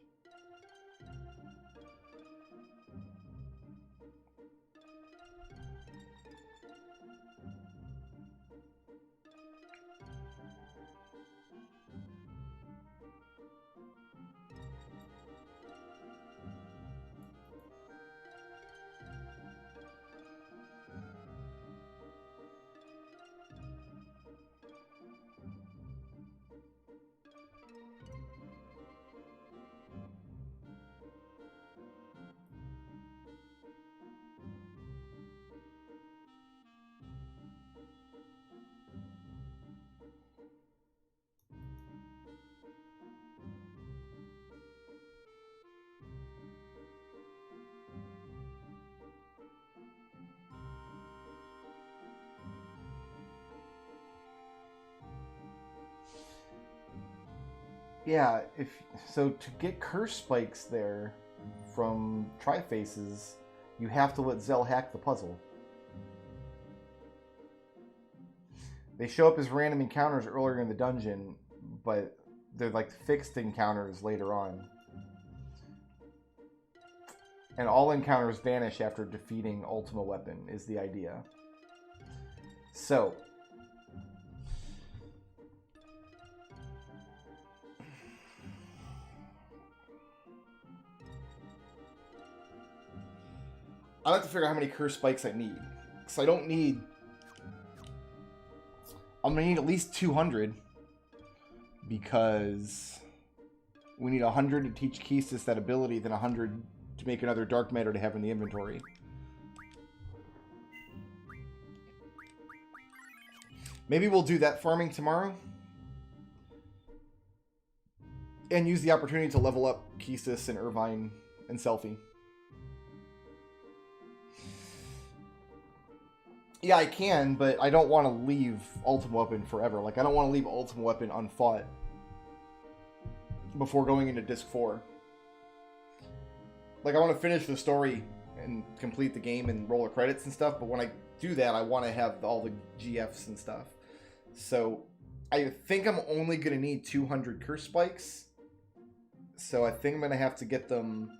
Yeah, so to get curse spikes there from Trifaces, you have to let Zell hack the puzzle. They show up as random encounters earlier in the dungeon, but they're like fixed encounters later on. And all encounters vanish after defeating Ultima Weapon is the idea. So... I like to figure out how many curse spikes I need. So I don't need... I'm going to need at least 200. Because we need 100 to teach Kesis that ability, then 100 to make another dark matter to have in the inventory. Maybe we'll do that farming tomorrow. And use the opportunity to level up Kesis and Irvine and Selphie. Yeah, I can, but I don't want to leave Ultima Weapon forever. Like, I don't want to leave Ultima Weapon unfought before going into Disc 4. Like, I want to finish the story and complete the game and roll the credits and stuff, but when I do that, I want to have all the GFs and stuff. So, I think I'm only going to need 200 curse spikes. So, I think I'm going to have to get them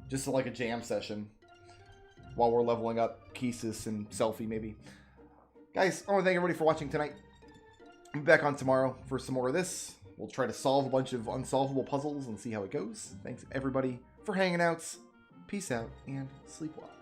just like a jam session while we're leveling up Kesis and Selphie, maybe. Guys, I want to thank everybody for watching tonight. I'll be back on tomorrow for some more of this. We'll try to solve a bunch of unsolvable puzzles and see how it goes. Thanks, everybody, for hanging out. Peace out, and sleep well.